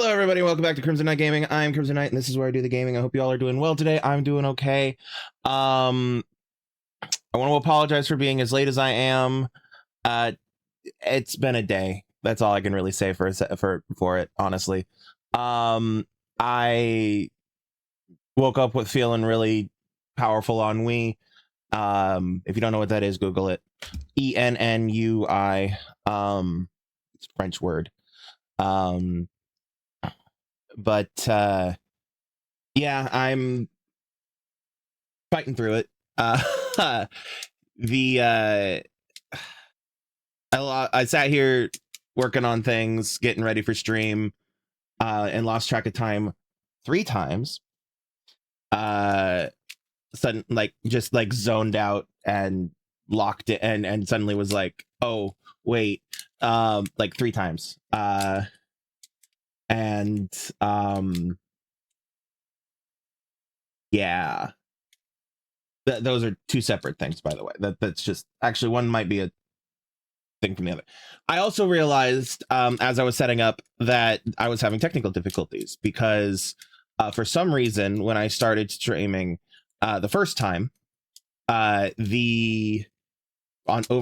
Hello, everybody. Welcome back to Krimzon Gaming. I'm Krimzon, and this is where I do the gaming. I hope you all are doing well today. I'm doing okay. I want to apologize for being as late as I am. It's been a day. That's all I can really say for it, honestly. I woke up with feeling really powerful on Wii. If you don't know what that is, Google it. ENNUI. It's a French word. But yeah, I'm fighting through it. I sat here working on things, getting ready for stream, and lost track of time 3 times. Sudden, just zoned out and locked it, and suddenly was like, oh wait, 3 times. Yeah. Those are 2 separate things, by the way. That's just actually one might be a thing from the other. I also realized as I was setting up that I was having technical difficulties because for some reason when I started streaming the first time, over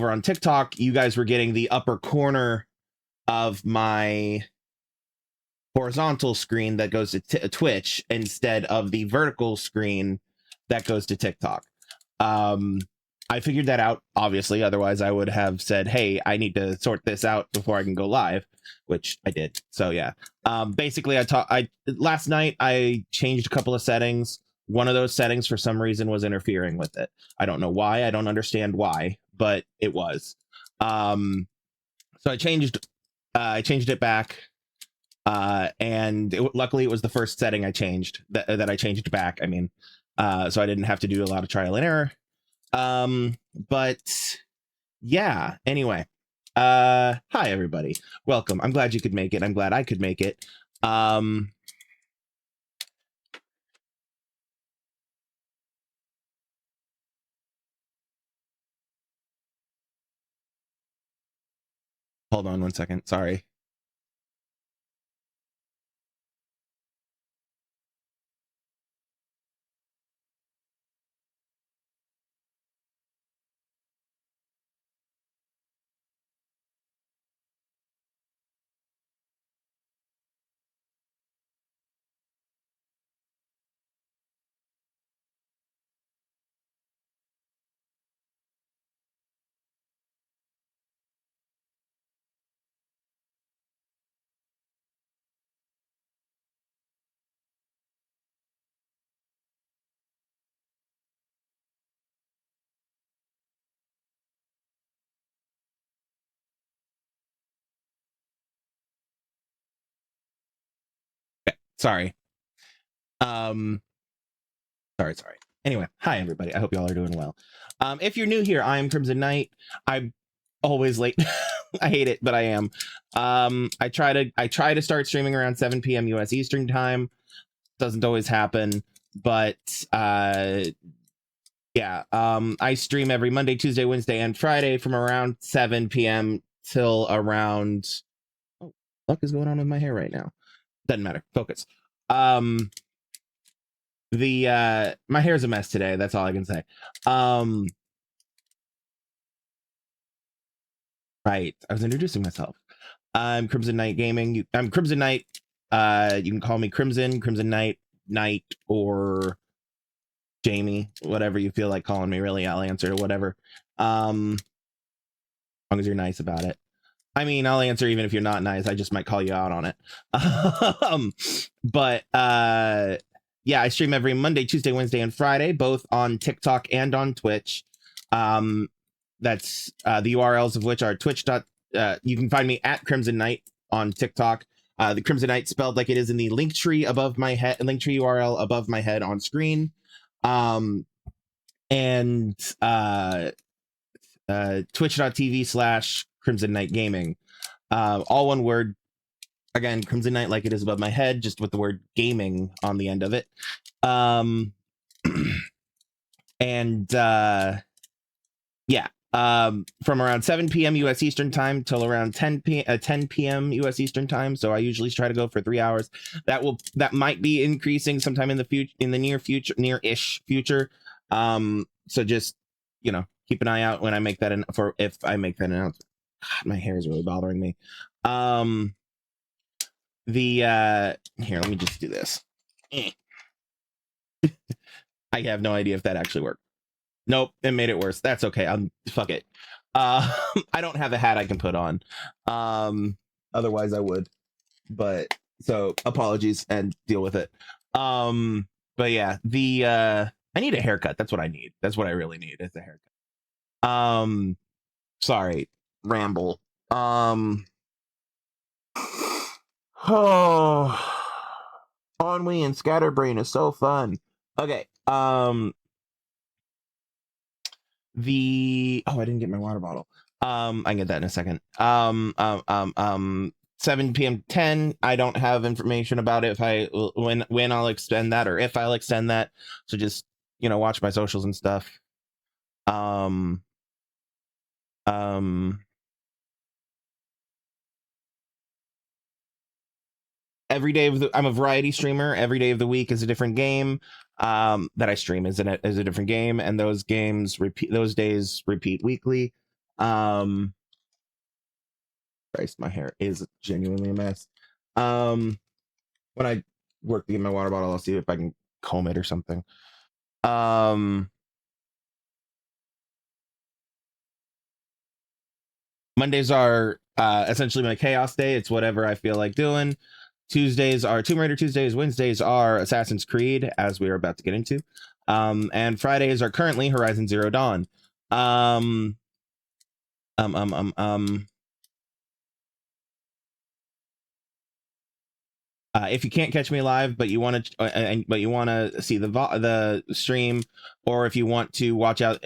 on TikTok, you guys were getting the upper corner of my horizontal screen that goes to Twitch instead of the vertical screen that goes to TikTok. I figured that out, obviously. Otherwise, I would have said, hey, I need to sort this out before I can go live, which I did. So, yeah. Basically, last night, I changed a couple of settings. One of those settings, for some reason, was interfering with it. I don't know why. I don't understand why, but it was. So I changed it back. And luckily, it was the first setting I changed that I changed back. I mean, so I didn't have to do a lot of trial and error. But yeah, anyway, hi everybody, welcome. I'm glad you could make it. I'm glad I could make it. Hold on one second, sorry. Sorry. Sorry. Anyway, hi everybody. I hope you all are doing well. If you're new here, I am Krimzonknight. I'm always late. I hate it, but I am. I try to start streaming around 7 p.m. US Eastern time. Doesn't always happen, but yeah. I stream every Monday, Tuesday, Wednesday, and Friday from around 7 p.m. till around. Oh, what is going on with my hair right now? Doesn't matter. Focus. My hair's a mess today. That's all I can say. Right. I was introducing myself. I'm Krimzonknight Gaming. I'm Krimzonknight. You can call me Krimzonknight, Knight, or Jamie, whatever you feel like calling me. Really, I'll answer whatever. As long as you're nice about it. I mean, I'll answer even if you're not nice. I just might call you out on it. But yeah, I stream every Monday, Tuesday, Wednesday, and Friday, both on TikTok and on Twitch. That's the URLs of which are Twitch. You can find me at Krimzonknight on TikTok. The Krimzonknight spelled like it is in the Linktree above my head, Linktree URL above my head on screen. And twitch.tv/Krimzonknight Gaming. All one word. Again, Krimzonknight like it is above my head, just with the word gaming on the end of it. And yeah, from around 7 p.m. U.S. Eastern time till around 10 p.m. U.S. Eastern time. So I usually try to go for 3 hours. That might be increasing sometime in the future, in the near-ish future. So just keep an eye out when I make that if I make that announcement. God, my hair is really bothering me. Here, let me just do this. I have no idea if that actually worked. Nope, it made it worse. That's okay. Fuck it. I don't have a hat I can put on. Otherwise I would. But so apologies and deal with it. But yeah, I need a haircut. That's what I need. That's what I really need. Is a haircut. Sorry, ramble. Oh, Ennui and Scatterbrain is so fun. Okay. I didn't get my water bottle. I can get that in a second. 7 p.m. 10. I don't have information about it when I'll extend that or if I'll extend that. So just watch my socials and stuff. Every day I'm a variety streamer. Every day of the week is a different game that I stream is a different game, and those games repeat. Those days repeat weekly. Christ, my hair is genuinely a mess. When I work to get my water bottle, I'll see if I can comb it or something. Mondays are essentially my chaos day. It's whatever I feel like doing. Tuesdays are Tomb Raider Tuesdays. Wednesdays are Assassin's Creed, as we are about to get into. And Fridays are currently Horizon Zero Dawn. If you can't catch me live, but you want to see the stream, or if you want to watch out,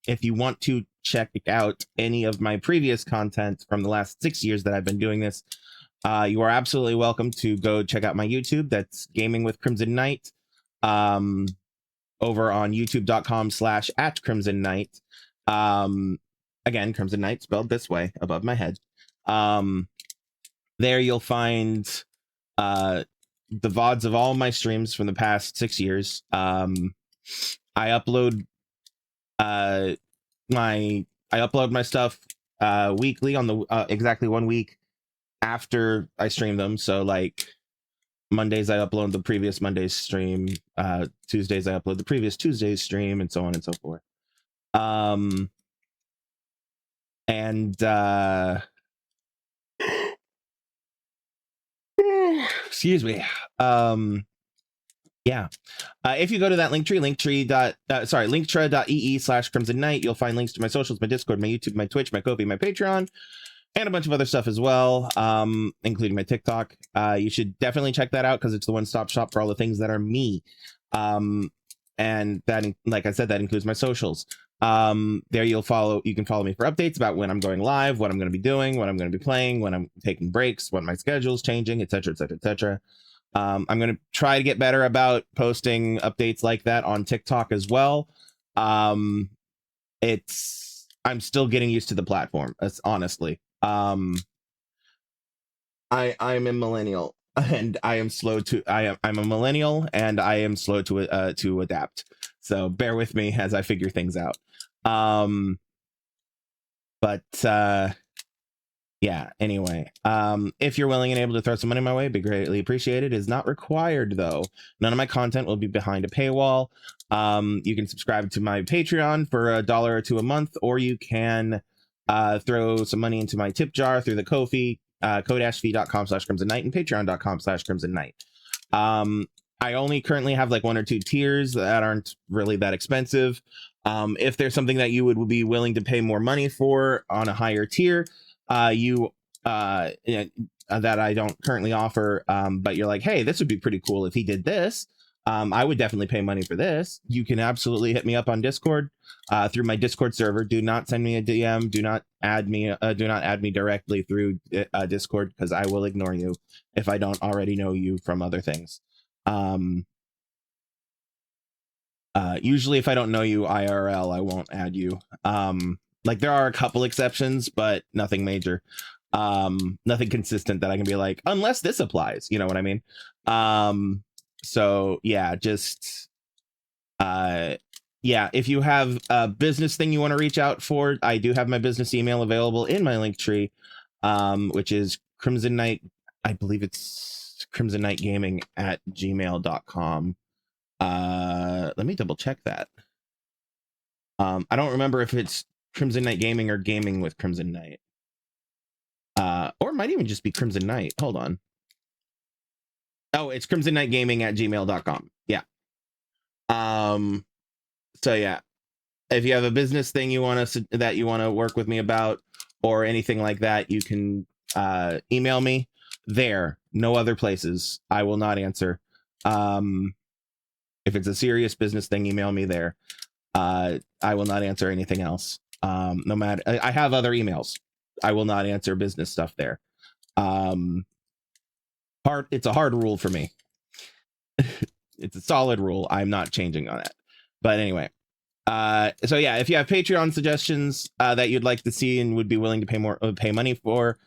if you want to check out any of my previous content from the last 6 years that I've been doing this, you are absolutely welcome to go check out my YouTube. That's Gaming with Krimzonknight, over on youtube.com/@Krimzonknight. Again, Krimzonknight spelled this way above my head. There you'll find the VODs of all my streams from the past 6 years. I upload my stuff weekly on the exactly 1 week after I stream them. So like Mondays I upload the previous Monday's stream, Tuesdays I upload the previous Tuesday's stream, and so on and so forth. Excuse me. Yeah. If you go to that linktr.ee /Krimzonknight, you'll find links to my socials, my Discord, my YouTube, my Twitch, my Ko-fi, my Patreon, and a bunch of other stuff as well, including my TikTok. You should definitely check that out because it's the one-stop shop for all the things that are me. And that, like I said, that includes my socials. There you can follow me for updates about when I'm going live, what I'm going to be doing, what I'm going to be playing, when I'm taking breaks, what my schedule's changing, etc., etc., etc. I'm going to try to get better about posting updates like that on TikTok as well. I'm still getting used to the platform, honestly. I'm a millennial and I'm a millennial and I am slow to adapt. So bear with me as I figure things out. Yeah, anyway, if you're willing and able to throw some money my way, it'd be greatly appreciated. It is not required though. None of my content will be behind a paywall. You can subscribe to my Patreon for $1 or $2 a month, or you can throw some money into my tip jar through the Ko-fi, ko-fi.com/Krimzonknight and patreon.com/Krimzonknight. I only currently have like 1 or 2 tiers that aren't really that expensive. If there's something that you would be willing to pay more money for on a higher tier, that I don't currently offer, but you're like, hey, this would be pretty cool if he did this. I would definitely pay money for this. You can absolutely hit me up on Discord through my Discord server. Do not send me a DM. Do not add me directly through Discord, because I will ignore you if I don't already know you from other things. Usually if I don't know you IRL, I won't add you. Like there are a couple exceptions, but nothing major. Nothing consistent that I can be like, unless this applies, you know what I mean? So yeah, just yeah, if you have a business thing you want to reach out for, I do have my business email available in my Linktree, which is Krimzonknight. I believe it's krimzonknightgaming@gmail.com. Let me double check that. I don't remember if it's Krimzonknight Gaming or Gaming with Krimzonknight. Or it might even just be Krimzonknight. Hold on. Oh, it's krimzonknightgaming@gmail.com. Yeah. So yeah, if you have a business thing you want to work with me about or anything like that, you can email me there. No other places. I will not answer. If it's a serious business thing, email me there. I will not answer anything else. No matter, I have other emails. I will not answer business stuff there. It's a hard rule for me. It's a solid rule. I'm not changing on that. But anyway, so yeah, if you have Patreon suggestions that you'd like to see and would be willing to pay money for,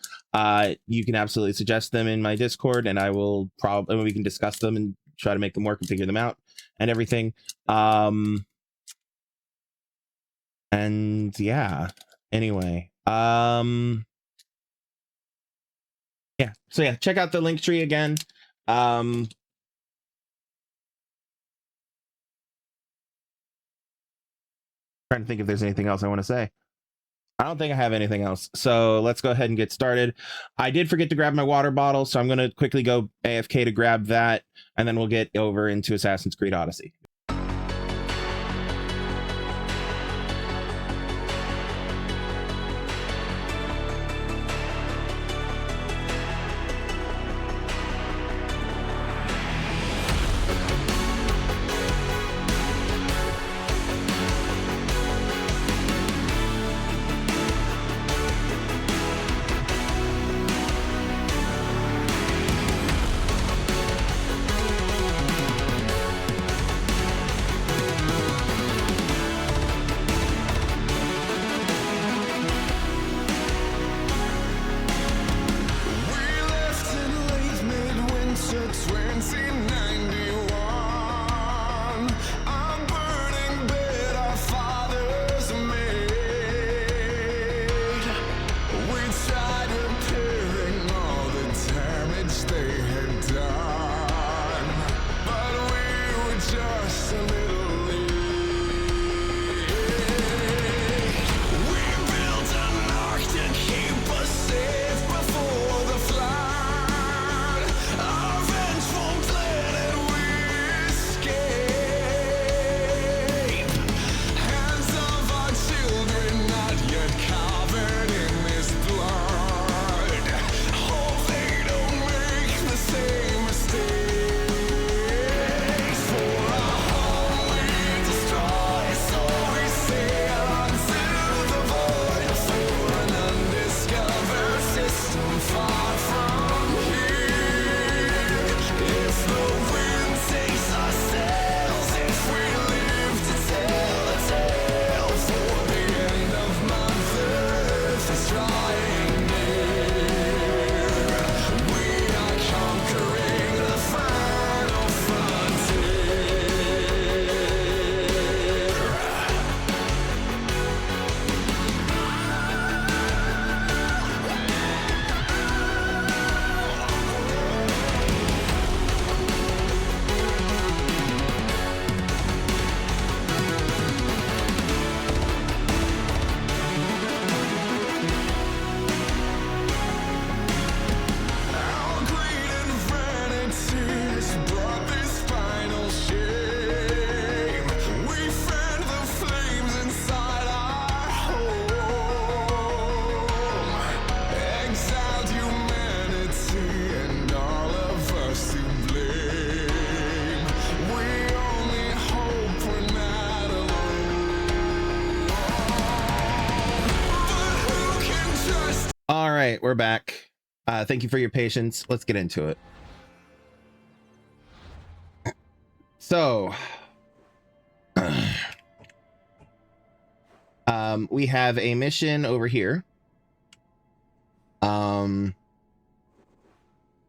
you can absolutely suggest them in my Discord, and I will we can discuss them and try to make them work and figure them out and everything. And yeah, anyway, yeah, so yeah, check out the Linktree again. Trying to think if there's anything else I want to say. I don't think I have anything else. So let's go ahead and get started. I did forget to grab my water bottle, so I'm going to quickly go AFK to grab that, and then we'll get over into Assassin's Creed Odyssey. All right, we're back. Thank you for your patience. Let's get into it. So, We have a mission over here.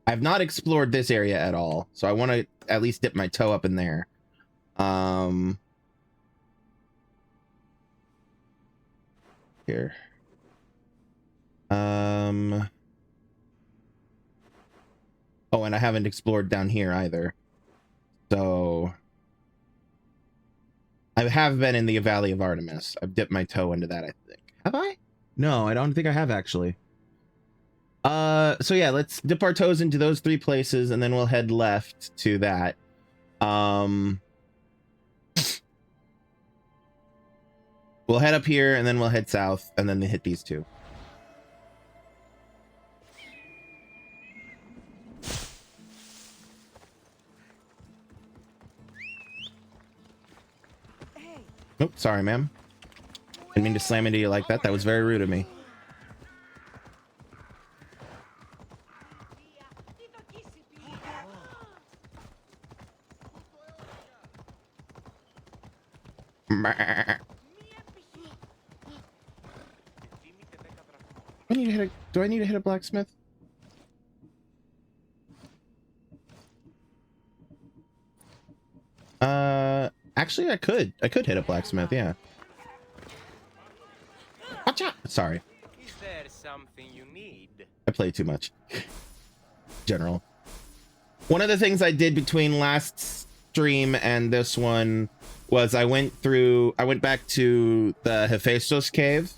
I've not explored this area at all, so I want to at least dip my toe up in there. Here. Oh, and I haven't explored down here either. So I have been in the Valley of Artemis. I've dipped my toe into that, I think. Have I? No, I don't think I have actually. So yeah, let's dip our toes into those 3 places and then we'll head left to that. We'll head up here and then we'll head south and then hit these 2. Nope, sorry, ma'am. Didn't mean to slam into you like that. That was very rude of me. Do I need to hit a blacksmith? Actually, I could hit a blacksmith, yeah. Gotcha! Sorry. Is there something you need? I play too much. General. One of the things I did between last stream and this one was I went back to the Hephaestus cave,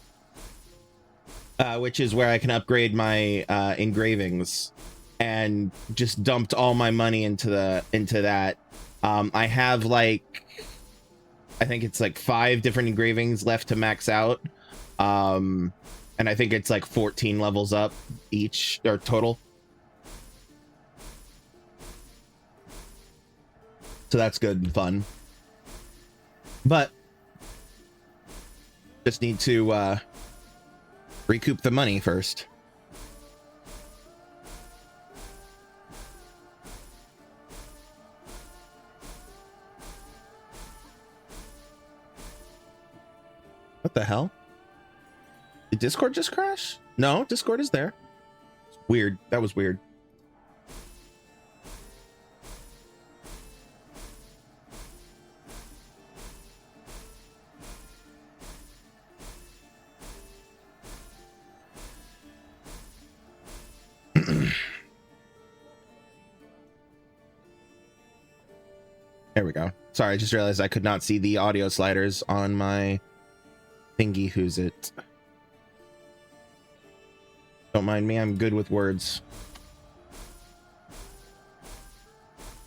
which is where I can upgrade my engravings, and just dumped all my money into that. I have like, I think it's like 5 different engravings left to max out. And I think it's like 14 levels up each, or total. So that's good and fun. But just need to recoup the money first. What the hell? Did Discord just crash? No, Discord is there. It's weird. That was weird. There we go. Sorry, I just realized I could not see the audio sliders on my thingy. Who's it? Don't mind me, I'm good with words.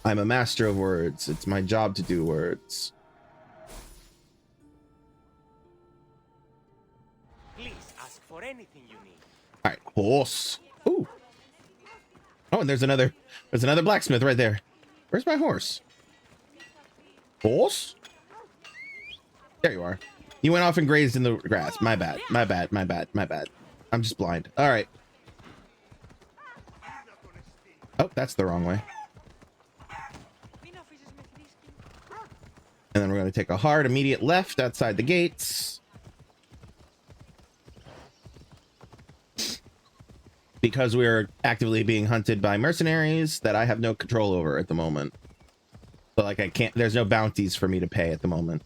I'm a master of words. It's my job to do words. Please ask for anything you need. All right, horse. Ooh. Oh, and there's another blacksmith right there. Where's my horse? Horse? There you are. You went off and grazed in the grass. My bad. My bad. My bad. My bad. I'm just blind. All right. Oh, that's the wrong way. And then we're going to take a hard immediate left outside the gates. Because we're actively being hunted by mercenaries that I have no control over at the moment. So like I can't, there's no bounties for me to pay at the moment.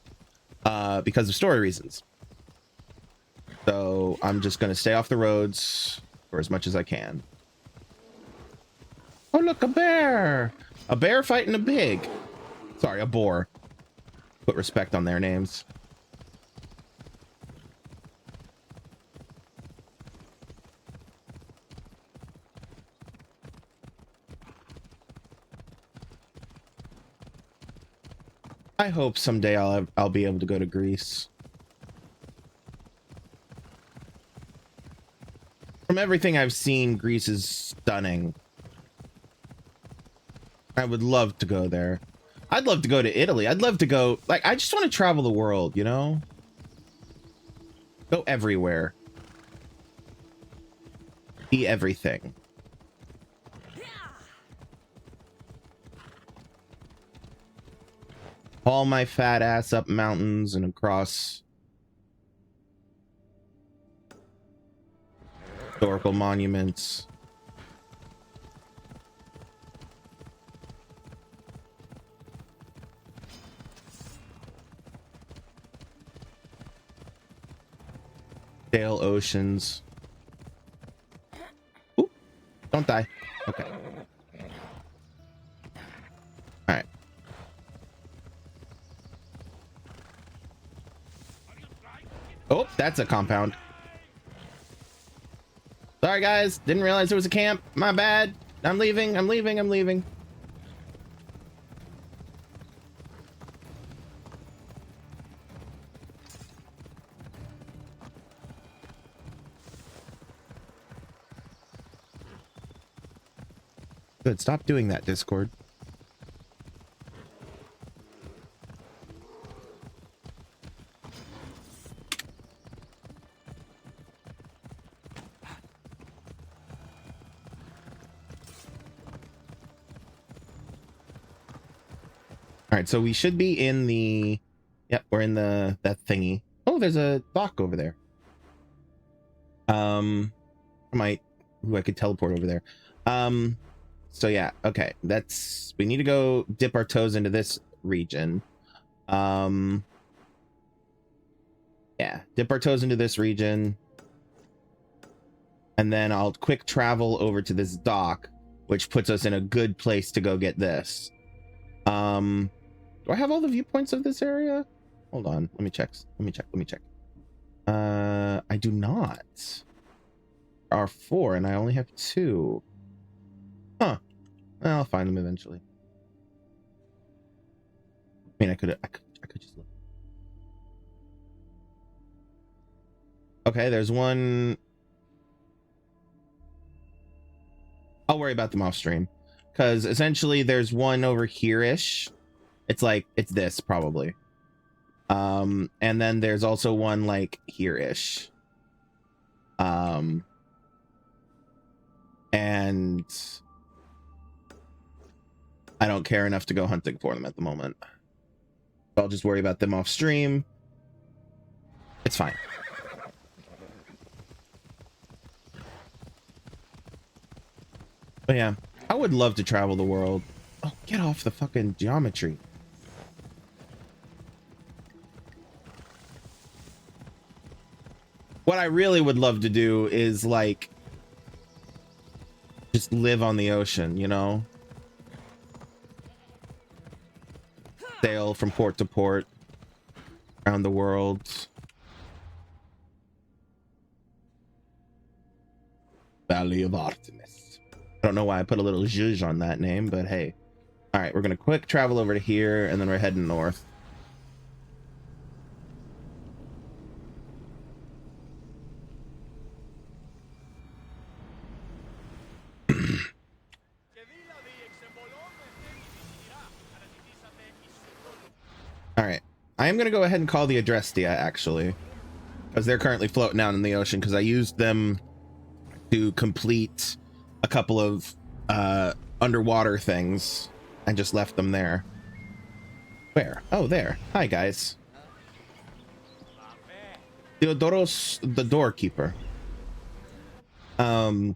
Because of story reasons. So I'm just going to stay off the roads for as much as I can. Oh, look, a bear! A bear fighting a pig. Sorry, a boar. Put respect on their names. I hope someday I'll be able to go to Greece. From everything I've seen, Greece is stunning. I would love to go there. I'd love to go to Italy. I'd love to go, like, I just want to travel the world, you know? Go everywhere. See everything. Haul my fat ass up mountains and across Historical monuments. Dale Oceans. Ooh, don't die. Okay. All right. Oh, that's a compound. Sorry, guys. Didn't realize there was a camp. My bad. I'm leaving. I'm leaving. I'm leaving. Good. Stop doing that, Discord. All right, so we should be in the, yep, we're in that thingy. Oh, there's a dock over there. I could teleport over there. So yeah, okay, we need to go dip our toes into this region. Yeah, dip our toes into this region. And then I'll quick travel over to this dock, which puts us in a good place to go get this. Do I have all the viewpoints of this area? Hold on, let me check. I do not. There are 4 and I only have 2. Huh. I'll find them eventually. I mean, I could just look. Okay, there's one. I'll worry about them off stream, because essentially there's one over here-ish. It's like, it's this probably. And then there's also one like here-ish. And I don't care enough to go hunting for them at the moment. I'll just worry about them off stream. It's fine. But yeah, I would love to travel the world. Oh, get off the fucking geometry. What I really would love to do is like just live on the ocean, you know? Sail from port to port around the world. Valley of Artemis. I don't know why I put a little zhuzh on that name, but hey. All right, we're gonna quick travel over to here, and then we're heading north. All right, I am gonna go ahead and call the Adrestia actually, because they're currently floating out in the ocean, because I used them to complete a couple of underwater things and just left them there. Where? Oh, there. Hi, guys. Theodoros, the doorkeeper. So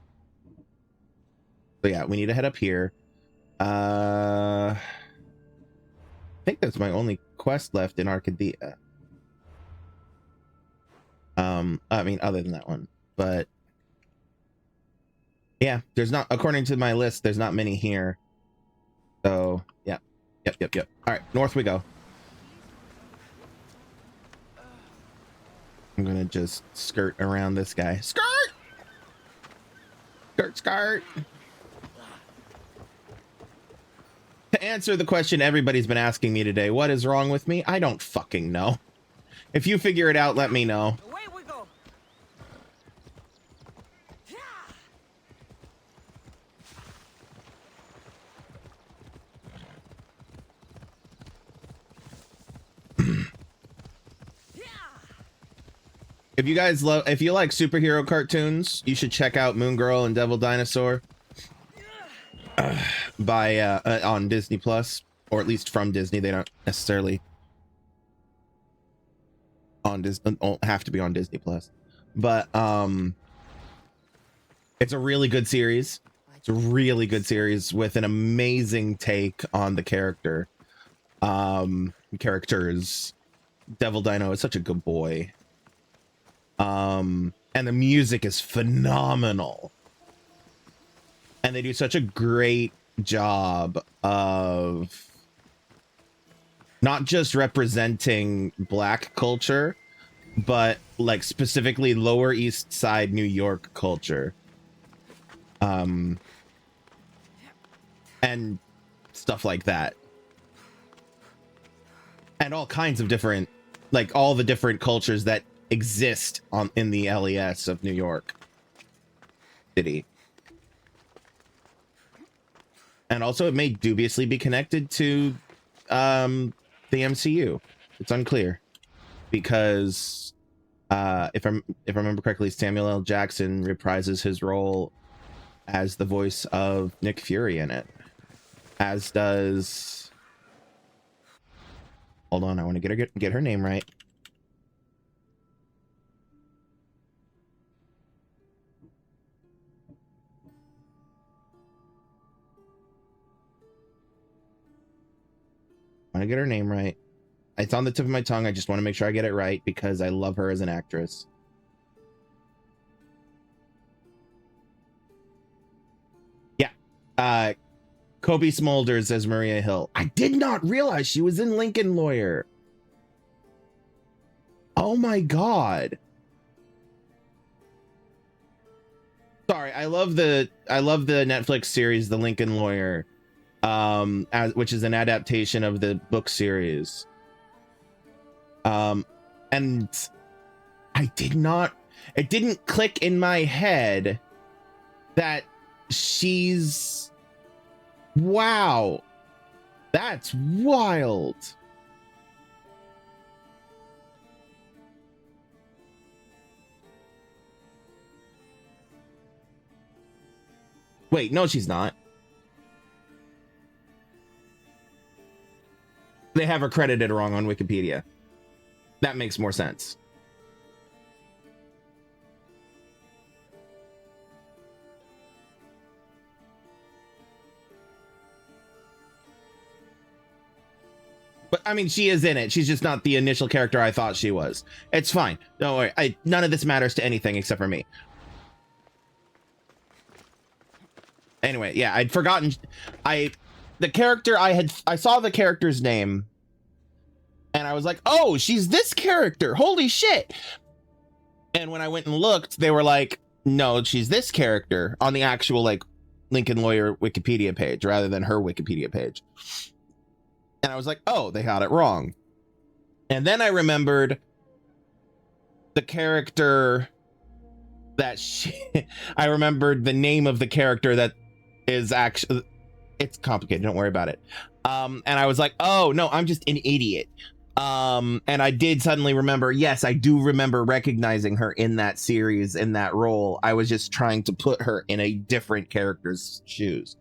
yeah, we need to head up here. I think that's my only quest left in Arkadia. I mean, other than that one, but yeah, there's not, according to my list, there's not many here. So yeah, yep. All right, north we go. I'm gonna just skirt around this guy. Skirt. To answer the question everybody's been asking me today, what is wrong with me? I don't fucking know. If you figure it out, let me know. Away we go. If you guys love, if you like superhero cartoons, you should check out Moon Girl and Devil Dinosaur by on Disney Plus, or at least from Disney. They don't necessarily on Disney, don't have to be on Disney Plus, but It's a really good series. It's a really good series with an amazing take on the characters. Devil Dino is such a good boy. And the music is phenomenal. And they do such a great job of not just representing Black culture, but like specifically Lower East Side New York culture. And stuff like that. And all kinds of different, like all the different cultures that exist in the LES of New York City. And also it may dubiously be connected to the MCU. It's unclear. Because if I remember correctly, Samuel L. Jackson reprises his role as the voice of Nick Fury in it. As does... Hold on, I want to get her name right. I want to get her name right. It's on the tip of my tongue. I just want to make sure I get it right because I love her as an actress. Yeah. Kobe Smulders as Maria Hill. I did not realize she was in Lincoln Lawyer. Oh my god. Sorry, I love the Netflix series The Lincoln Lawyer, which is an adaptation of the book series. And it didn't click in my head that she's... Wow, that's wild. Wait, no, she's not. They have her credited wrong on Wikipedia. That makes more sense. But I mean, she is in it. She's just not the initial character I thought she was. It's fine. Don't worry. None of this matters to anything except for me. Anyway, yeah, I'd forgotten. I saw the character's name and I was like, oh, she's this character. Holy shit. And when I went and looked, they were like, no, she's this character on the actual like Lincoln Lawyer Wikipedia page rather than her Wikipedia page. And I was like, oh, they got it wrong. And then I remembered the character I remembered the name of the character that is actually, it's complicated. Don't worry about it. And I was like, oh no, I'm just an idiot. And I did suddenly remember, yes, I do remember recognizing her in that series, in that role. I was just trying to put her in a different character's shoes.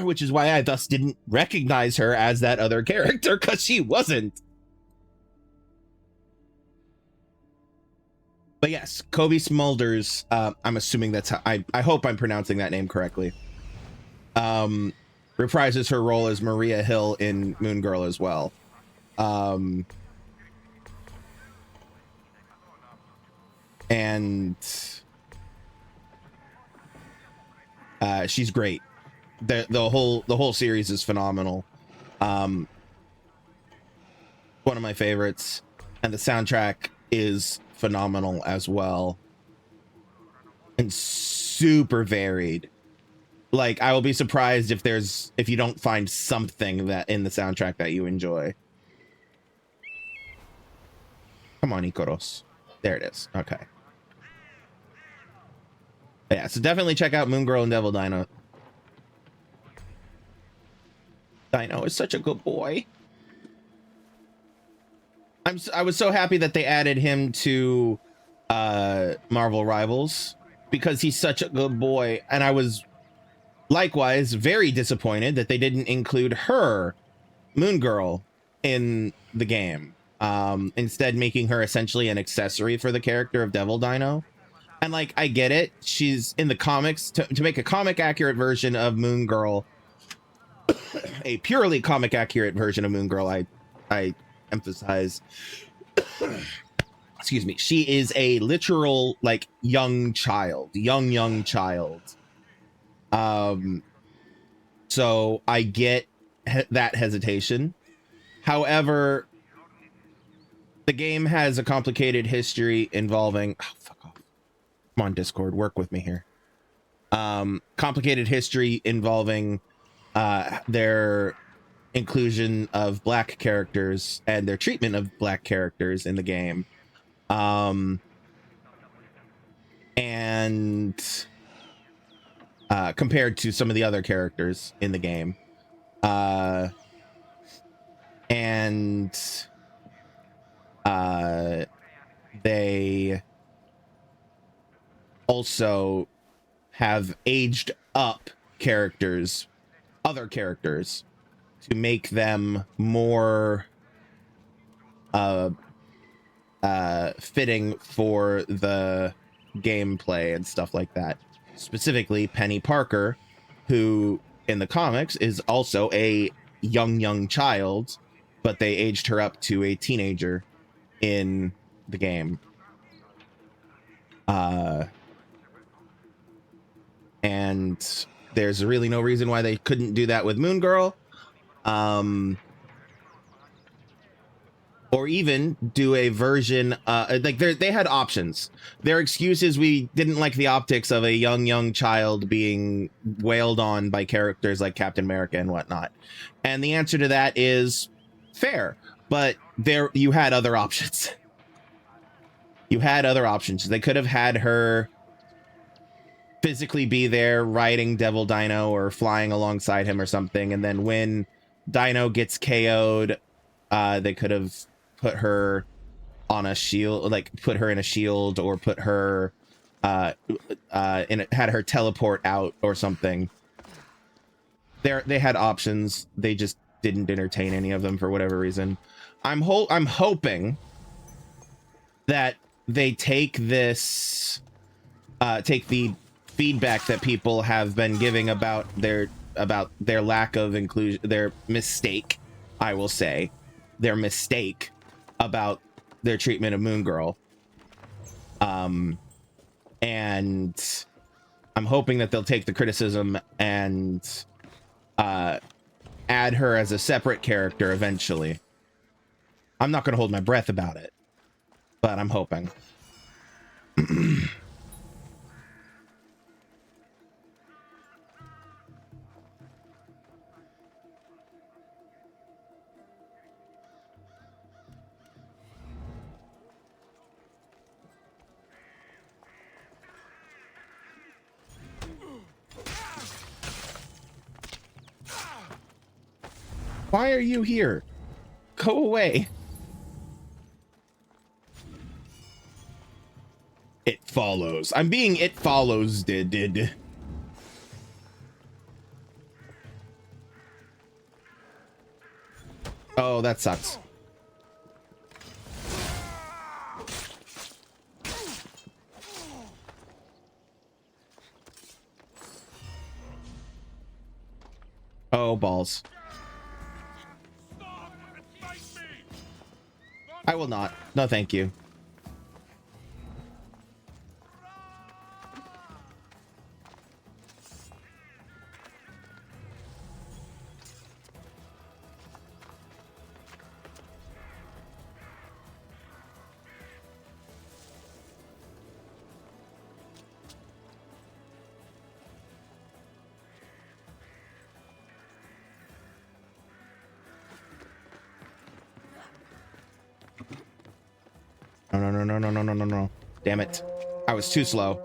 Which is why I thus didn't recognize her as that other character, because she wasn't. But yes, Kobe Smulders, I'm assuming that's how, I hope I'm pronouncing that name correctly, reprises her role as Maria Hill in Moon Girl as well. And she's great. The whole series is phenomenal. One of my favorites, and the soundtrack is phenomenal as well, and super varied. Like, I will be surprised if you don't find something that in the soundtrack that you enjoy. Come on, Ikoros. There it is. Okay. Yeah, so definitely check out Moon Girl and Devil Dino. Dino is such a good boy. I was so happy that they added him to Marvel Rivals because he's such a good boy, and I was likewise very disappointed that they didn't include her, Moon Girl, in the game. Instead making her essentially an accessory for the character of Devil Dino. And like, I get it. She's in the comics to make a comic accurate version of Moon Girl, a purely comic accurate version of Moon Girl. I emphasize. Excuse me. She is a literal like young child, young child. So I get that hesitation. However, the game has a complicated history involving. Oh, fuck off. Come on, Discord, work with me here. Complicated history involving their inclusion of black characters and their treatment of black characters in the game. And compared to some of the other characters in the game. They also have aged up characters, other characters, to make them more fitting for the gameplay and stuff like that. Specifically, Penny Parker, who in the comics is also a young child, but they aged her up to a teenager in the game. And there's really no reason why they couldn't do that with Moon Girl. Or even do a version, like they had options. Their excuse is we didn't like the optics of a young child being wailed on by characters like Captain America and whatnot. And the answer to that is fair, but there you had other options. You had other options. They could have had her physically be there riding Devil Dino or flying alongside him or something, and then when Dino gets KO'd, they could have put her on a shield, like put her in a shield, or put her had her teleport out or something. They had options. They just didn't entertain any of them for whatever reason. I'm hoping that they take this take the feedback that people have been giving about their lack of inclusion, their mistake, I will say, their mistake about their treatment of Moon Girl. And I'm hoping that they'll take the criticism and add her as a separate character eventually. I'm not going to hold my breath about it, but I'm hoping. Why are you here? Go away. It follows. I'm being it follows did. Oh, that sucks. Oh, balls. I will not. No, thank you. No. Damn it. I was too slow.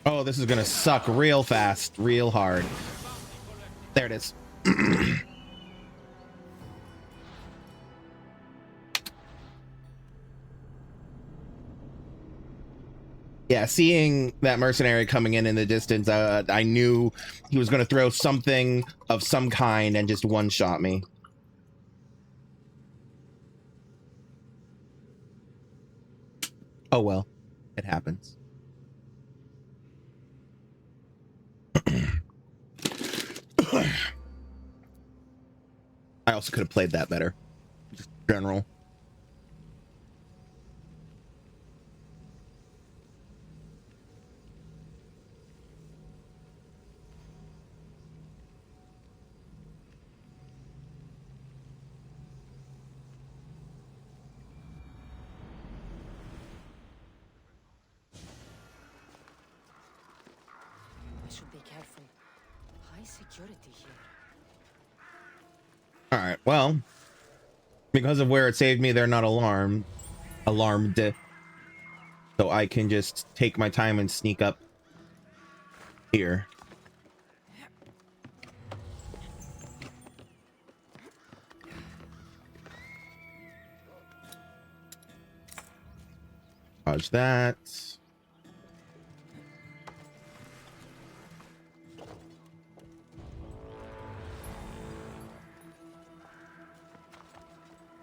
Oh, this is gonna suck real fast, real hard. There it is. Yeah, seeing that mercenary coming in the distance, I knew he was going to throw something of some kind and just one-shot me. Oh well, it happens. I also could have played that better. Just general. I should be careful. High security here. All right, well, because of where it saved me, they're not alarmed. So I can just take my time and sneak up here. Dodge that.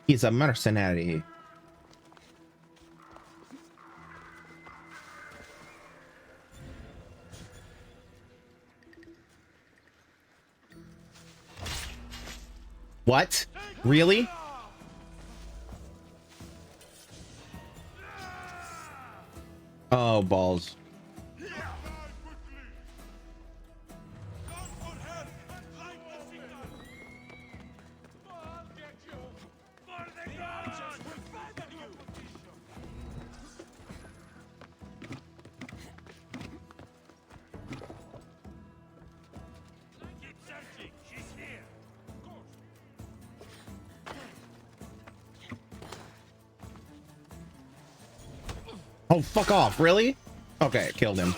He's a mercenary. What? Really? Oh, balls. Oh, fuck off. Really? Okay, killed him.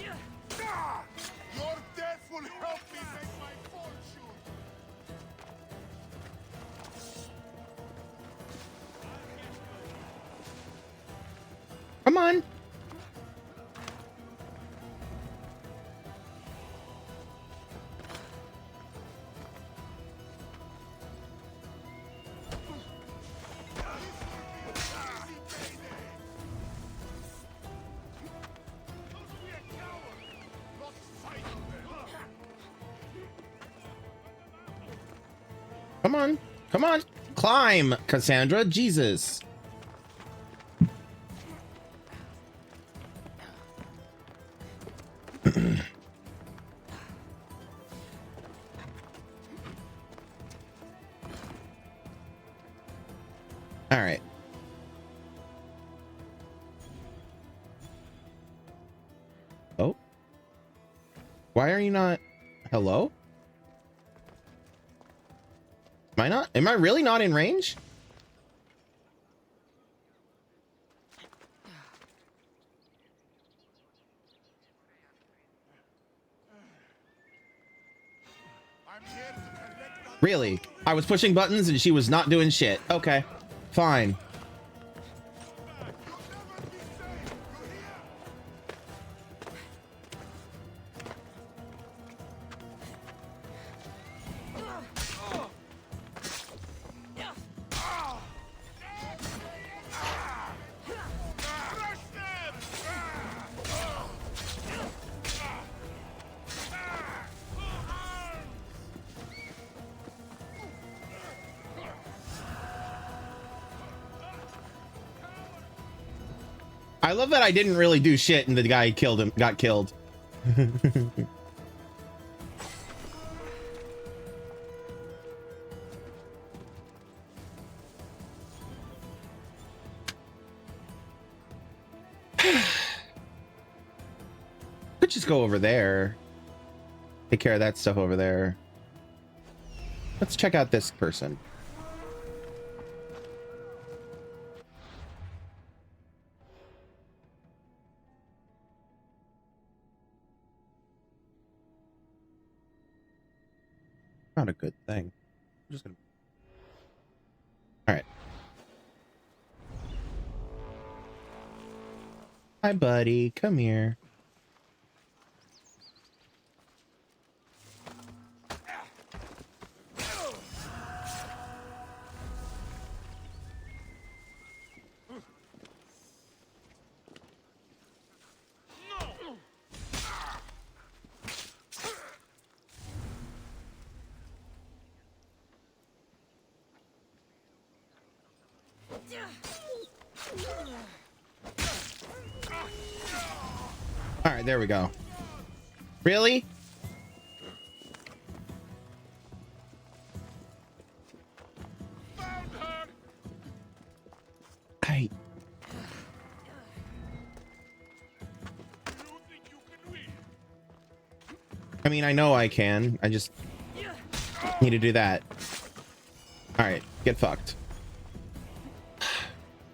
Your death will help me make my fortune. Come on. Come on. Come on. Climb, Cassandra. Jesus. All right. Oh. Why are you not? Hello? Am I not? Am I really not in range? Really? I was pushing buttons and she was not doing shit. Okay. Fine. I love that I didn't really do shit and the guy killed him, got killed. Good could just go over there. Take care of that stuff over there. Let's check out this person. Not a good thing. I'm just gonna... All right. Hi, buddy. Come here. All right, there we go. Really? I... I mean, I know I can. I just need to do that. All right, get fucked.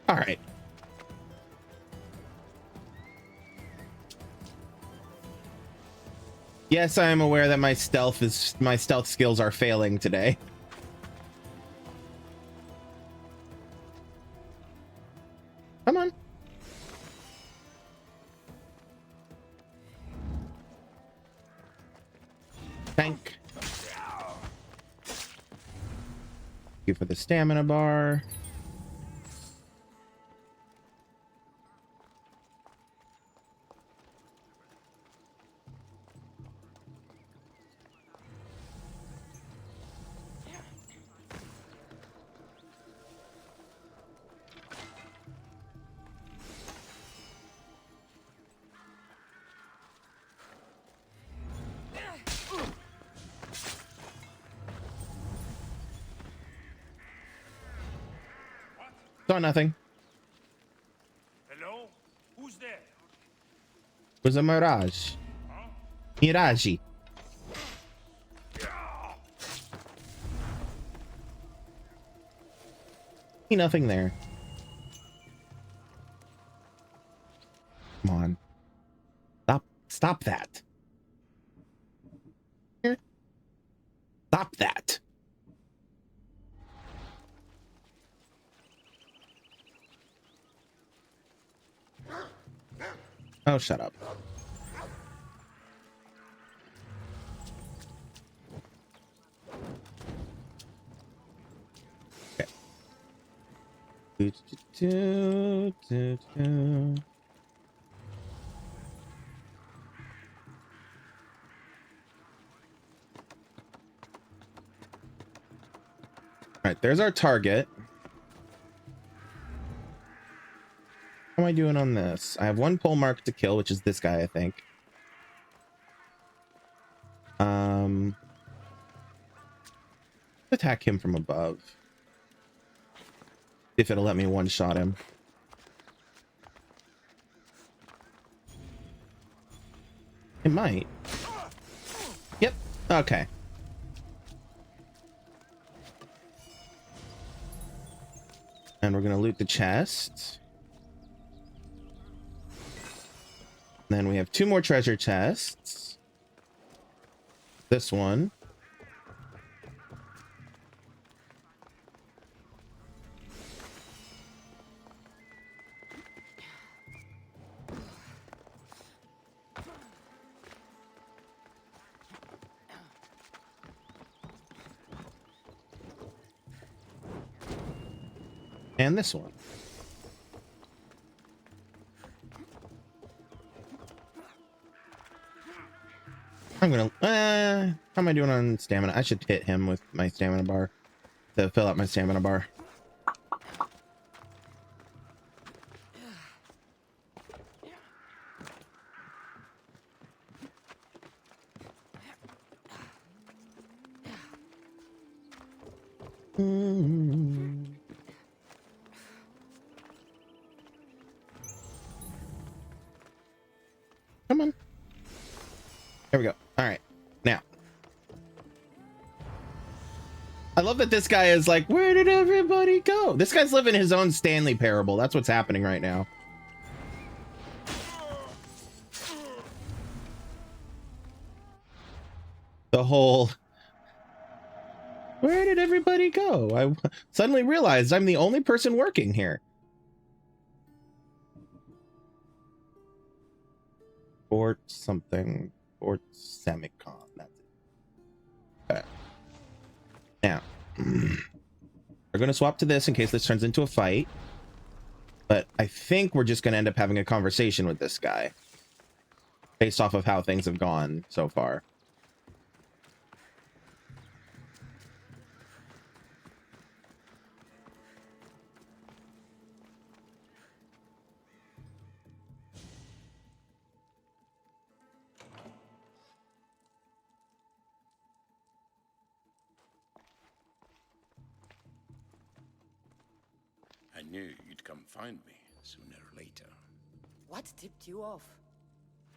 All right. Yes, I am aware that my stealth skills are failing today. Come on. Thank you for the stamina bar. Saw nothing. Hello? Who's there? It was a mirage. Mirage. See nothing there. Come on. Stop that. Here. Stop that. Oh, shut up. Okay. All right, there's our target. How am I doing on this? I have one pole mark to kill, which is this guy, I think. Attack him from above. If it'll let me one-shot him. It might. Yep. Okay. And we're gonna loot the chest. Then we have 2 more treasure chests. This one. And this one. I'm gonna how am I doing on stamina? I should hit him with my stamina bar to fill up my stamina bar. Come on. There we go. All right. Now. I love that this guy is like, where did everybody go? This guy's living his own Stanley parable. That's what's happening right now. The whole, where did everybody go? I suddenly realized I'm the only person working here. Fort something. Fort Semicon. That's it. Okay. Now, we're going to swap to this in case this turns into a fight. But I think we're just going to end up having a conversation with this guy. Based off of how things have gone so far. I knew you'd come find me sooner or later. What tipped you off?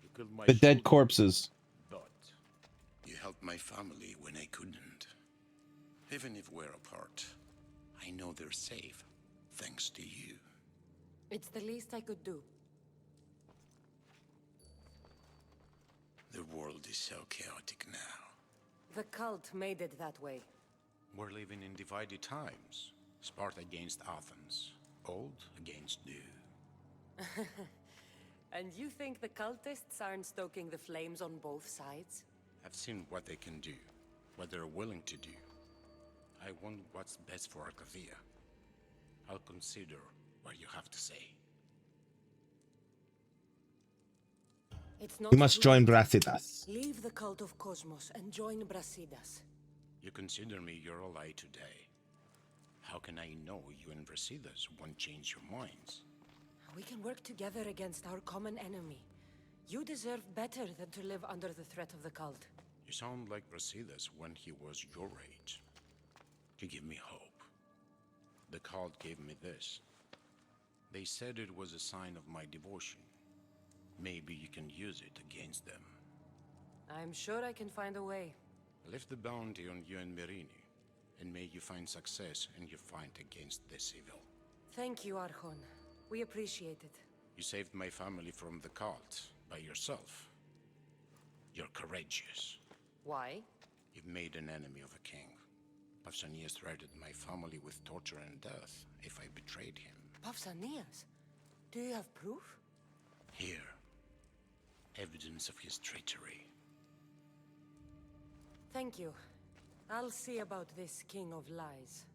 You killed my The dead shoulder, corpses. but you helped my family when I couldn't. Even if we're apart, I know they're safe, thanks to you. It's the least I could do. The world is so chaotic now. The cult made it that way. We're living in divided times. Sparta against Athens. Old against new. And you think the cultists aren't stoking the flames on both sides? I've seen what they can do, what they're willing to do. I want what's best for Arkadia. I'll consider what you have to say. It's not We must join Brasidas. Leave the cult of Cosmos and join Brasidas. You consider me your ally today. How can I know you and Brasidas won't change your minds? We can work together against our common enemy. You deserve better than to live under the threat of the cult. You sound like Brasidas when he was your age. You give me hope. The cult gave me this. They said it was a sign of my devotion. Maybe you can use it against them. I'm sure I can find a way. I left the bounty on you and Merini, and may you find success in your fight against this evil. Thank you, Archon. We appreciate it. You saved my family from the cult by yourself. You're courageous. Why? You've made an enemy of a king. Pausanias threatened my family with torture and death if I betrayed him. Pausanias? Do you have proof? Here, evidence of his treachery. Thank you. I'll see about this king of lies.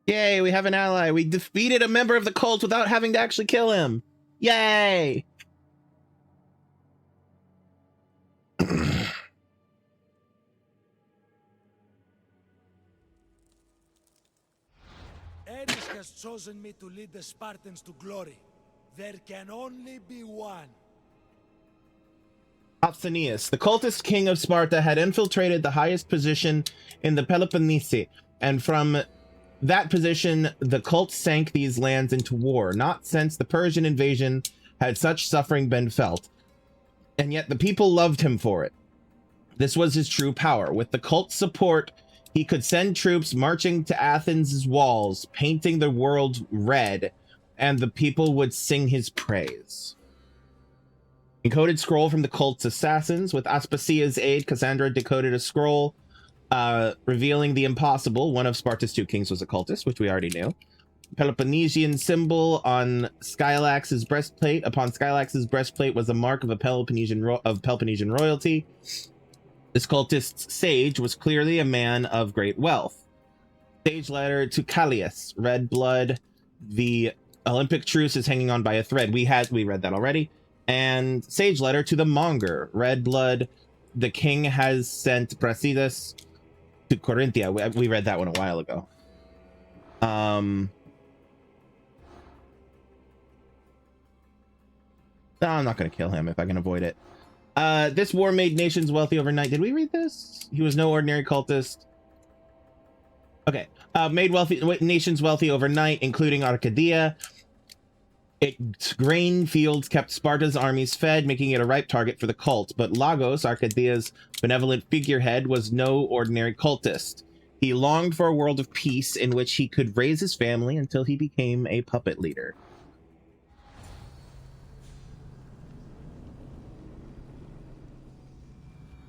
Yay, we have an ally. We defeated a member of the cult without having to actually kill him. Yay! Ares has chosen me to lead the Spartans to glory. There can only be one. Pausanias, the cultist king of Sparta, had infiltrated the highest position in the Peloponnese, and from that position, the cult sank these lands into war. Not since the Persian invasion had such suffering been felt, and yet the people loved him for it. This was his true power. With the cult's support, he could send troops marching to Athens' walls, painting the world red, and the people would sing his praise. Encoded scroll from the cult's assassins. With Aspasia's aid, Cassandra decoded a scroll revealing the impossible. One of Sparta's two kings was a cultist, which we already knew. Peloponnesian symbol on Skylax's breastplate. Upon Skylax's breastplate was a mark of a Peloponnesian royalty. This cultist's sage was clearly a man of great wealth. Sage letter to Callias. Red blood. The Olympic truce is hanging on by a thread. We read that already. And sage letter to the Monger. Red blood. The king has sent Brasidas to Corinthia. We read that one a while ago. No, I'm not going to kill him if I can avoid it. This war made nations wealthy overnight. Did we read this? He was no ordinary cultist. Okay. Made nations wealthy overnight, including Arkadia. Its grain fields kept Sparta's armies fed, making it a ripe target for the cult. But Lagos, Arcadia's benevolent figurehead, was no ordinary cultist. He longed for a world of peace in which he could raise his family until he became a puppet leader.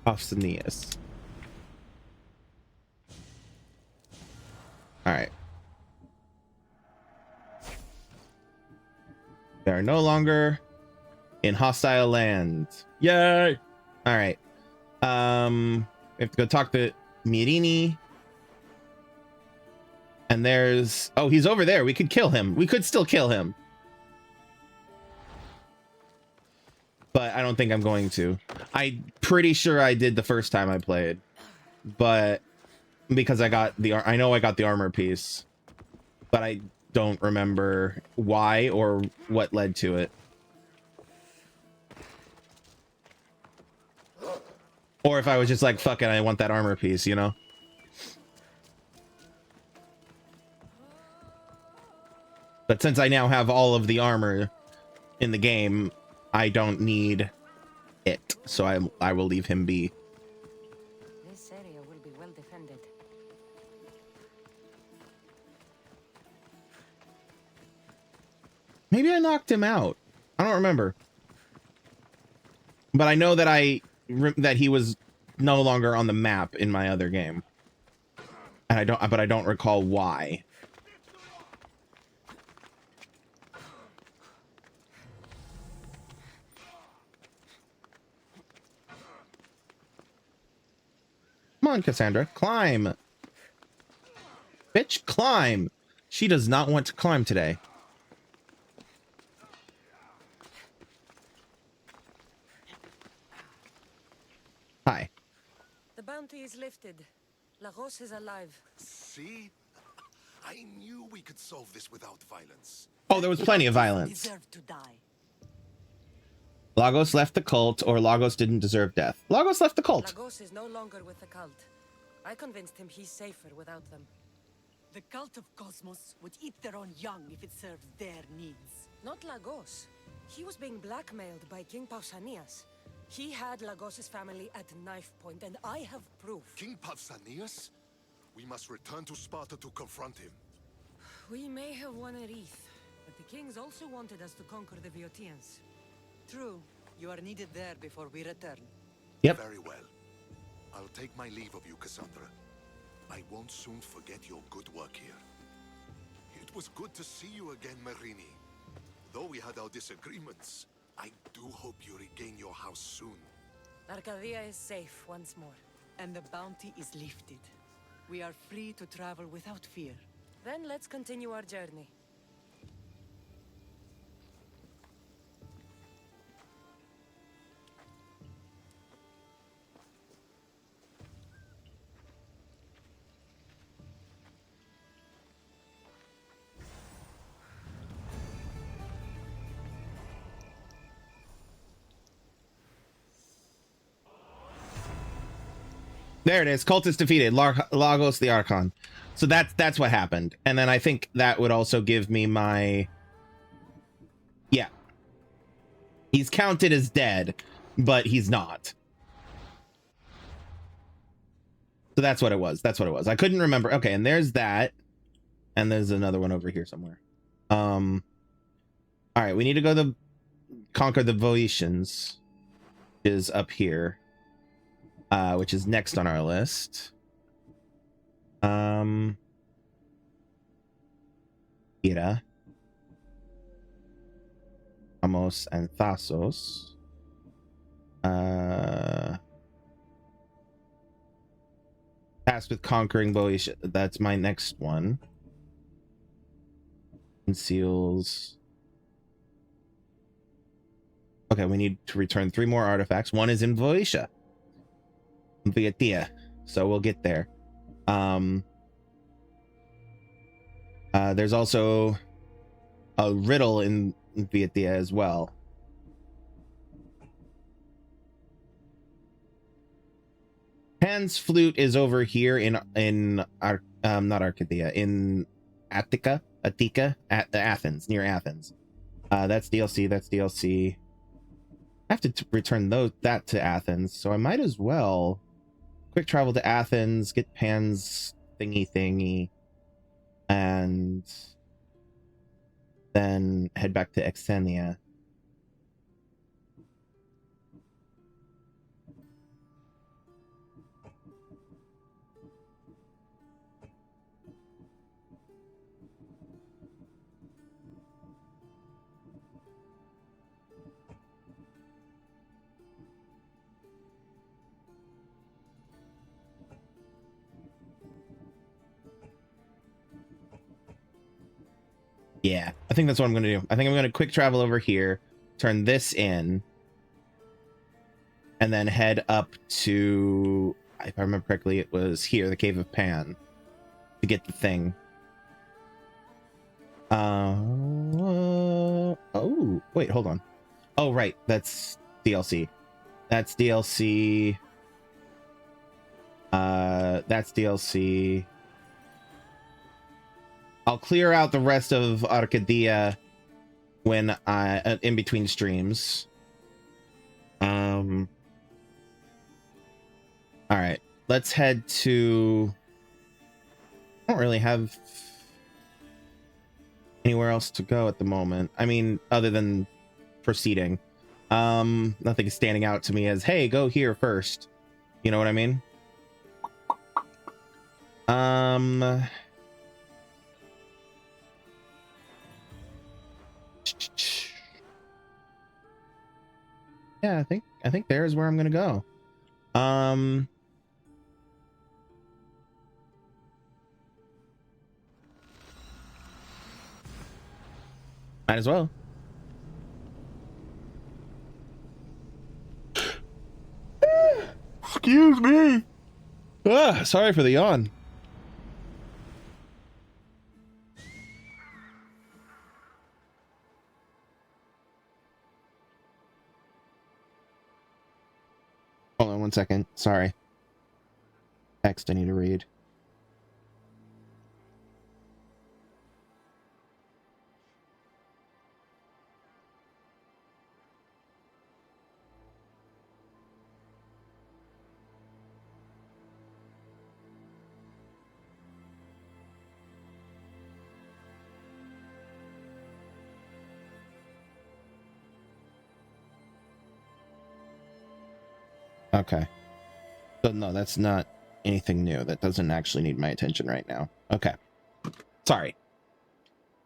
Pausanias. All right. They are no longer in hostile lands. Yay! All right. We have to go talk to Mirini. And there's... Oh, he's over there. We could kill him. We could still kill him. But I don't think I'm going to. I'm pretty sure I did the first time I played. But... Because I got the... I know I got the armor piece. But I don't remember why or what led to it. Or if I was just like, fuck it, I want that armor piece, you know? But since I now have all of the armor in the game, I don't need it. So I will leave him be. This area will be well defended. Maybe I knocked him out. I don't remember. But I know that that he was no longer on the map in my other game. And I don't recall why. Come on, Cassandra, climb. Bitch, climb. She does not want to climb today. Hi. The bounty is lifted. Lagos is alive. See? I knew we could solve this without violence. Oh, there was plenty of violence. Deserve to die. Lagos left the cult, or Lagos didn't deserve death. Lagos left the cult. Lagos is no longer with the cult. I convinced him he's safer without them. The cult of Cosmos would eat their own young if it served their needs. Not Lagos. He was being blackmailed by King Pausanias. He had Lagos's family at knife point, and I have proof. King Pausanias? We must return to Sparta to confront him. We may have won a wreath, but the kings also wanted us to conquer the Boeotians. True. You are needed there before we return. Yep. Very well. I'll take my leave of you, Cassandra. I won't soon forget your good work here. It was good to see you again, Marini. Though we had our disagreements, I do hope you regain your house soon. Arkadia is safe once more. And the bounty is lifted. We are free to travel without fear. Then let's continue our journey. There it is. Cultist defeated. Lagos the Archon. So that's what happened. And then I think that would also give me my... Yeah. He's counted as dead, but he's not. So that's what it was. That's what it was. I couldn't remember. Okay, and there's that. And there's another one over here somewhere. All right, we need to go to conquer the Boeotians. Is up here. Which is next on our list. Ira. Amos and Thasos. Tasked with conquering Boeotia. That's my next one. Conceals. Okay, we need to return 3 more artifacts. One is in Boeotia. Viatia. So we'll get there. There's also a riddle in Viatia as well. Pan's flute is over here in not Arkadia, in Attica, at Athens, near Athens. That's DLC, that's DLC. I have to return that to Athens, so I might as well quick travel to Athens, get Pan's thingy, and then head back to Xenia. Yeah, I think that's what I'm going to do. I think I'm going to quick travel over here, turn this in, and then head up to, if I remember correctly, it was here, the Cave of Pan, to get the thing. Oh, wait, hold on. Oh, right, that's DLC. That's DLC. That's DLC. I'll clear out the rest of Arkadia when in between streams. All right, let's head to. I don't really have anywhere else to go at the moment. I mean, other than proceeding. Nothing is standing out to me as, hey, go here first. You know what I mean? Yeah, I think there's where I'm gonna go. Might as well. Excuse me. Sorry for the yawn. Hold on 1 second. Sorry. Text I need to read. Okay. So no, that's not anything new. That doesn't actually need my attention right now. Okay. Sorry.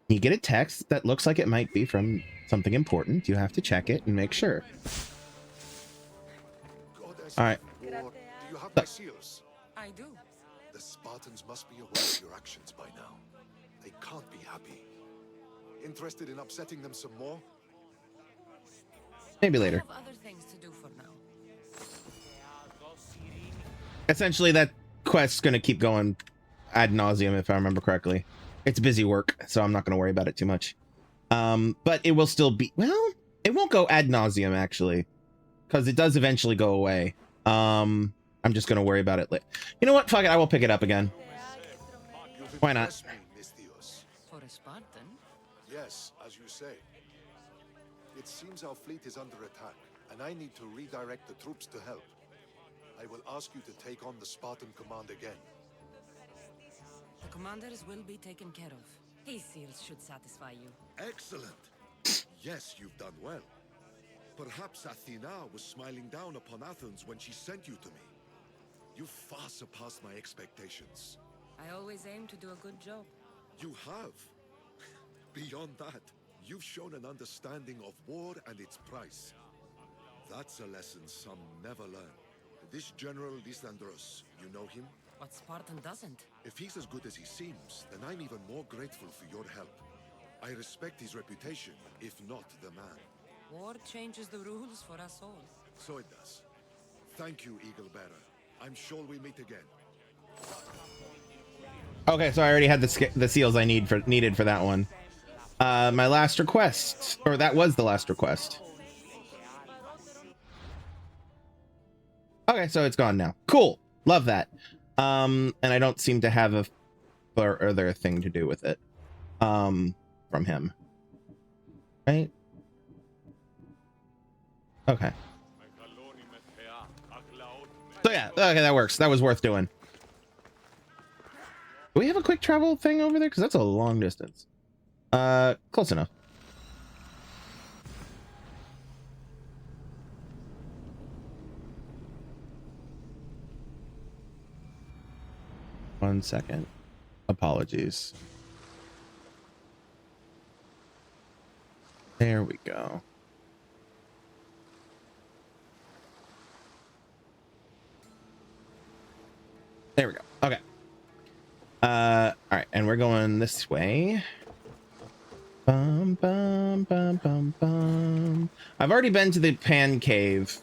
You get a text that looks like it might be from something important. You have to check it and make sure. All right. Do you have my seals? I do. The Spartans must be aware of your actions by now. They can't be happy. Interested in upsetting them some more? Maybe later. I have other things to do for now. Essentially, that quest's going to keep going ad nauseum, if I remember correctly. It's busy work, so I'm not going to worry about it too much. But it will still be... Well, it won't go ad nauseum, actually. Because it does eventually go away. I'm just going to worry about it later. You know what? Fuck it, I will pick it up again. Why not? For a Spartan? Yes, as you say. It seems our fleet is under attack, and I need to redirect the troops to help. I will ask you to take on the Spartan command again. The commanders will be taken care of. These seals should satisfy you. Excellent! Yes, you've done well. Perhaps Athena was smiling down upon Athens when she sent you to me. You far surpassed my expectations. I always aim to do a good job. You have. Beyond that, you've shown an understanding of war and its price. That's a lesson some never learn. This General Lysandros, you know him? What Spartan doesn't? If he's as good as he seems, then I'm even more grateful for your help. I respect his reputation, if not the man. War changes the rules for us all. So it does. Thank you, Eagle Bearer. I'm sure we meet again. Okay, so I already had the seals I needed for that one. My last request, or that was the last request. Okay, so it's gone now. Cool. Love that. And I don't seem to have further thing to do with it from him, right? Okay. So yeah, okay, that works. That was worth doing. Do we have a quick travel thing over there? Because that's a long distance. Close enough. One second. Apologies. There we go. There we go. Okay. All right, and we're going this way. Bum, bum, bum, bum, bum. I've already been to the Pan Cave.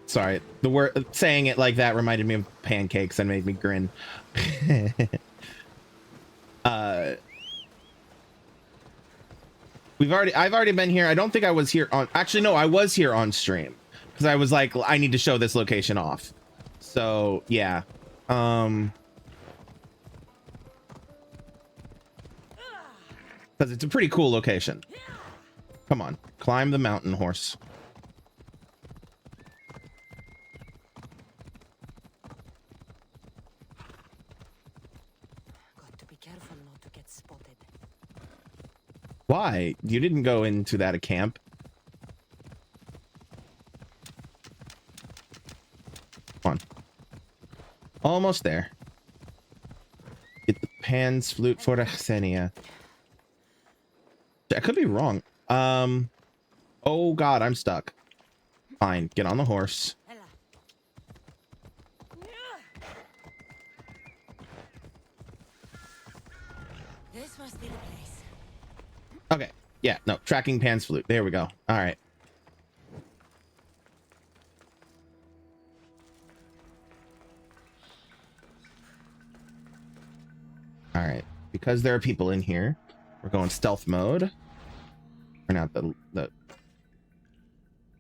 Sorry, the word saying it like that reminded me of pancakes and made me grin. I've already been here. I don't think I was here on, actually no, I was here on stream because I was like, I need to show this location off. So yeah. Because it's a pretty cool location. Come on, climb the mountain, horse. Got to be careful not to get spotted. Why? You didn't go into that camp. Come on. Almost there. Get the Pan's flute for Xenia. I could be wrong. Oh god, I'm stuck. Fine, get on the horse. This must be the place. Okay, yeah, no, tracking Pan's flute. There we go. All right. All right, because there are people in here, we're going stealth mode. Or not the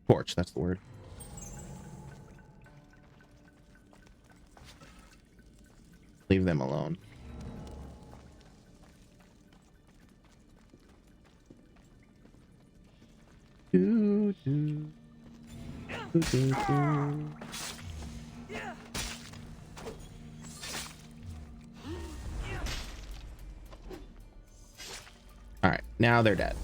torch, that's the word. Leave them alone. Do, do. Do, do, do. All right, now they're dead.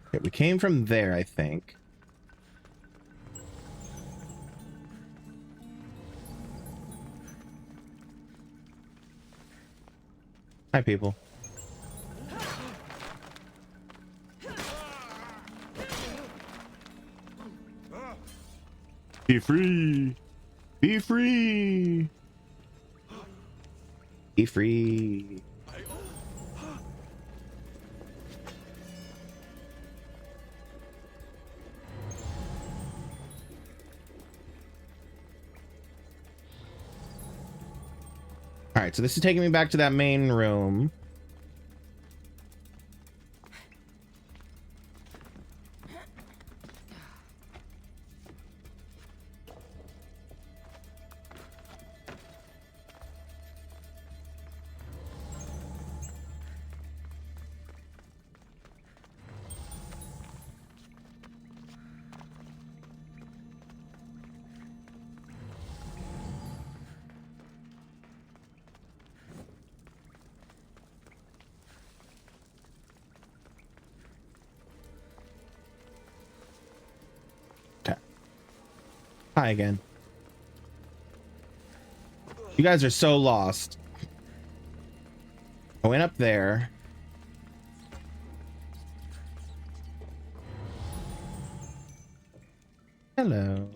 Okay, we came from there, I think. Hi, people. Be free. Be free. Be free. All right, so this is taking me back to that main room. Hi again. You guys are so lost. I went up there. Hello.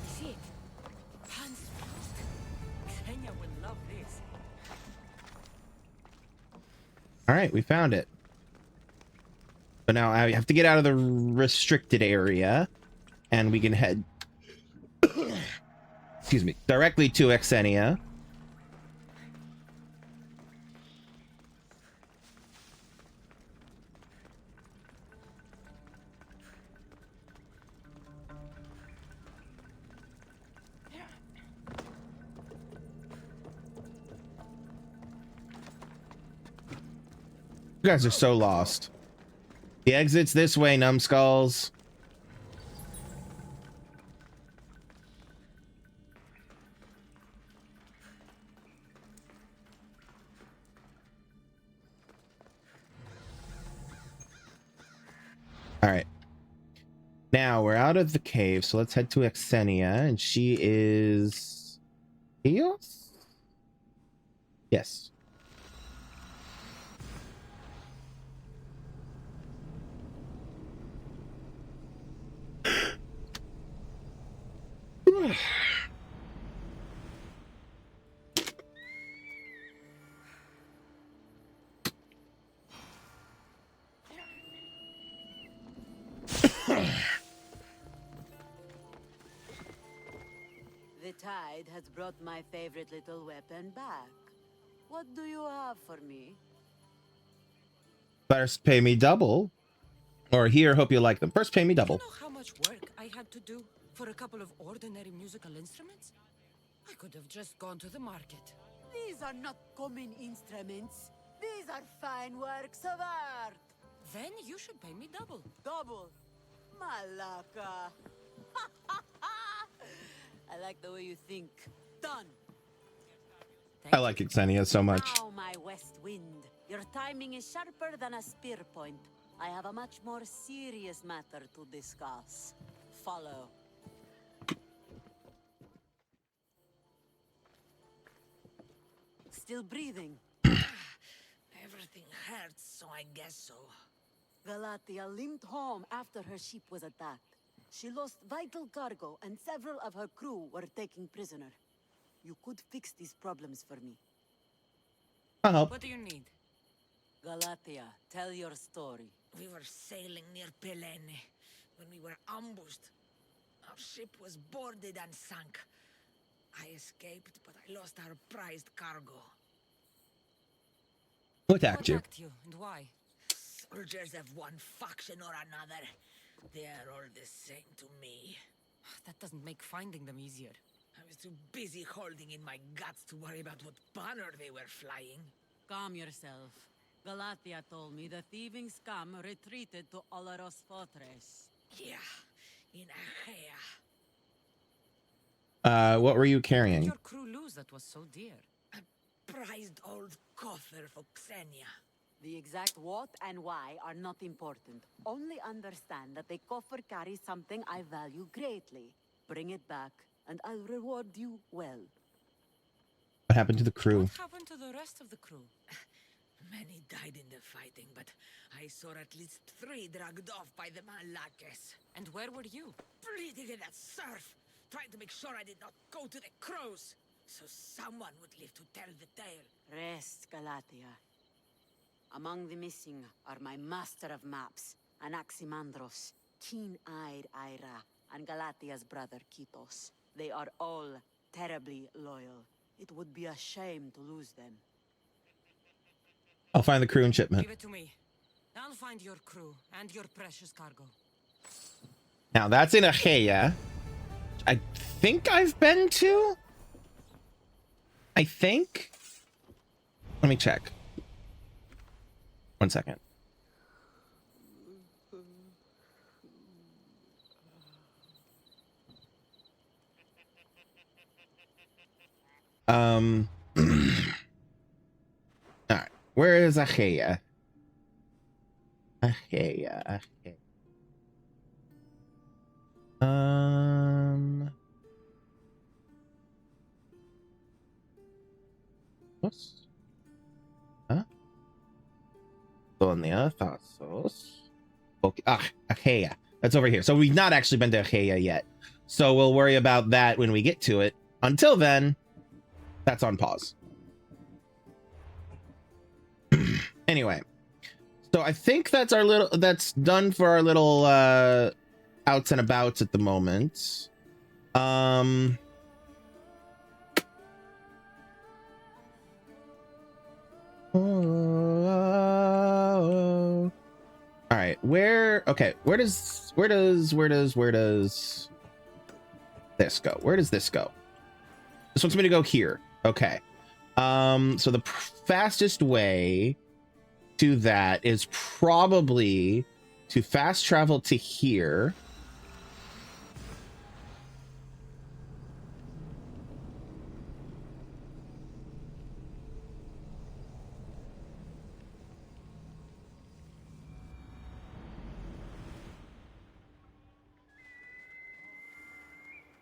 See it? Hands fused. Kenya will love this. All right, we found it. So now I have to get out of the restricted area, and we can head, excuse me, directly to Xenia. You guys are so lost. The exit's this way, numbskulls. All right. Now we're out of the cave, so let's head to Xenia, and she is Eos? Yes. The tide has brought my favorite little weapon back. What do you have for me? First, pay me double. Or here, hope you like them. First, pay me Do you double. know how much work I had to do for a couple of ordinary musical instruments? I could have just gone to the market. These are not common instruments. These are fine works of art. Then you should pay me double. Double. Malaka. I like the way you think. Done. I like Xenia so much. Now, my west wind. Your timing is sharper than a spear point. I have a much more serious matter to discuss. Follow. Still breathing. Everything hurts, so I guess so. Galatia limped home after her ship was attacked. She lost vital cargo and several of her crew were taken prisoner. You could fix these problems for me. I'll help. What do you need? Galatia, tell your story. We were sailing near Pelene when we were ambushed. Our ship was boarded and sunk. I escaped, but I lost our prized cargo. Who attacked you? You and why? Soldiers of one faction or another. They are all the same to me. That doesn't make finding them easier. I was too busy holding in my guts to worry about what banner they were flying. Calm yourself. Galatia told me the thieving scum retreated to Olaros Fortress. Yeah, in Achaea. What were you carrying? Your crew lose that was so dear. A prized old coffer for Xenia. The exact what and why are not important. Only understand that the coffer carries something I value greatly. Bring it back, and I'll reward you well. What happened to the crew? What happened to the rest of the crew? Many died in the fighting, but I saw at least 3 dragged off by the Malakes. And where were you? Bleeding in that surf, trying to make sure I did not go to the crows, so someone would live to tell the tale. Rest, Galatia. Among the missing are my master of maps, Anaximandros, keen-eyed Ira, and Galatia's brother Kitos. They are all terribly loyal. It would be a shame to lose them. I'll find the crew and shipment. Give it to me. I'll find your crew and your precious cargo. Now that's in Arkadia. I think I've been to. I think. Let me check. 1 second. All right. Where is Arkadia? Arkadia. What's? Huh? On the Athasos. Okay. Arkadia. That's over here. So we've not actually been to Arkadia yet. So we'll worry about that when we get to it. Until then, that's on pause. Anyway. So I think that's that's done for our little outs and abouts at the moment. All right, where does this go? Where does this go? This wants me to go here. Okay. So the fastest way to that is probably to fast travel to here.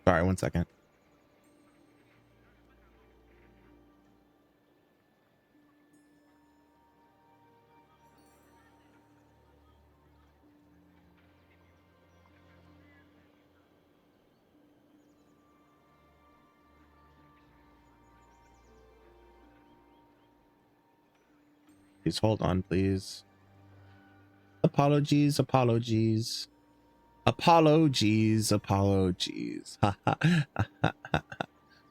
Sorry, 1 second. Please hold on, please. Apologies. Apologies.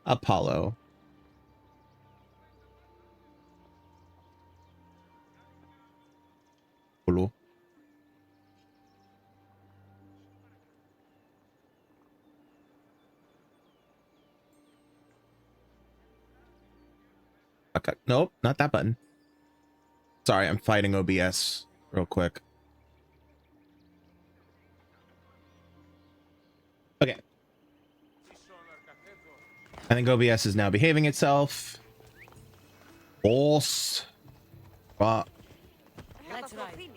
Apollo. Hello. Okay. Nope, not that button. Sorry, I'm fighting OBS real quick. Okay. I think OBS is now behaving itself. Boss. Let's ride.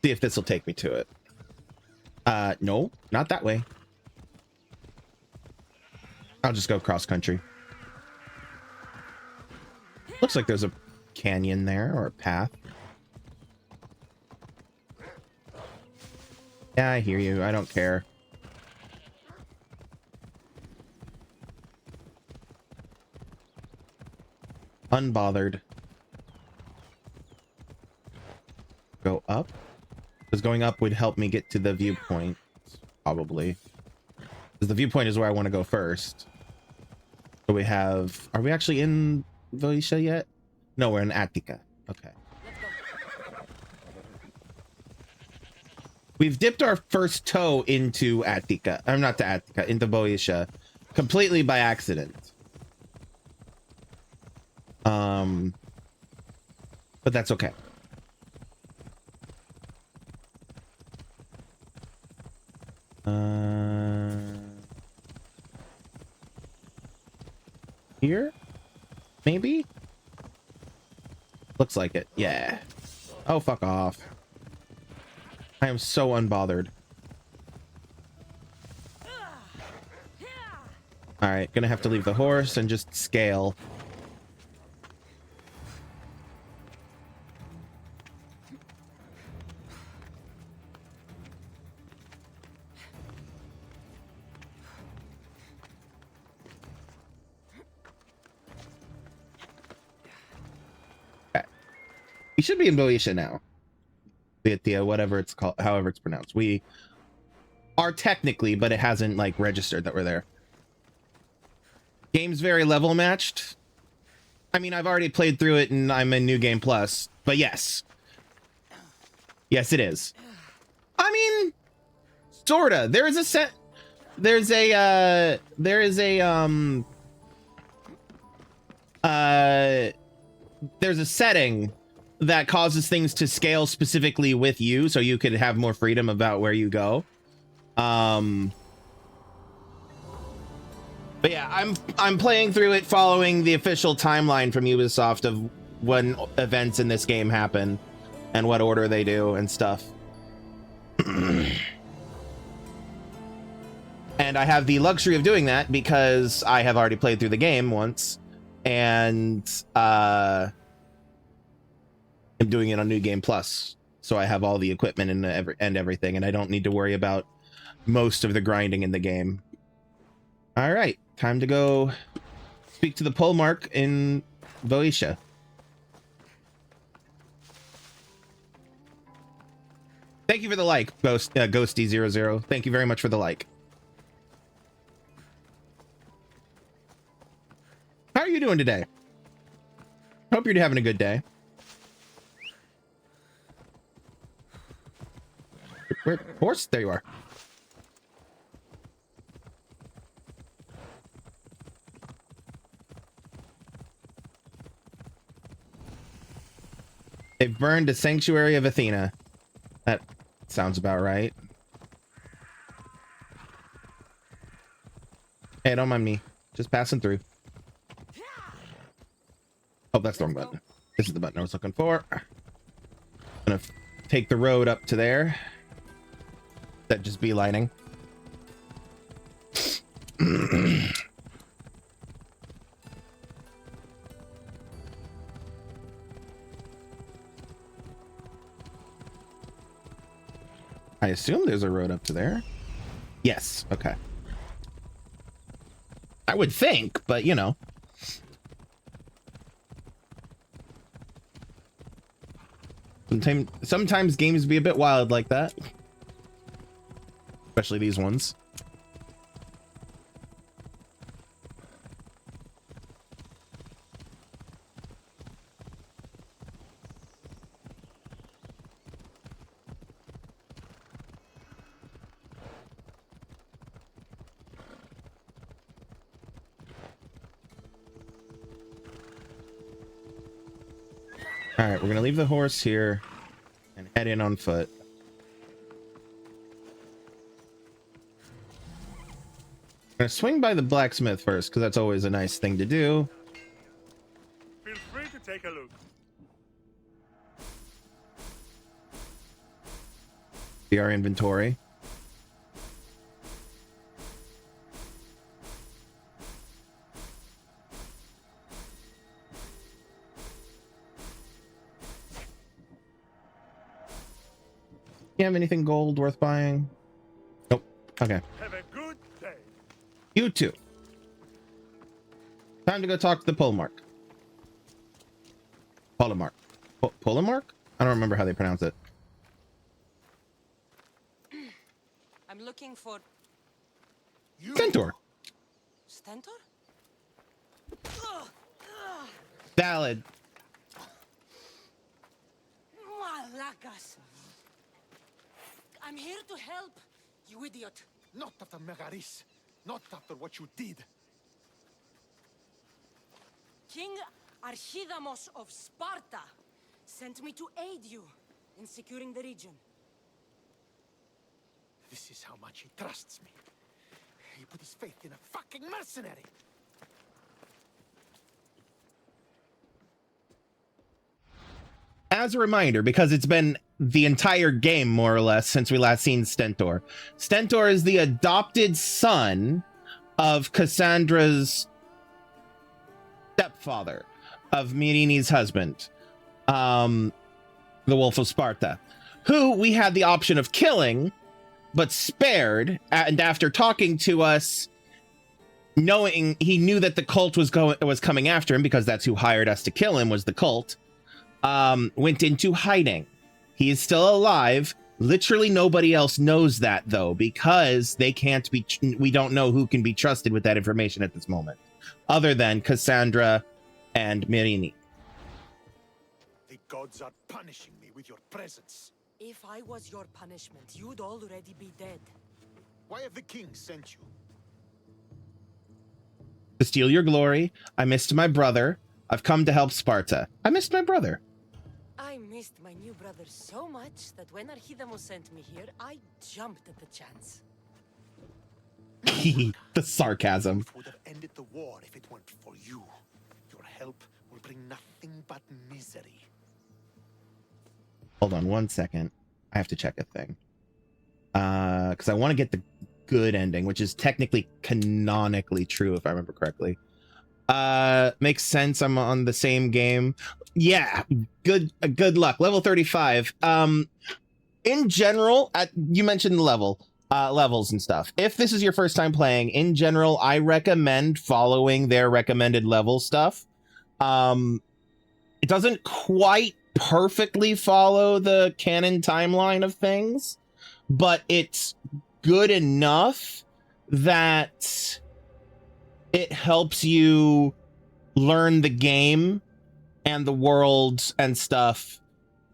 See if this will take me to it. No, not that way. I'll just go cross country. Looks like there's a canyon there or a path. Yeah, I hear you. I don't care. Unbothered. Go up. Because going up would help me get to the viewpoint, probably. Because the viewpoint is where I want to go first. So we have... Are we actually in Boeotia yet? No, we're in Attica. Okay. We've dipped our first toe into Attica. I'm not to Attica, into Boeotia. Completely by accident. But that's okay. Here? Maybe? Looks like it. Yeah. Oh, fuck off. I am so unbothered. Alright, gonna have to leave the horse and just scale. Okay. We should be in Boeotia now. Boeotia, whatever it's called, however it's pronounced. We are technically, but it hasn't like registered that we're there. Game's very level matched. I mean, I've already played through it and I'm in New Game Plus, but yes. Yes, it is. I mean, sorta. There's a setting that causes things to scale specifically with you, so you could have more freedom about where you go. But yeah, I'm playing through it following the official timeline from Ubisoft of when events in this game happen and what order they do and stuff. And I have the luxury of doing that because I have already played through the game once, and I'm doing it on New Game Plus, so I have all the equipment and everything, and I don't need to worry about most of the grinding in the game. All right, time to go speak to the polemarch in Boeotia. Thank you for the like, Ghosty00. Thank you very much for the like. How are you doing today? Hope you're having a good day. Where, horse? There you are. They've burned a sanctuary of Athena. That sounds about right. Hey, don't mind me. Just passing through. Oh, that's the wrong button. This is the button I was looking for. I'm gonna take the road up to there. That just beelining. I assume there's a road up to there. Yes. Okay. I would think, but you know. Sometimes games be a bit wild like that. Especially these ones. All right, we're gonna leave the horse here and head in on foot. I'm gonna swing by the blacksmith first because that's always a nice thing to do. Feel free to take a look. See our inventory. You have anything gold worth buying? Nope. Okay. Have a good day. You too. Time to go talk to the polemarch. Polemarch. Polemarch? I don't remember how they pronounce it. I'm looking for Stentor. Stentor? Valid. Malacas. I'm here to help, you idiot. Not after Megaris. Not after what you did. King Archidamos of Sparta sent me to aid you in securing the region. This is how much he trusts me. He put his faith in a fucking mercenary. As a reminder, because it's been the entire game, more or less, since we last seen Stentor. Stentor is the adopted son of Cassandra's stepfather, of Myrini's husband, the Wolf of Sparta, who we had the option of killing, but spared, and after talking to us, knowing he knew that the cult was coming after him, because that's who hired us to kill him, was the cult, went into hiding. He is still alive. Literally nobody else knows that, though, because they can't be, we don't know who can be trusted with that information at this moment, other than Cassandra and Myrini. The gods are punishing me with your presence. If I was your punishment, you'd already be dead. Why have the king sent you? To steal your glory. I missed my brother. I've come to help Sparta. I missed my brother. I missed my new brother so much that when Archidamos sent me here, I jumped at the chance. The sarcasm. It would have ended the war if it weren't for you. Your help will bring nothing but misery. Hold on 1 second. I have to check a thing. Because I want to get the good ending, which is technically canonically true, if I remember correctly. Makes sense. I'm on the same game. Yeah, good luck. Level 35. In general, you mentioned the levels and stuff. If this is your first time playing, in general, I recommend following their recommended level stuff. It doesn't quite perfectly follow the canon timeline of things, but it's good enough that it helps you learn the game and the world and stuff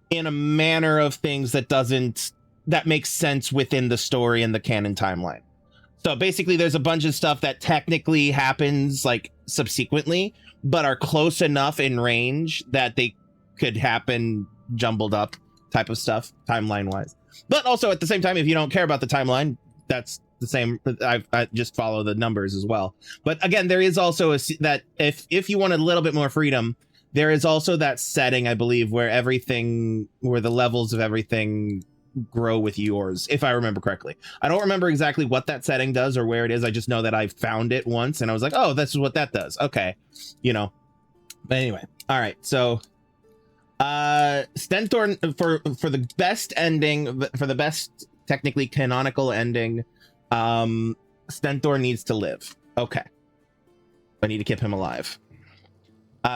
in a manner of things that makes sense within the story and the canon timeline. So basically there's a bunch of stuff that technically happens like subsequently, but are close enough in range that they could happen jumbled up type of stuff timeline wise. But also at the same time, if you don't care about the timeline, that's the same. I just follow the numbers as well. But again, there is also that if you want a little bit more freedom, there is also that setting, I believe, where the levels of everything grow with yours, if I remember correctly. I don't remember exactly what that setting does or where it is. I just know that I found it once and I was like, oh, this is what that does. Okay. But anyway. All right. So Stentor, for the best ending, for the best technically canonical ending, Stentor needs to live. Okay. I need to keep him alive.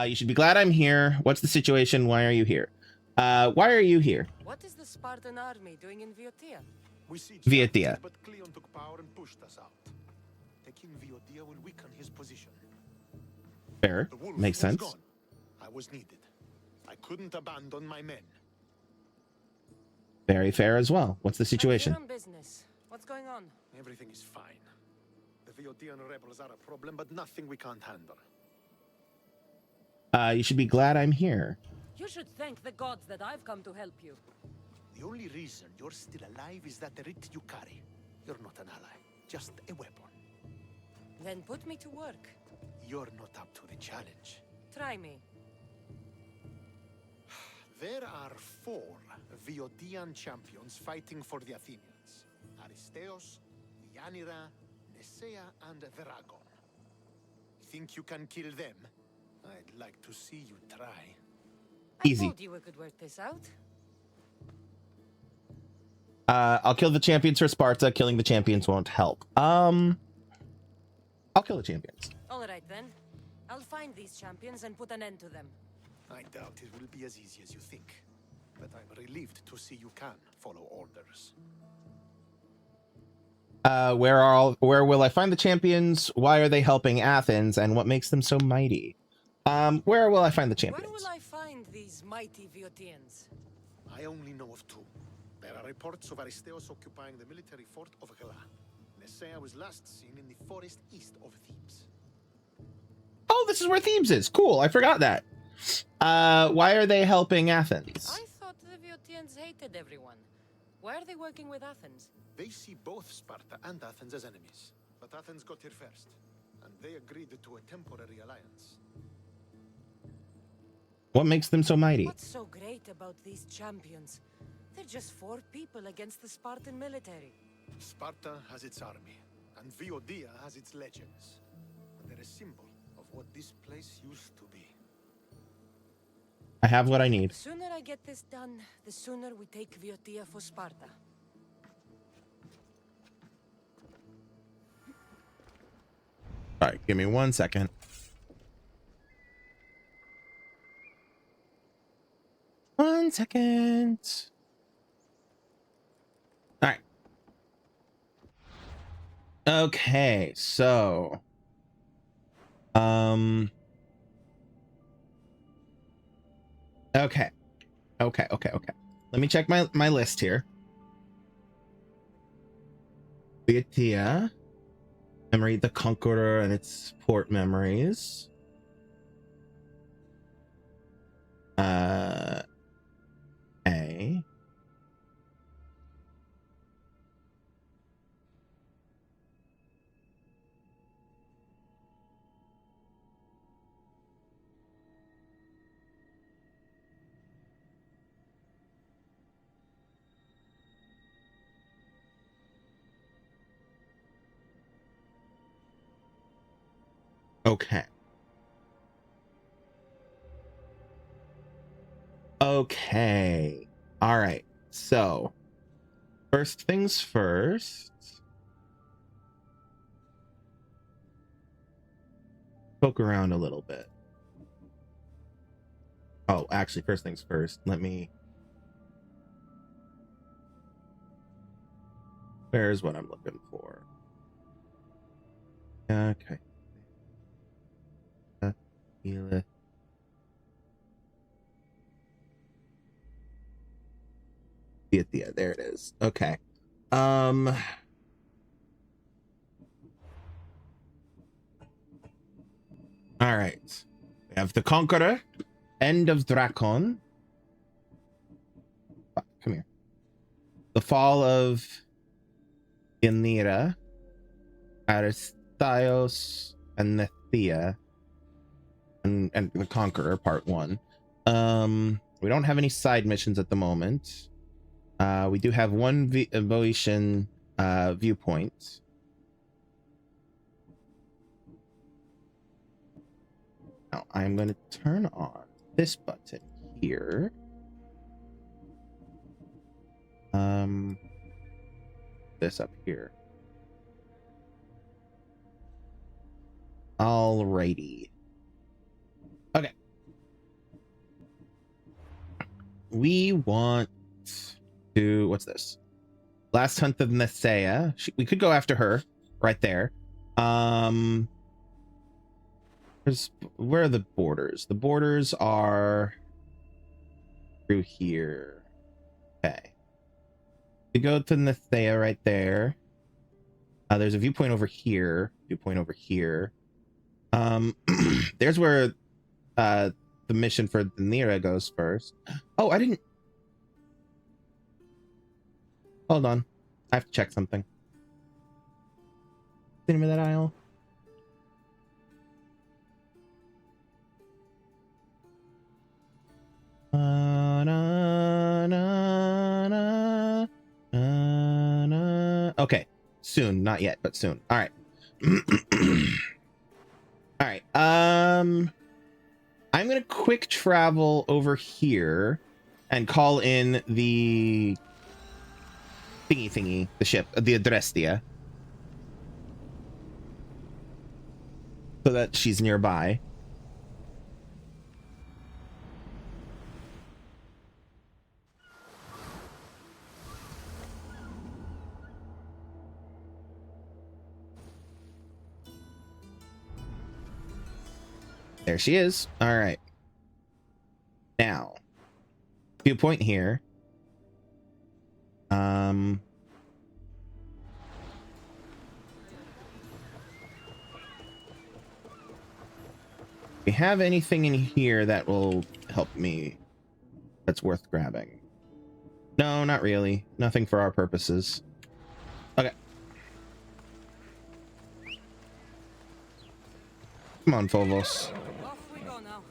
You should be glad I'm here. What's the situation? Why are you here? Why are you here? What is the Spartan army doing in Viotia? We see Viotia. But Cleon took power and pushed us out. Taking Viotia will weaken his position. Fair. The wolf Makes was sense. gone. I was needed. I couldn't abandon my men. Very fair as well. What's the situation? I'm here on business. What's going on? Everything is fine. The Viotian rebels are a problem, but nothing we can't handle. You should be glad I'm here. You should thank the gods that I've come to help you. The only reason you're still alive is that the writ you carry. You're not an ally, just a weapon. Then put me to work. You're not up to the challenge. Try me. There are 4 Viotian champions fighting for the Athenians. Aristeos, Yanira, Nesea, and Veragon. Think you can kill them? I'd like to see you try. Easy. I told you we could work this out. I'll kill the champions for Sparta. Killing the champions won't help. I'll kill the champions. All right then. I'll find these champions and put an end to them. I doubt it will be as easy as you think. But I'm relieved to see you can follow orders. Where will I find the champions? Why are they helping Athens? And what makes them so mighty? Where will I find the champions? Where will I find these mighty Viotians? I only know of 2. There are reports of Aristeos occupying the military fort of Gela. Nesea was last seen in the forest east of Thebes. Oh, this is where Thebes is. Cool. I forgot that. Why are they helping Athens? I thought the Viotians hated everyone. Why are they working with Athens? They see both Sparta and Athens as enemies. But Athens got here first, and they agreed to a temporary alliance. What makes them so mighty? What's so great about these champions? They're just 4 people against the Spartan military. Sparta has its army, and Viodia has its legends. But they're a symbol of what this place used to be. I have what I need. The sooner I get this done, the sooner we take Viotia for Sparta. All right, give me 1 second. One second. All right. Okay, so okay. Let me check my list here. Viotia, memory the Conqueror and its port memories. A. Okay. Okay. All right. So, first things first. Poke around a little bit. Oh, actually, first things first. Let me. Where's what I'm looking for? Okay. Elith. Yeah, there it is. Okay. All right. We have the Conqueror, End of Drakon. Come here. The Fall of Yanira, Aristios, and Nethea, and the Conqueror, Part 1. We don't have any side missions at the moment. We do have one Boeotian viewpoint. Now I'm going to turn on this button here. This up here. Alrighty. Okay. We want to, what's this? Last Hunt of Nethea. We could go after her right there. Where are the borders? The borders are through here. Okay. We go to Nethea right there. There's a viewpoint over here. Viewpoint over here. There's where the mission for Nira goes first. Oh, I didn't. Hold on. I have to check something. Name of that aisle. Okay. Soon. Not yet, but soon. All right. All right. I'm gonna quick travel over here and call in the thingy, the ship, the Adrestia, so that she's nearby. There she is. All right. Now, viewpoint here. we have anything in here that will help me that's worth grabbing? No, not really. Nothing for our purposes. Okay. Come on, Phobos. Off we go now.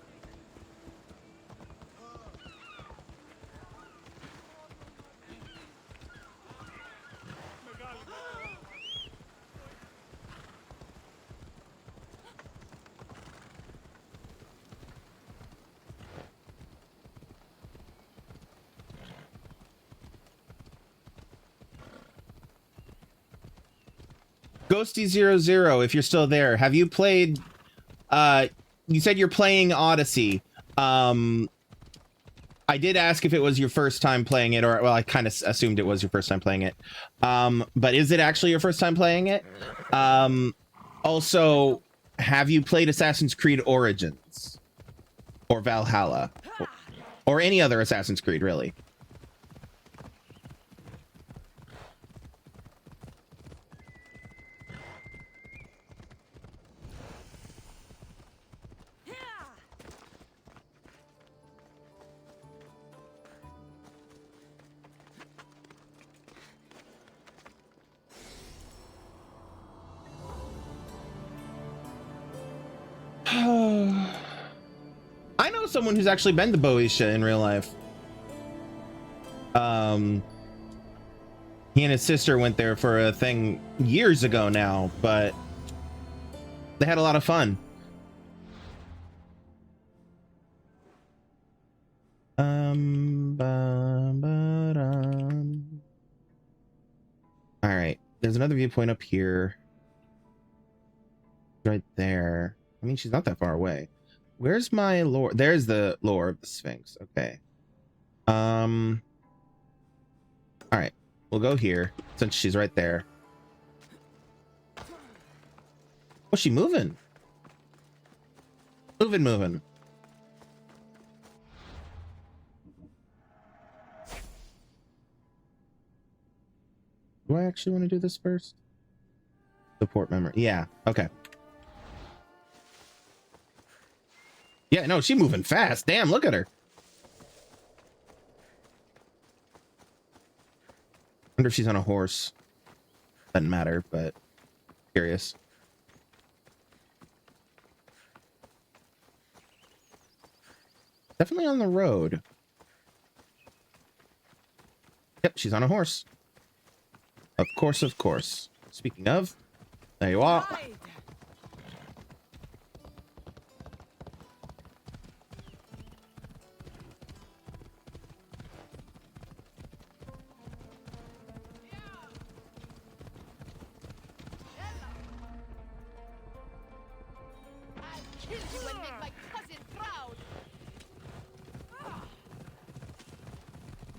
Ghosty00, if you're still there, have you played you said you're playing Odyssey. I did ask if it was your first time playing it, or well, I kind of assumed it was your first time playing it. But is it actually your first time playing it? Also, have you played Assassin's Creed Origins or Valhalla or any other Assassin's Creed, really? I know someone who's actually been to Boeotia in real life. He and his sister went there for a thing years ago now, but they had a lot of fun. All right, there's another viewpoint up here. Right there. I mean, she's not that far away. Where's my lore? There's the lore of the Sphinx. Okay. All right, we'll go here since she's right there. Oh, she moving. Moving. Do I actually want to do this first? Support memory. Yeah. Okay. Yeah, no, she's moving fast. Damn, look at her. Wonder if she's on a horse. Doesn't matter, but curious. Definitely on the road. Yep, she's on a horse. Of course. Speaking of, there you are.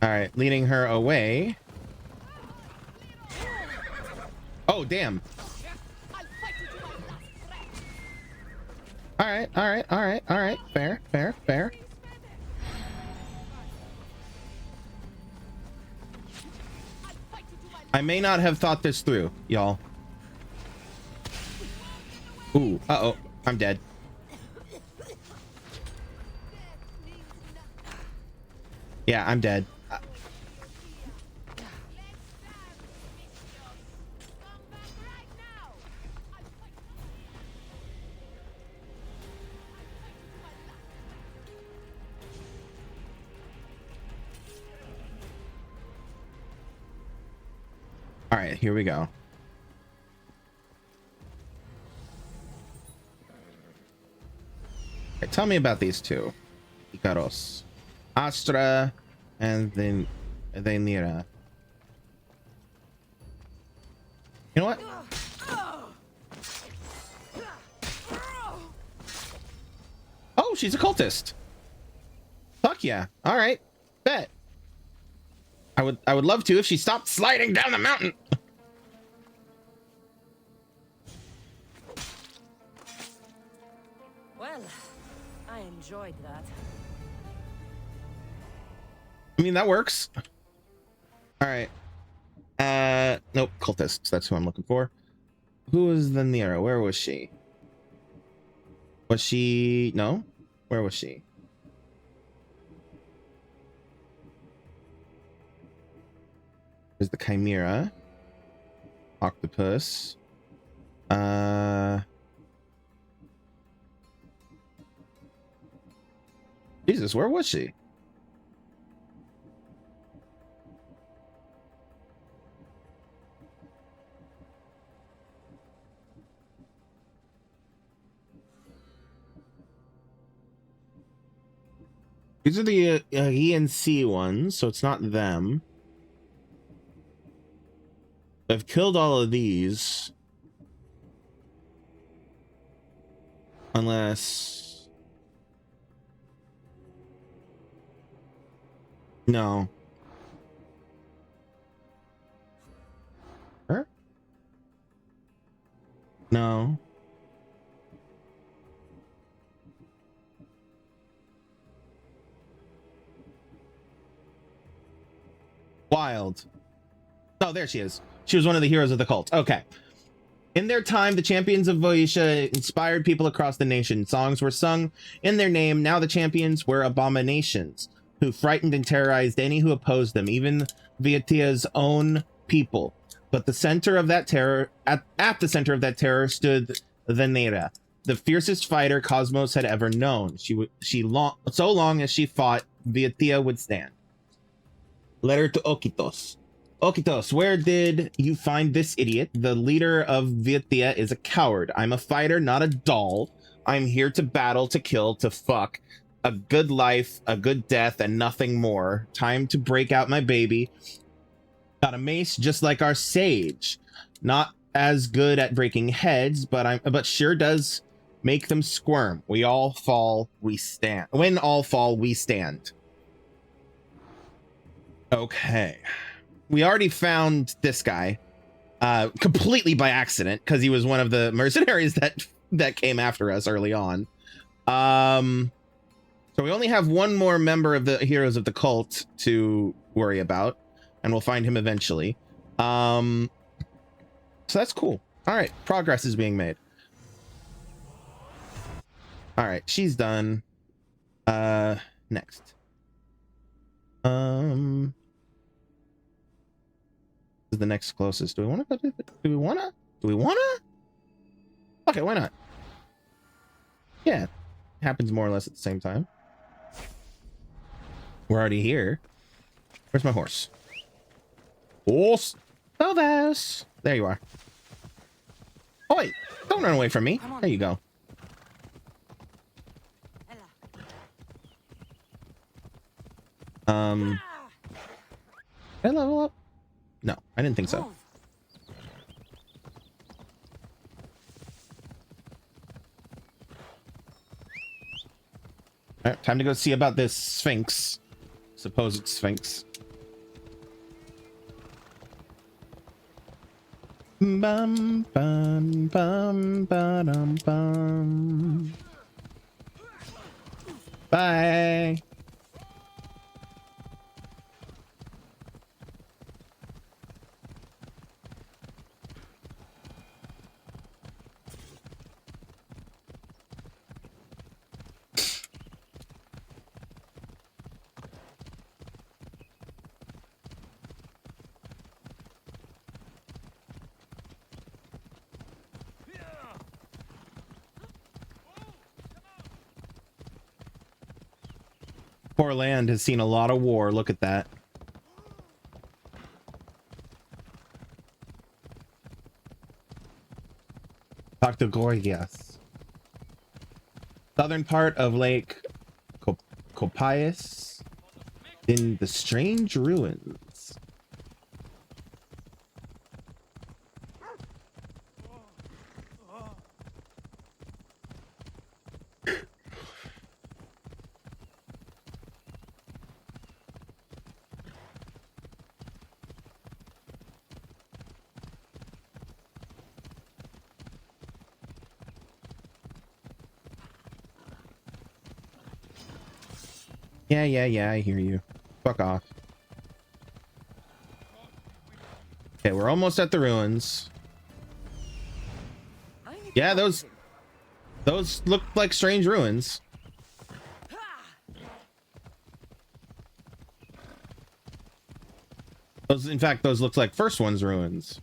All right, leading her away. Oh, damn. All right. Fair. I may not have thought this through, y'all. Ooh, uh-oh, I'm dead. Yeah, I'm dead. All right, here we go. Okay, tell me about these two. Icaros. Astra and then Nira. You know what? Oh, she's a cultist. Fuck yeah. All right. Bet. I would love to if she stopped sliding down the mountain. Well, I enjoyed that. I mean, that works. All right. Nope, cultists. That's who I'm looking for. Who was the Nero? Where was she? Was she? No? Where was she? There's the Chimera. Octopus. Jesus, where was she? These are the ENC ones, so it's not them. I've killed all of these. Unless... No. Her? No. Wild. Oh, there she is. She was one of the heroes of the cult. Okay. In their time, the champions of Boeotia inspired people across the nation. Songs were sung in their name. Now the champions were abominations who frightened and terrorized any who opposed them, even Vietia's own people. But the center of that terror, at the center of that terror stood the Nera, the fiercest fighter Cosmos had ever known. So long as she fought, Vietia would stand. Letter to Okitos. Okitos, where did you find this idiot? The leader of Vietia is a coward. I'm a fighter, not a doll. I'm here to battle, to kill, to fuck. A good life, a good death, and nothing more. Time to break out my baby. Got a mace just like our sage. Not as good at breaking heads, but sure does make them squirm. We all fall, we stand. When all fall, we stand. Okay. We already found this guy completely by accident because he was one of the mercenaries that came after us early on. So we only have one more member of the heroes of the cult to worry about, and we'll find him eventually. So that's cool. All right, progress is being made. All right, she's done. Next. Is the next closest. Do we want to? Okay, why not? Yeah, happens more or less at the same time. We're already here. Where's my horse? Horse. Elvis. There you are. Oh wait, don't run away from me. There you go. Did I level up? No, I didn't think so. All right, time to go see about this Sphinx. Supposed Sphinx. Bum bum bum ba-dum bum. Bye. Poor land has seen a lot of war. Look at that. Dr. Gorgias. Southern part of Lake Copias in the strange ruins. Yeah, I hear you. Fuck off. Okay, we're almost at the ruins. Yeah, those Those look like strange ruins. Those, in fact, those look like first one's ruins.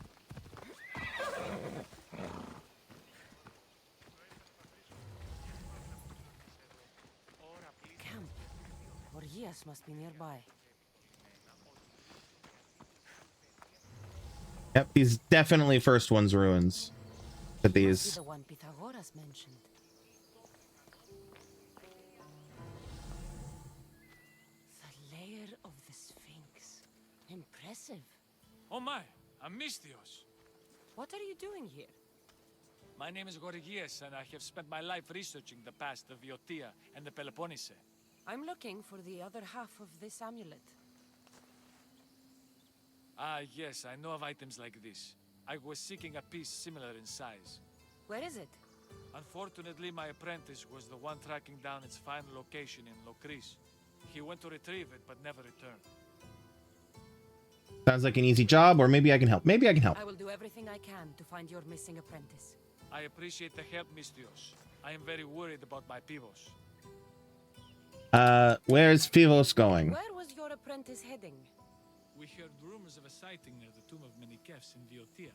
Camp. Orgias must be nearby. Yep, these definitely first one's ruins. But Must be these. the one Pythagoras mentioned. The lair of the Sphinx. Impressive. Oh my, Amistios. What are you doing here? My name is Gorgias, and I have spent my life researching the past of Viotia and the Peloponnese. I'm looking for the other half of this amulet. Ah, yes, I know of items like this. I was seeking a piece similar in size. Where is it? Unfortunately, my apprentice was the one tracking down its final location in Locris. He went to retrieve it, but never returned. Sounds like an easy job, or maybe I can help. Maybe I can help. I will do everything I can to find your missing apprentice. I appreciate the help, Mistios. I am very worried about my pivos. Where's Phivos going? Where was your apprentice heading? We heard rumors of a sighting near the tomb of Menikefs in Viotia.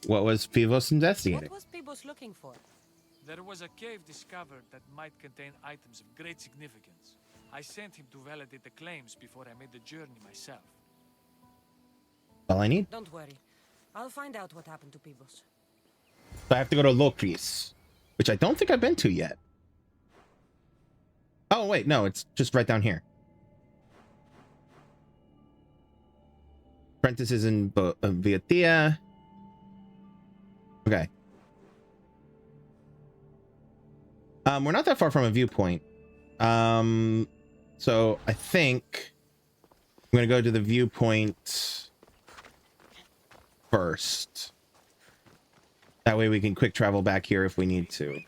What was Phivos investigating? What was Pibos looking for? There was a cave discovered that might contain items of great significance. I sent him to validate the claims before I made the journey myself. All I need. Don't worry. I'll find out what happened to Pibos. So I have to go to Locris, which I don't think I've been to yet. Oh, wait, no, it's just right down here. Apprentice is in Viotia. Okay. We're not that far from a viewpoint. So I think I'm gonna go to the viewpoint first. That way we can quick travel back here if we need to.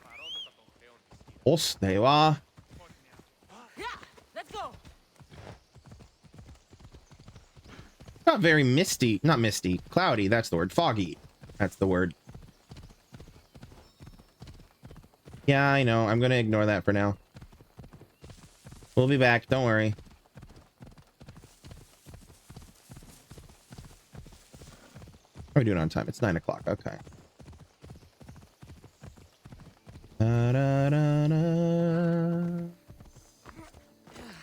Os, there you are. Yeah, let's go. Not very misty, not misty, cloudy, that's the word. Foggy, that's the word. Yeah, I know, I'm gonna ignore that for now. We'll be back, don't worry. How are we doing on time? It's 9 o'clock, okay. Da, da, da, da.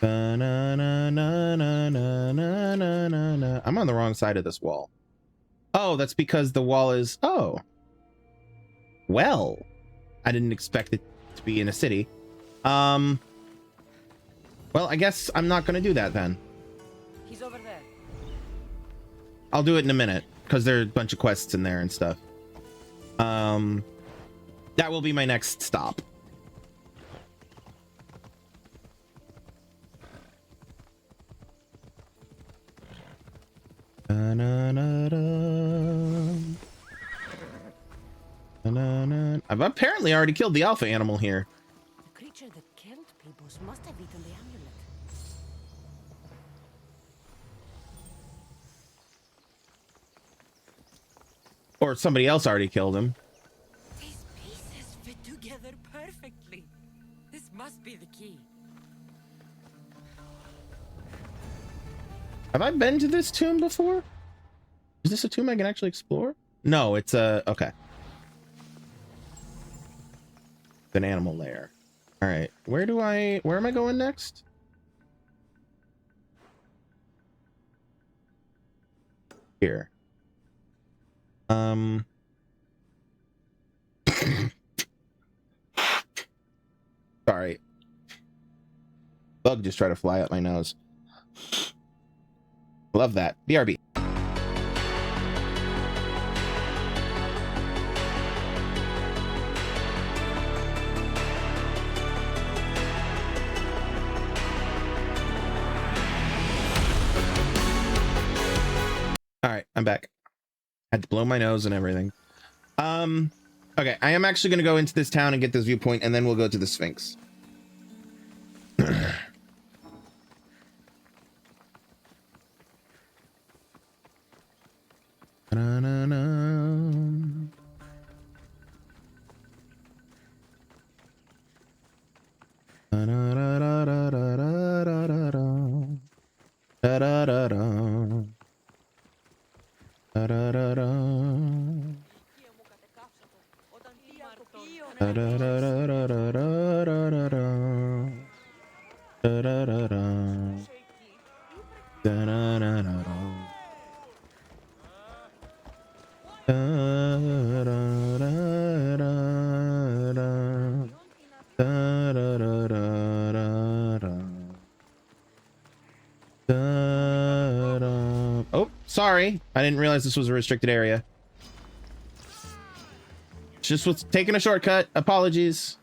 Da, na, na, na, na, na, na, na, na, na. I'm on the wrong side of this wall. Oh, that's because the wall is... Oh. Well. I didn't expect it to be in a city. Well, I guess I'm not going to do that then. He's over there. I'll do it in a minute, because there are a bunch of quests in there and stuff. That will be my next stop. I've apparently already killed the alpha animal here. The creature that killed Pibos must have eaten the amulet. Or somebody else already killed him. These pieces fit together perfectly. This must be the key. Have I been to this tomb before? Is this a tomb I can actually explore? No, it's a... Okay. An animal lair. All right. Where am I going next? Here. Sorry. Bug just tried to fly up my nose. Love that. BRB. All right, I'm back. Had to blow my nose and everything. Okay, I am actually going to go into this town and get this viewpoint, and then we'll go to the Sphinx. Oh, sorry. I didn't realize this was a restricted area. Just was taking a shortcut. Apologies.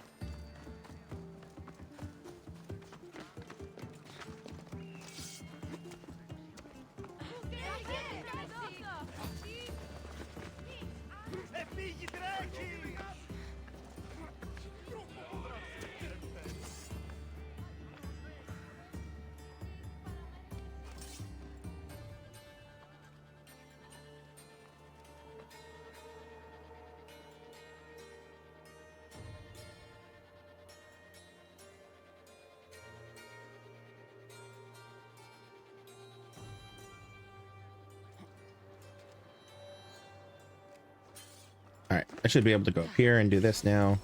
All right, I should be able to go up here and do this now.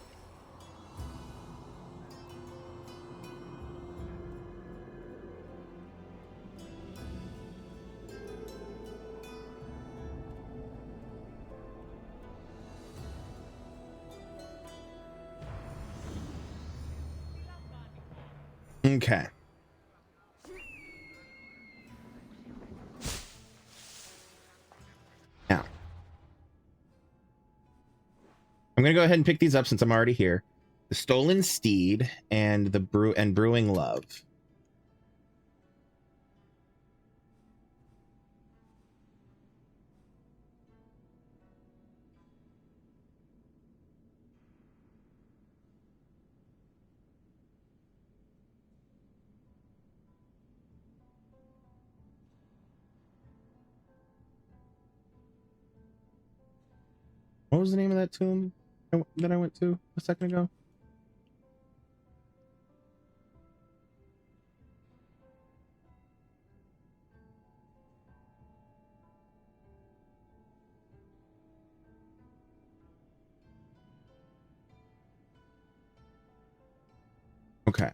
Okay. Now, I'm gonna go ahead and pick these up since I'm already here. The Stolen Steed and the Brewing Love. What was the name of that tomb that I went to a second ago? Okay.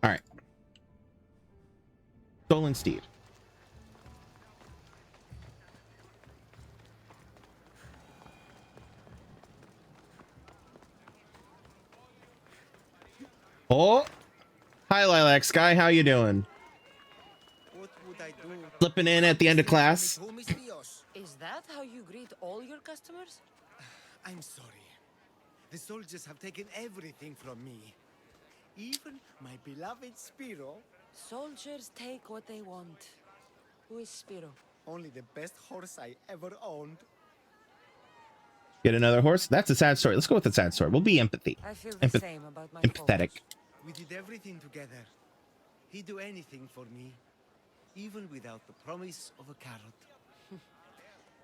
All right. Stolen Steed. Oh, hi Lilac Sky, how you doing? What would I do? Slipping in at the end of class. Is that how you greet all your customers? I'm sorry. The soldiers have taken everything from me. Even my beloved Spiro. Soldiers take what they want. Who is Spiro? Only the best horse I ever owned. Get another horse? That's a sad story. Let's go with the sad story. We'll be empathy. I feel the same about my empathetic. We did everything together. He'd do anything for me, even without the promise of a carrot.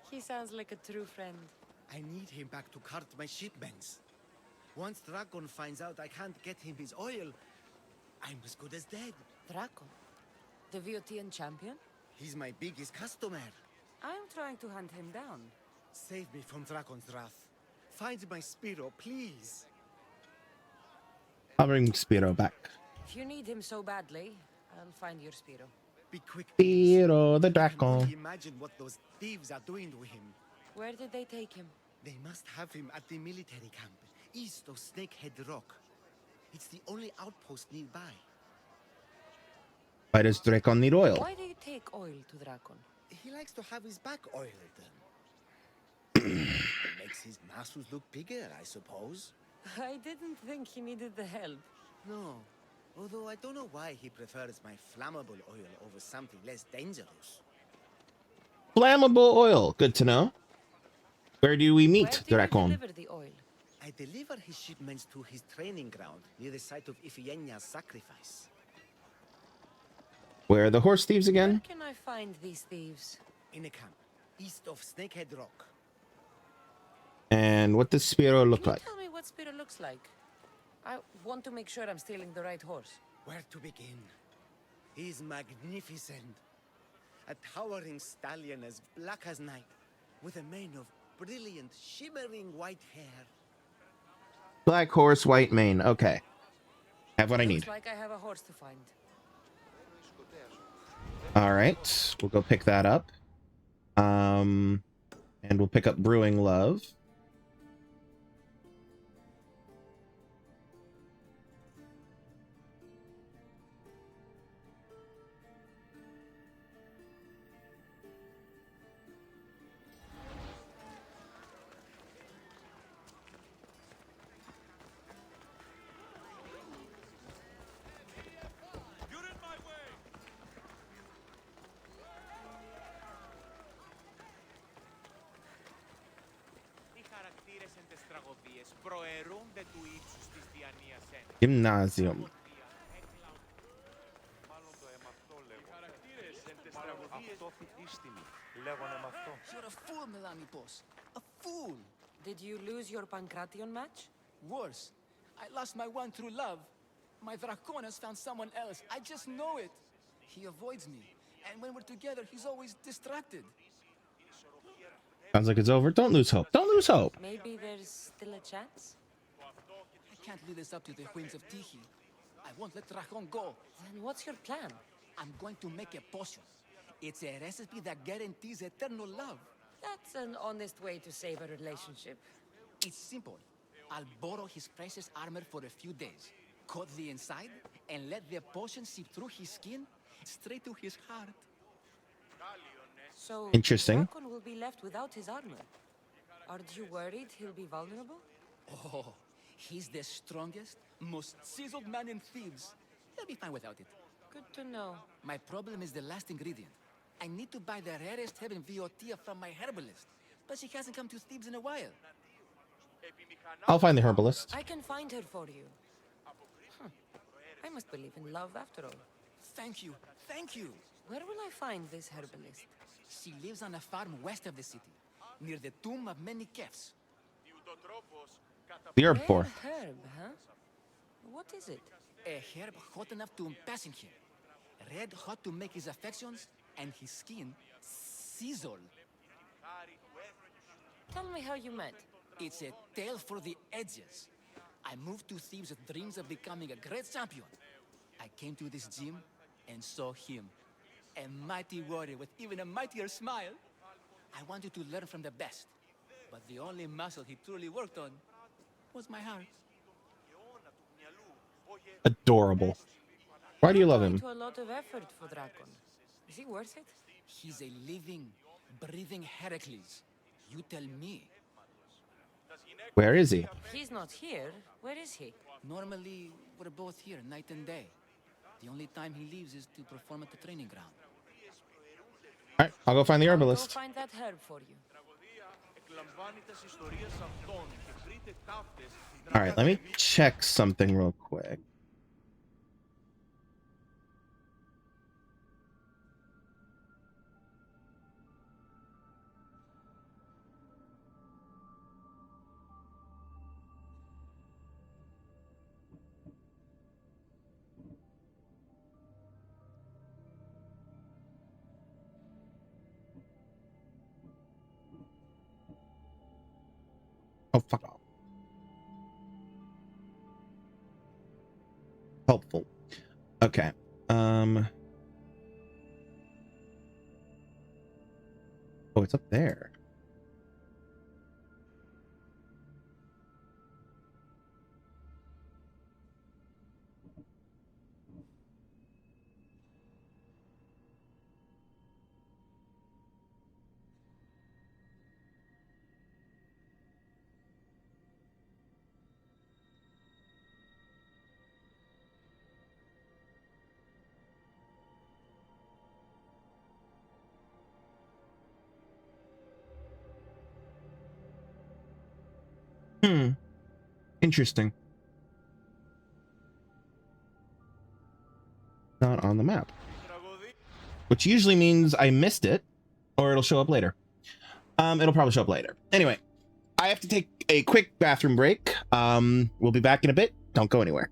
He sounds like a true friend. I need him back to cart my shipments. Once Dragon finds out I can't get him his oil, I'm as good as dead. Dragon? The Viotian champion? He's my biggest customer. I'm trying to hunt him down. Save me from Dragon's wrath. Find my Spiro, please. I'll bring Spiro back. If you need him so badly, I'll find your Spiro. Be quick, Spiro the I can Dragon. only imagine what those thieves are doing to him. Where did they take him? They must have him at the military camp, east of Snakehead Rock. It's the only outpost nearby. Why does Dracon need oil? Why do you take oil to Dragon? He likes to have his back oiled. Makes his muscles look bigger, I suppose. I didn't think he needed the help. No, although I don't know why he prefers my flammable oil over something less dangerous. Flammable oil. Good to know. Where do we meet, Where do you Dracon? deliver the oil? I deliver his shipments to his training ground near the site of Iphigenia's sacrifice. Where are the horse thieves Where again? can I find these thieves? In a camp, east of Snakehead Rock. And what does Spiro look Can you like? tell me what Spiro looks like? I want to make sure I'm stealing the right horse. Where to begin? He's magnificent. A towering stallion as black as night, with a mane of brilliant, shimmering white hair. Black horse, white mane. Okay. Have what I need. Looks like I have a horse to find. All right. We'll go pick that up. And we'll pick up Brewing Love. Gymnasium. You're a fool, Melanipos. A fool! Did you lose your Pancration match? Worse, I lost my one true love. My Draconis found someone else. I just know it. He avoids me. And when we're together, he's always distracted. Sounds like it's over. Don't lose hope. Don't lose hope. Maybe there's still a chance? I can't leave this up to the whims of Tiki. I won't let Dracon go. Then what's your plan? I'm going to make a potion. It's a recipe that guarantees eternal love. That's an honest way to save a relationship. It's simple. I'll borrow his precious armor for a few days, cut the inside, and let the potion seep through his skin straight to his heart. So Interesting. Dracon will be left without his armor. Aren't you worried he'll be vulnerable? Oh, he's the strongest, most chiseled man in Thebes. He'll be fine without it. Good to know. My problem is the last ingredient. I need to buy the rarest herb in Viotia from my herbalist, but she hasn't come to Thebes in a while. I'll find the herbalist. I can find her for you. Huh. I must believe in love after all. Thank you, thank you. Where will I find this herbalist? She lives on a farm west of the city, near the tomb of many Kefs. The herb for. Rare herb, huh? What is it? A herb hot enough to impassing him. Red hot to make his affections, and his skin sizzle. Tell me how you met. It's a tale for the edges. I moved to Thebes with dreams of becoming a great champion. I came to this gym and saw him. A mighty warrior with even a mightier smile. I wanted to learn from the best. But the only muscle he truly worked on was my heart. Adorable. Why do you love him? To a lot of effort for Dracon. Is he worth it? He's a living, breathing Heracles. You tell me. Where is he? He's not here. Where is he? Normally, we're both here night and day. The only time he leaves is to perform at the training ground. All right, I'll go find the I'll herbalist. go find that herb for you. All right, let me check something real quick. Oh, fuck off. Helpful. Okay. Oh, it's up there. Interesting. Not on the map. which usually means I missed it, or it'll show up later. It'll probably show up later. Anyway, I have to take a quick bathroom break. We'll be back in a bit. Don't go anywhere.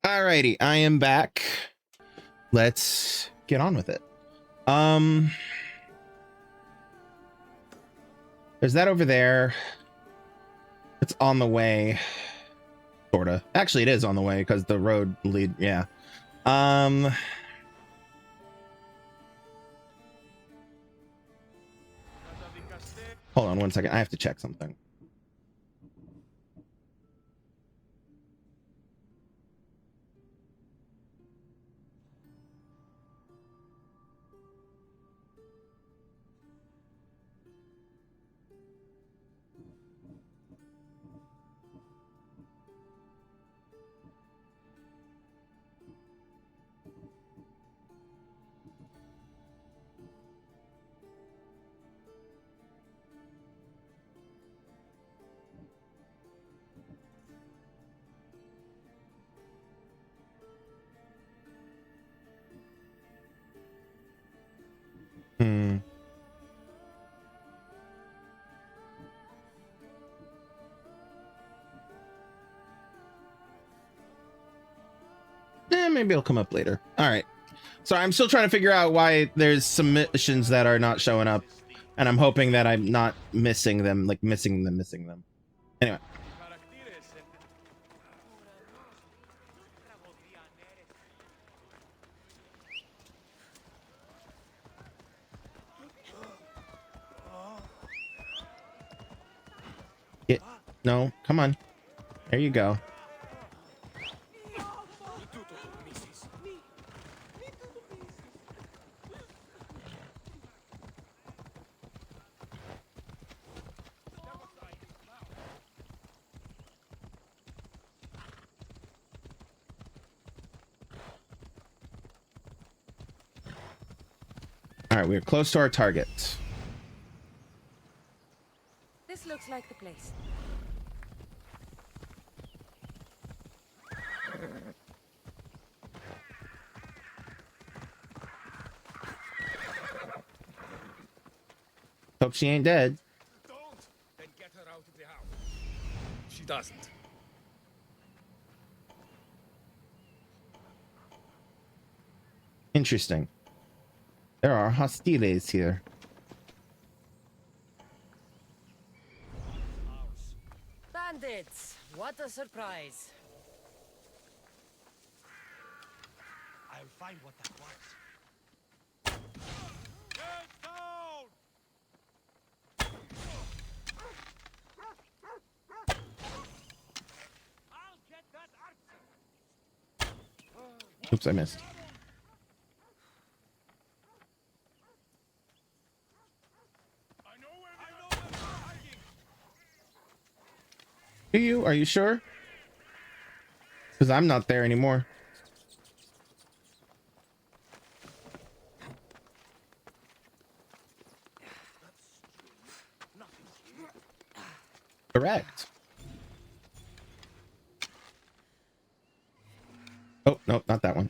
Alrighty, I am back. Let's get on with it. There's that over there. It's on the way. Sorta. Actually, it is on the way because the road lead. Yeah. Hold on one second. I have to check something. Maybe it'll come up later. All right. So I'm still trying to figure out why there's some missions that are not showing up, and I'm hoping that I'm not missing them, like missing them. Anyway. No, come on. There you go. All right, we're close to our target. This looks like the place. Hope she ain't dead. Don't! Then get her out of the house. She doesn't. Interesting. There are hostiles here. Bandits! What a surprise. I'll find what that was. Oops, I missed. Do you? Are you sure? Because I'm not there anymore. Correct. Oh, no, not that one.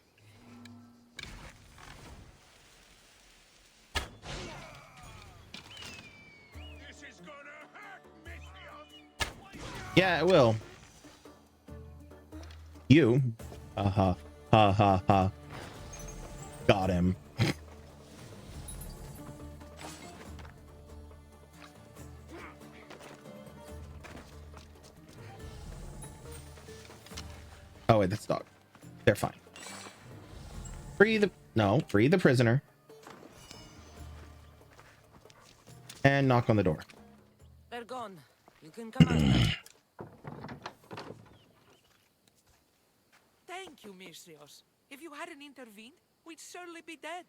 Yeah, it will. You. Ha ha. Got him. Oh wait, that's dog. They're fine. Free the prisoner. And knock on the door. They're gone. You can come out now. Thank you, Misthios. If you hadn't intervened, we'd surely be dead.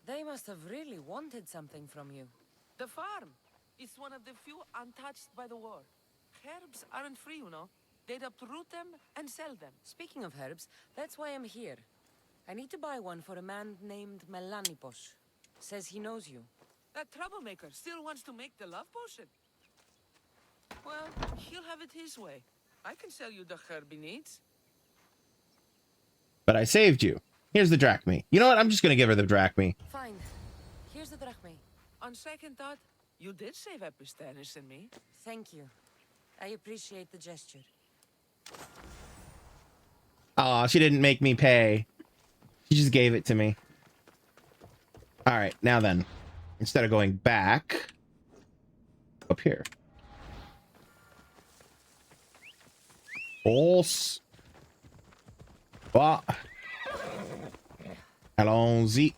They must have really wanted something from you. The farm. It's one of the few untouched by the war. Herbs aren't free, you know. They'd uproot them and sell them. Speaking of herbs, that's why I'm here. I need to buy one for a man named Melanipos. Says he knows you. That troublemaker still wants to make the love potion. Well, he'll have it his way. I can sell you the herb he needs. But I saved you. Here's the drachme. You know what? I'm just gonna give her the drachme. Fine. Here's the drachme. On second thought, you did save Episteris and me. Thank you. I appreciate the gesture. Aw, she didn't make me pay. She just gave it to me. Alright, now then. Instead of going back, up here. Horse. What? Allons-y.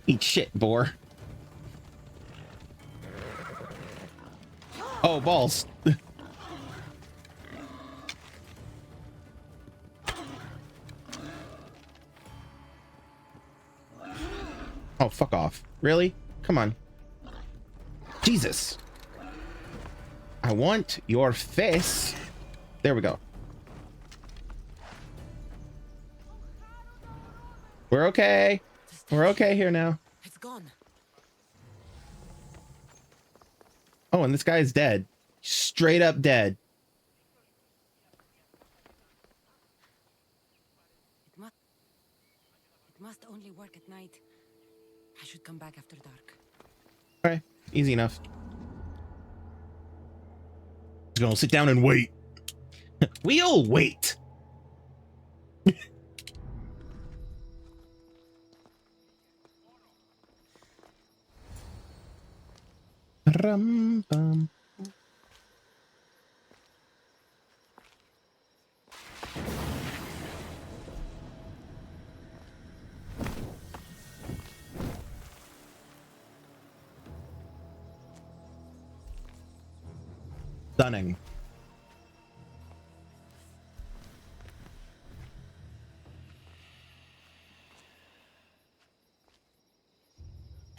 Eat shit, boar. Oh, balls. Oh, fuck off. Really? Come on. Jesus. I want your face. There we go. We're okay. We're okay here now. It's gone. Oh, and this guy's dead. Straight up dead. It must only work at night. I should come back after dark. Okay, easy enough. Just gonna sit down and wait. We'll wait. Rum, bum. Stunning.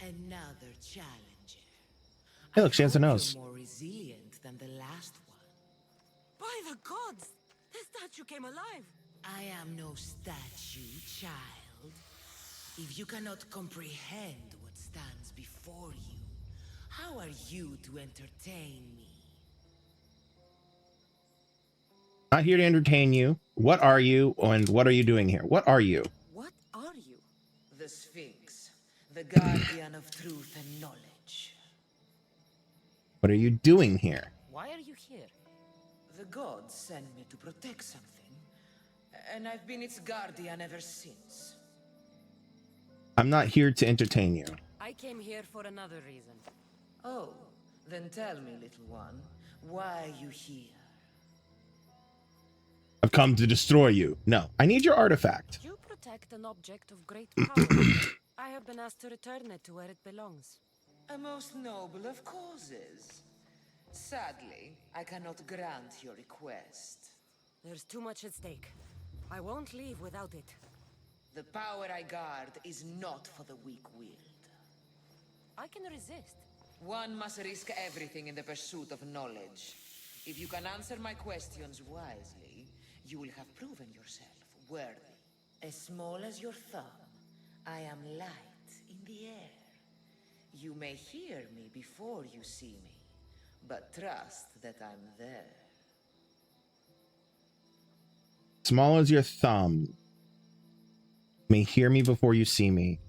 Another challenger. Hey, look, she has a nose. More resilient than the last one. By the gods! The statue came alive! I am no statue, child. If you cannot comprehend what stands before you, how are you to entertain me? Not here to entertain you. What are you, and what are you doing here? What are you? What are you? The Sphinx, the guardian of truth and knowledge. What are you doing here? Why are you here? The gods sent me to protect something, and I've been its guardian ever since. I'm not here to entertain you. I came here for another reason. Oh, then tell me, little one, why are you here? I've come to destroy you. No, I need your artifact. You protect an object of great power. I have been asked to return it to where it belongs. A most noble of causes. Sadly, I cannot grant your request. There's too much at stake. I won't leave without it. The power I guard is not for the weak-willed. I can resist. One must risk everything in the pursuit of knowledge. If you can answer my questions wisely, you will have proven yourself worthy. As small as your thumb, I am light in the air. You may hear me before you see me, but trust that I'm there. Small as your thumb. You may hear me before you see me.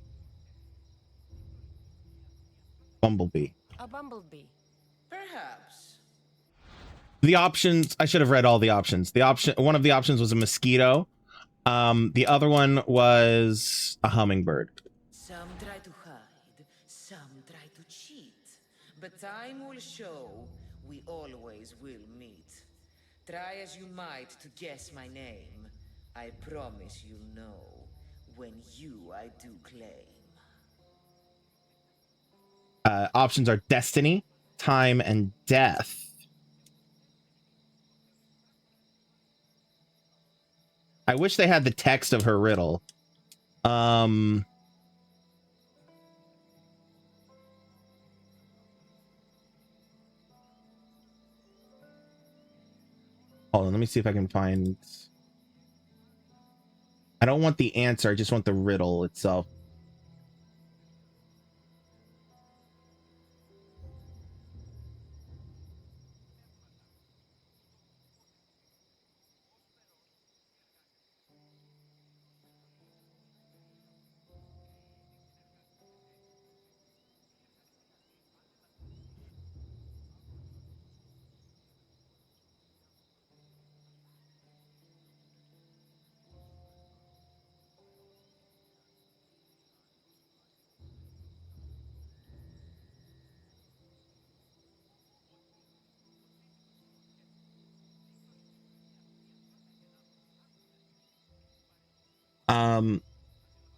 Bumblebee. A bumblebee. Perhaps. The options, I should have read all the options. One of the options was a mosquito. The other one was a hummingbird. Some try to hide, some try to cheat. But time will show we always will meet. Try as you might to guess my name. I promise you'll know when I do claim. Options are destiny, time, and death. I wish they had the text of her riddle. Hold on, let me see if I can find... I don't want the answer, I just want the riddle itself.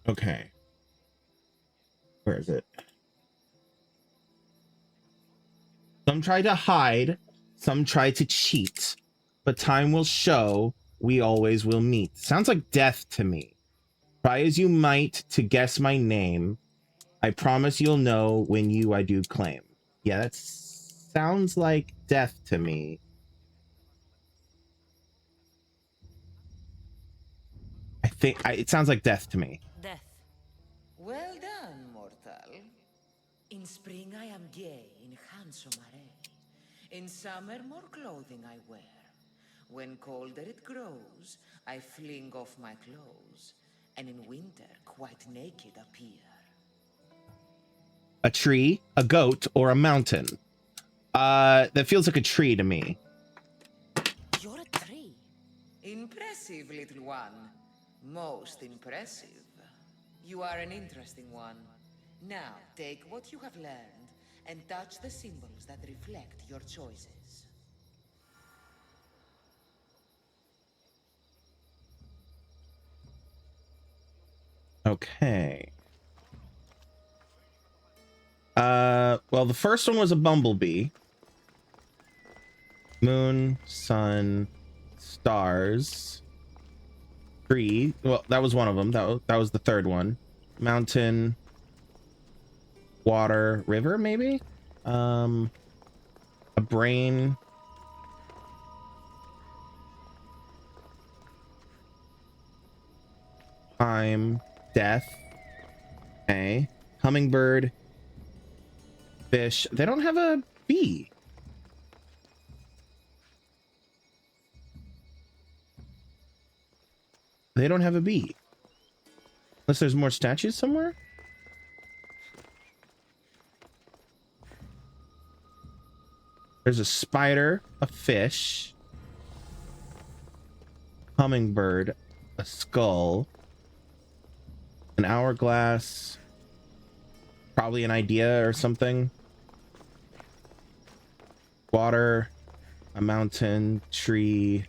Okay. Where is it? Some try to hide, some try to cheat, but time will show we always will meet. Sounds like death to me. Try as you might to guess my name. I promise you'll know when I do claim. Yeah, that sounds like death to me. I think it sounds like death to me. Death. Well done, mortal. In spring I am gay in handsome array. In summer more clothing I wear. When colder it grows, I fling off my clothes. And in winter quite naked appear. A tree, a goat, or a mountain? That feels like a tree to me. You're a tree. Impressive, little one. Most impressive. You are an interesting one. Now, take what you have learned and touch the symbols that reflect your choices. Okay. Well, the first one was a bumblebee. Moon, sun, stars, tree. Well, that was one of them. That was the third one. Mountain, water, river, maybe? A brain. time, death. Okay. Hummingbird, fish. They don't have a bee. They don't have a bee. Unless there's more statues somewhere? There's a spider, a fish, hummingbird, a skull, an hourglass, probably an idea or something. Water, a mountain, tree,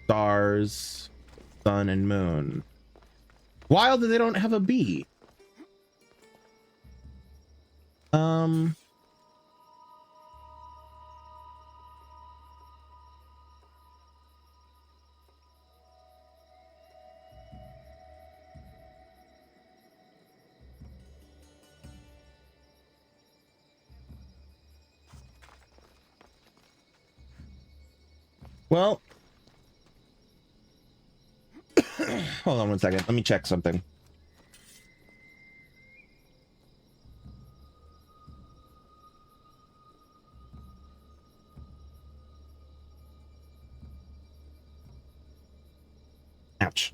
stars, sun, and moon. Wild that they don't have a bee. Well, hold on one second. Let me check something. Ouch.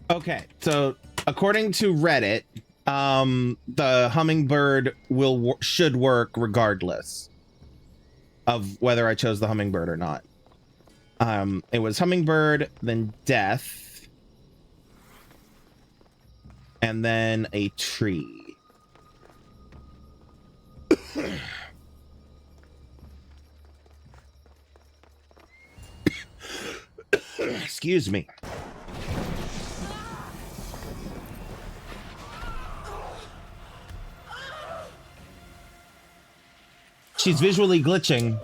Okay, so according to Reddit, the hummingbird should work regardless of whether I chose the hummingbird or not. It was hummingbird, then death, and then a tree. Excuse me. She's visually glitching.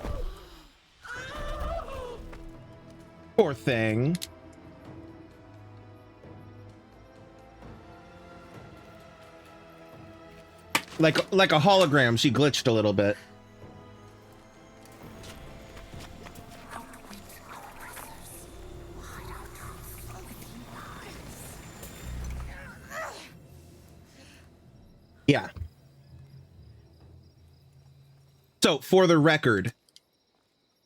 Poor thing. Like a hologram, she glitched a little bit. Yeah. So, for the record,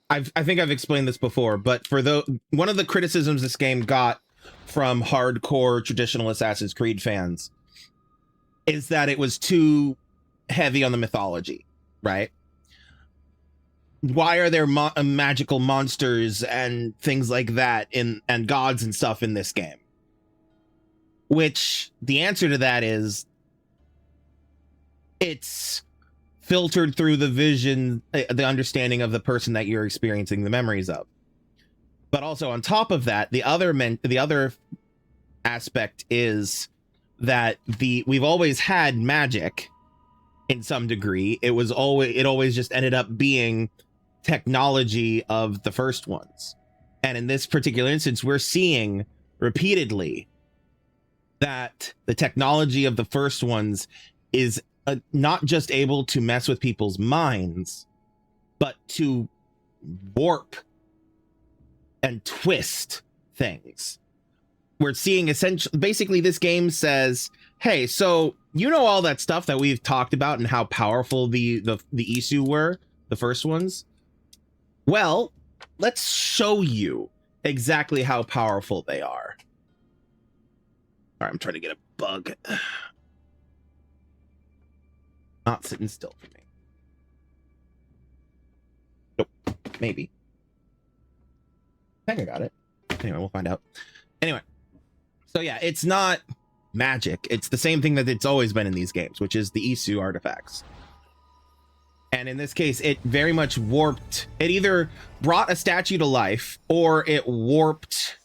I think I've explained this before, but one of the criticisms this game got from hardcore traditional Assassin's Creed fans is that it was too heavy on the mythology, right? Why are there magical monsters and things like that and gods and stuff in this game? Which the answer to that is it's filtered through the vision, the understanding of the person that you're experiencing the memories of. But also on top of that, the other aspect is that we've always had magic in some degree. It always just ended up being technology of the first ones. And in this particular instance, we're seeing repeatedly that the technology of the first ones is not just able to mess with people's minds, but to warp and twist things. We're seeing basically this game says, hey, so you know all that stuff that we've talked about and how powerful the Isu were, the first ones? Well, let's show you exactly how powerful they are. All right, I'm trying to get a bug. Not sitting still for me. Nope. Maybe. I think I got it. Anyway, we'll find out. Anyway. So yeah, it's not magic. It's the same thing that it's always been in these games, which is the Isu artifacts. And in this case, it very much warped. It either brought a statue to life or it warped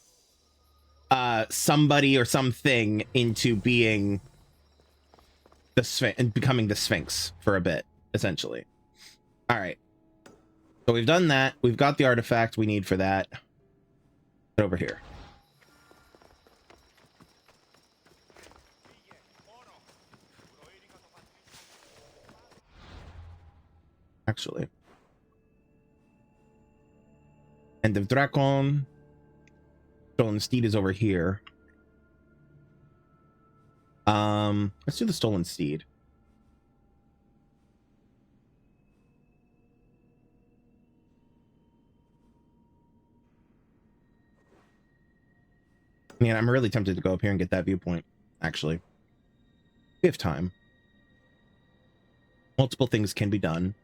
somebody or something into being the Sphinx and becoming the Sphinx for a bit, essentially. All right. So we've done that. We've got the artifact we need for that. Get over here. Actually. End of Drakon. Stolen Steed is over here. Let's do the Stolen Steed. Man, I'm really tempted to go up here and get that viewpoint, actually. We have time. Multiple things can be done.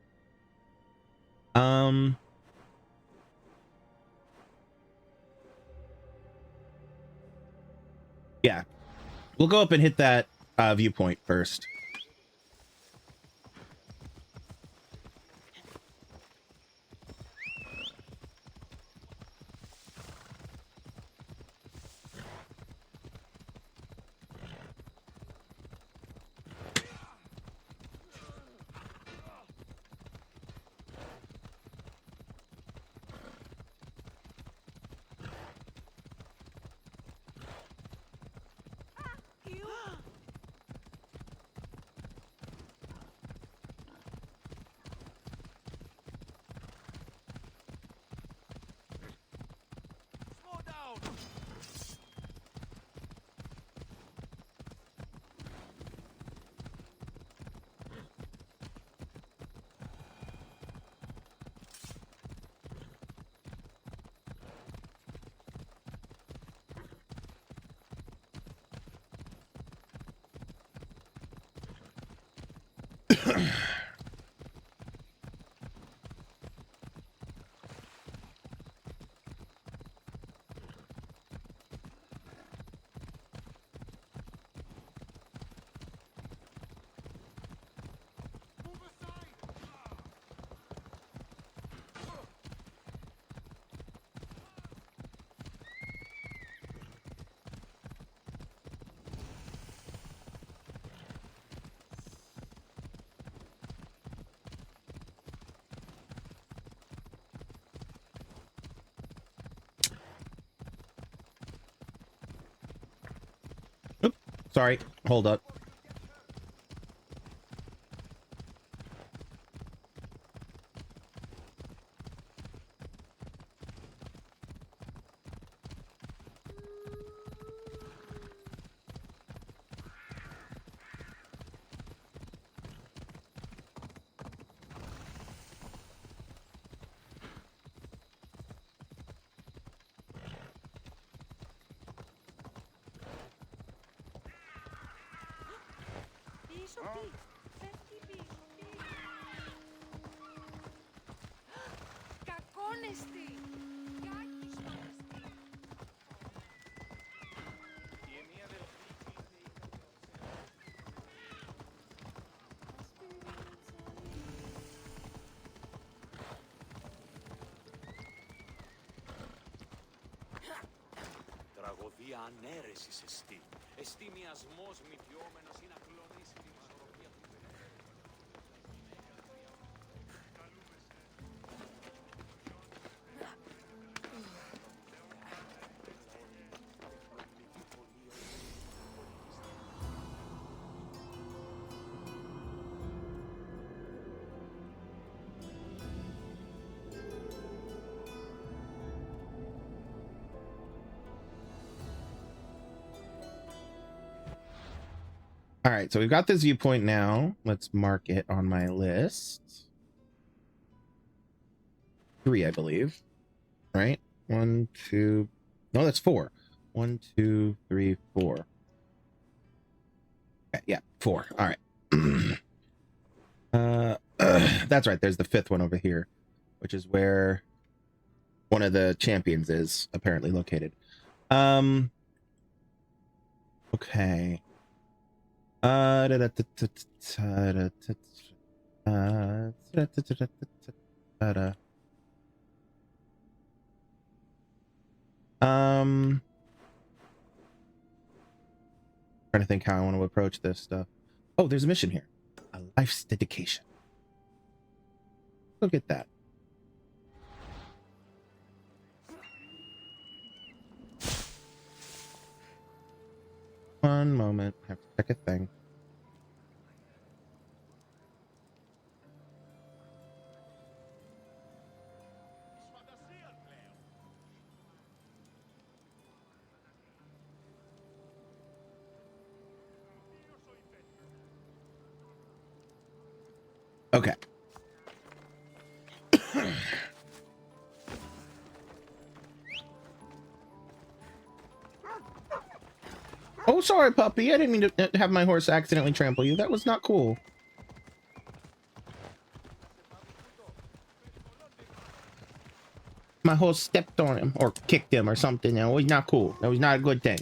Yeah. We'll go up and hit that viewpoint first. Sorry, hold up. Τραγωδία ανέρεσης εστί. Εστί μιασμός μηδιόμενος ή να κλονίσει την ισορροπία του All right, so we've got this viewpoint now. Let's mark it on my list. 3, I believe. Right? 1, 2. No, that's 4. 1, 2, 3, 4. Okay, yeah, 4. All right. That's right. There's the 5th one over here, which is where one of the champions is apparently located. Okay. Trying to think how I want to approach this stuff. Oh, there's a mission here. A life's dedication. Look at that. One moment. I have to check a thing. Okay. Oh, sorry, puppy. I didn't mean to have my horse accidentally trample you. That was not cool. My horse stepped on him or kicked him or something. That was not cool. That was not a good thing.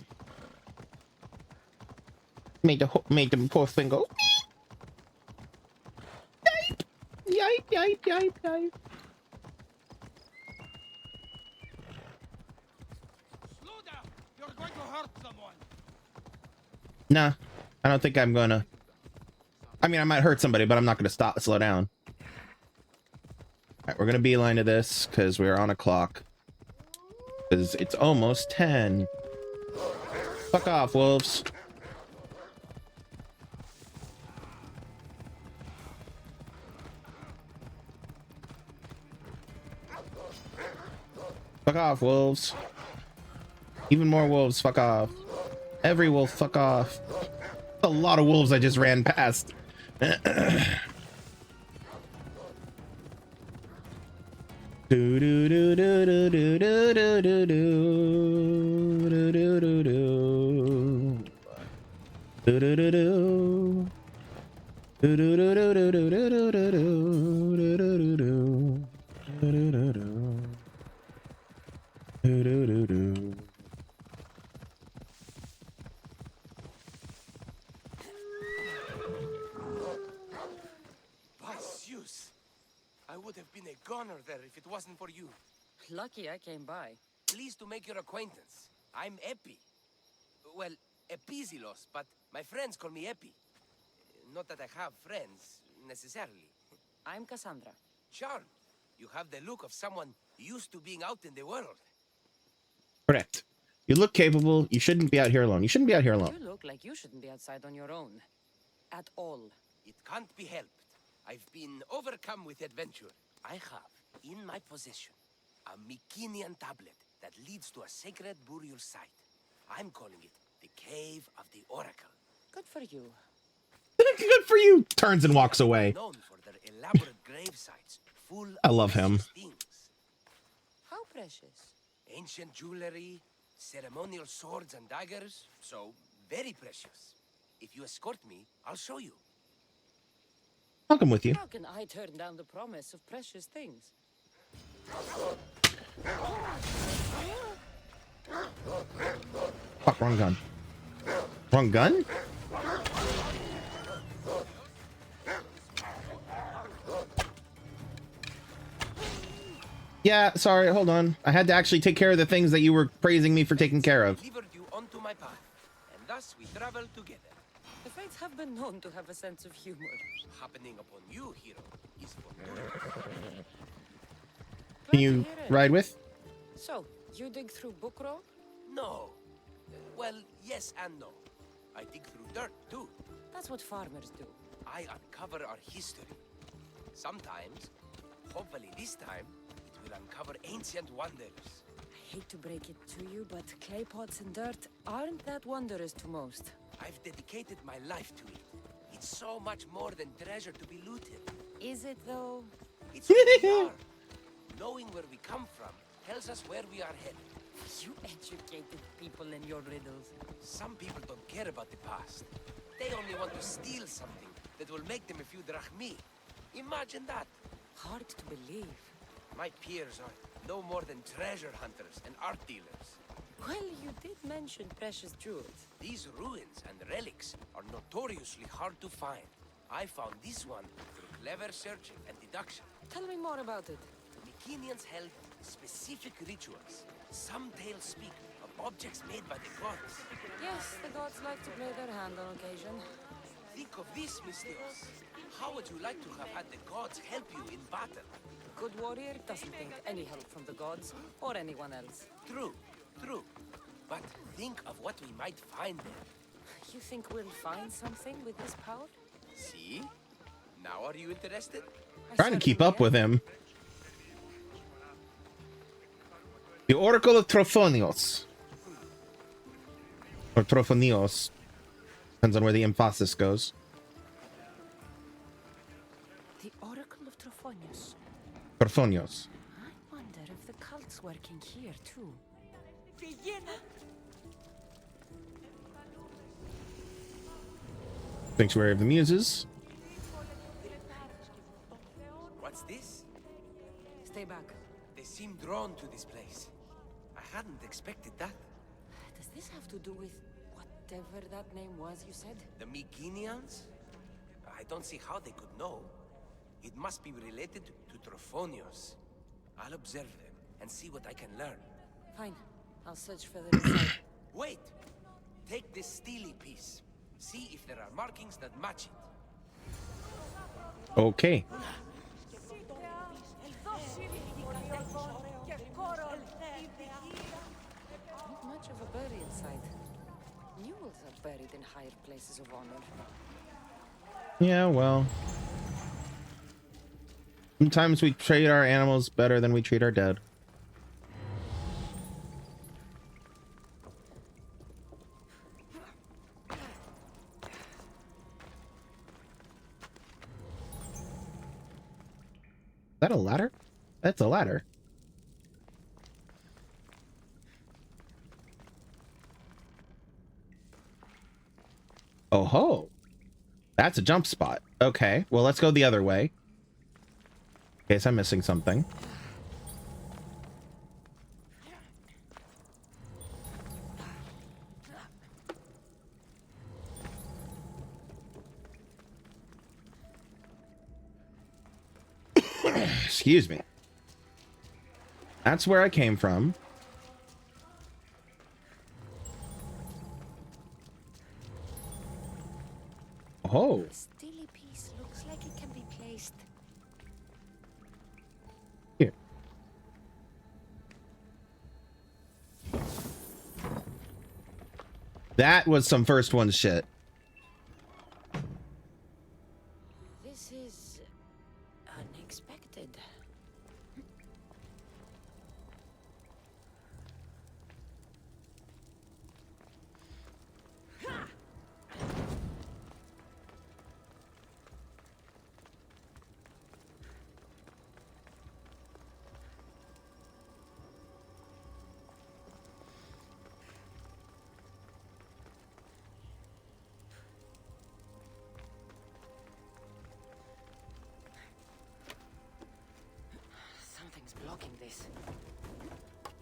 Made the poor thing go. Yipe, yipe, yipe, yipe. Slow down. You're going to hurt someone. Nah, I don't think I'm gonna. I mean, I might hurt somebody, but I'm not gonna slow down. All right, we're gonna beeline to this because we're on a clock. Because it's almost 10. Fuck off, wolves. Fuck off, wolves. Even more wolves, fuck off. Every wolf, fuck off. A lot of wolves I just ran past. Do do do do do do do do do do do do do do do do do do. Do do do do do do do do do do do do do do. Zeus, I would have been a goner there if it wasn't for you. Lucky I came by. Pleased to make your acquaintance. I'm Epi. Well, Epizilos, but my friends call me Epi. Not that I have friends, necessarily. I'm Cassandra. Charmed. You have the look of someone used to being out in the world. Correct. You look capable. You shouldn't be out here alone. You shouldn't be out here alone. You look like you shouldn't be outside on your own. At all. It can't be helped. I've been overcome with adventure. I have, in my possession, a Mycenaean tablet that leads to a sacred burial site. I'm calling it the Cave of the Oracle. Good for you. Good for you. Turns and walks away. Known for their elaborate grave sites, full I love him. of things. How precious. Ancient jewelry, ceremonial swords and daggers, so very precious. If you escort me, I'll show you. I'll come with you. How can I turn down the promise of precious things? Fuck, wrong gun. Wrong gun? Yeah, sorry, hold on. I had to actually take care of the things that you were praising me for taking care of. Delivered you onto my path, and thus we travel together. The fates have been known to have a sense of humor. Happening upon you, hero, is for Can you ride with? So, you dig through book roll? No. Well, yes and no. I dig through dirt, too. That's what farmers do. I uncover our history. Sometimes, hopefully this time, it will uncover ancient wonders. I hate to break it to you, but clay pots and dirt aren't that wondrous to most. I've dedicated my life to it. It's so much more than treasure to be looted. Is it, though? It's who we are. Knowing where we come from tells us where we are headed. You educated people in your riddles. Some people don't care about the past. They only want to steal something that will make them a few drachmi. Imagine that. Hard to believe. My peers are no more than treasure hunters and art dealers. Well, you did mention precious jewels. These ruins and relics are notoriously hard to find. I found this one through Clever searching and deduction. Tell me more about it. Mycenians held specific rituals. Some tales speak of objects made by the gods. Yes, the gods like to play their hand on occasion. Think of this, Mystios. How would you like to have had the gods help you in battle? A good warrior doesn't think any help from the gods or anyone else. True, true. But think of what we might find there. You think we'll find something with this power? See? Now are you interested? Trying to keep up with him. The Oracle of Trophonios. Or Trophonios. Depends on where the emphasis goes. The Oracle of Trophonios. Trophonios. I wonder if the cult's working here too. Sanctuary of the Muses. What's this? Stay back. They seem drawn to this place. I hadn't expected that. Does this have to do with whatever that name was you said? The Mycenians? I don't see how they could know. It must be related to Trophonios. I'll observe them and see what I can learn. Fine. I'll search further inside. Wait! Take this steely piece. See if there are markings that match it. Okay. Not much of a burial site. Mules are buried in higher places of honor. Yeah, well. Sometimes we treat our animals better than we treat our dead. Is that a ladder? That's a ladder. Oh ho. That's a jump spot. Okay, well, let's go the other way. In case I'm missing something. Excuse me. That's where I came from. Oh. The steely piece looks like it can be placed. Here. That was some first one shit. This is unexpected. Something's blocking this.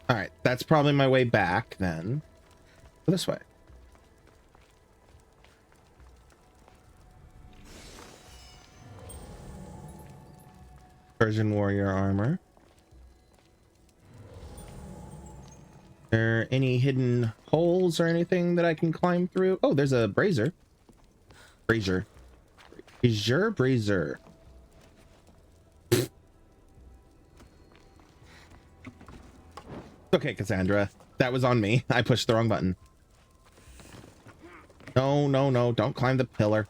All right, that's probably my way back then. This way. Persian warrior armor. Are there any hidden holes or anything that I can climb through? Oh, there's a brazier. Brazier. Brazier. Okay, Cassandra. That was on me. I pushed the wrong button. No, no, no. Don't climb the pillar.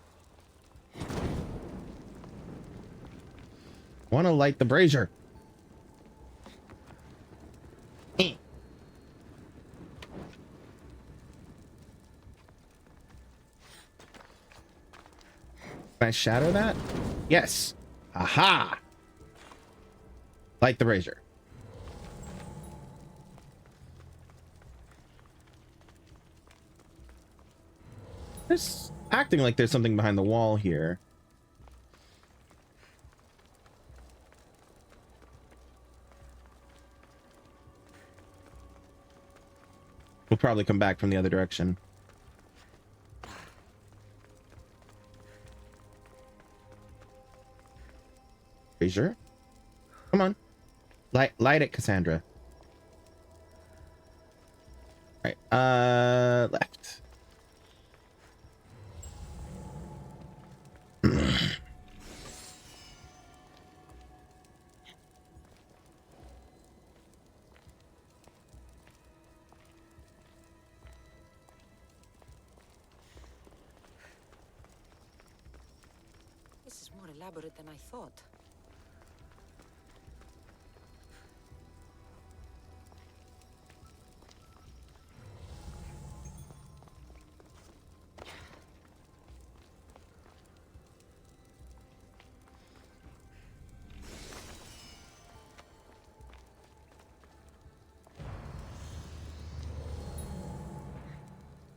Want to light the brazier. Eh. Can I shadow that? Yes. Aha. Light the brazier. There's acting like there's something behind the wall here. We'll probably come back from the other direction. brazier. Come on. Light it, Cassandra. All right. Left. This is more elaborate than I thought.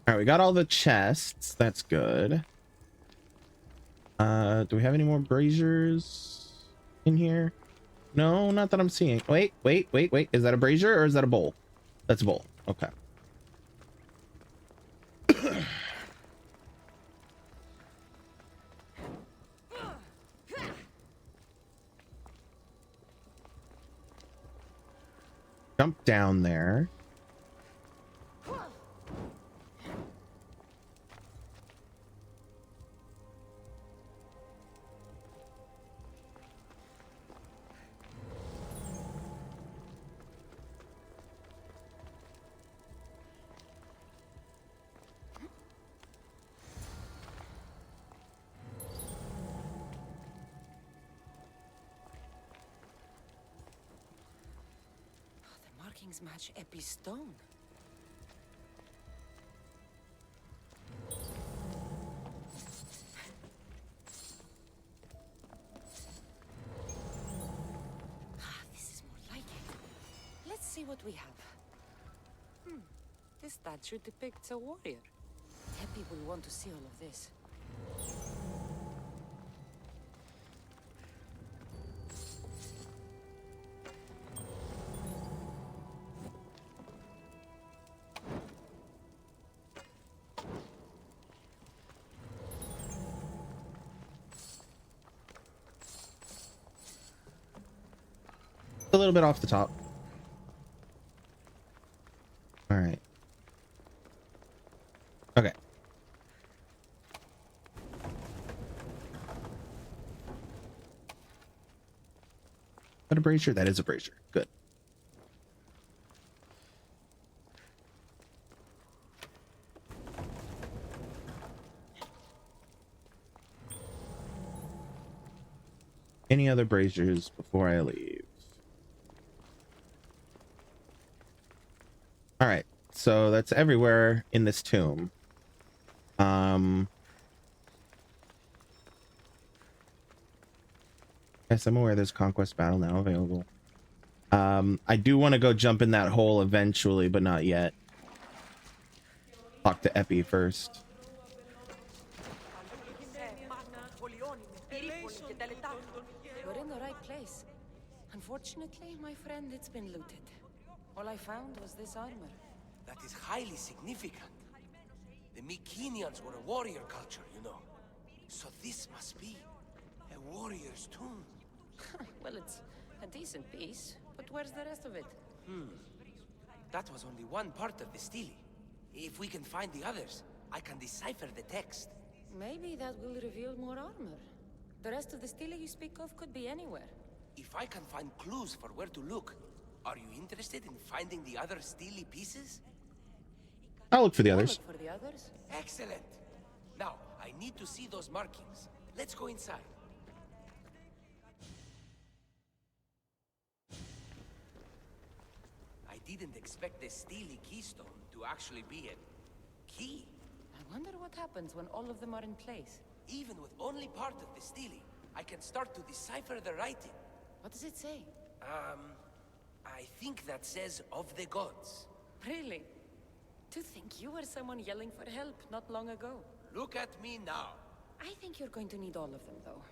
All right, we got all the chests. That's good. Do we have any more braziers in here? No, not that I'm seeing. Wait. Is that a brazier or is that a bowl? That's a bowl. Okay. Jump down there. Match Epi stone. This is more like it. Let's see what we have. This statue depicts a warrior. Epi will want to see all of this. A little bit off the top. All right. Okay. Is that a brazier? That is a brazier. Good. Any other braziers before I leave? All right, so that's everywhere in this tomb. Yes, I'm aware there's conquest battle now available. I do want to go jump in that hole eventually, but not yet. Talk to Epi first. We're in the right place. Unfortunately, my friend, it's been looted. All I found was this armor. That is highly significant. The Mycenaeans were a warrior culture, you know. So this must be a warrior's tomb. Well, it's a decent piece, but where's the rest of it? That was only one part of the stele. If we can find the others, I can decipher the text. Maybe that will reveal more armor. The rest of the stele you speak of could be anywhere. If I can find clues for where to look, are you interested in finding the other stele pieces? I'll look for the others. Look for the others? Excellent. Now, I need to see those markings. Let's go inside. I didn't expect the stele keystone to actually be a key. I wonder what happens when all of them are in place. Even with only part of the stele, I can start to decipher the writing. What does it say? I think that says of the gods. Really? To think you were someone yelling for help not long ago. Look at me now. I think you're going to need all of them, though.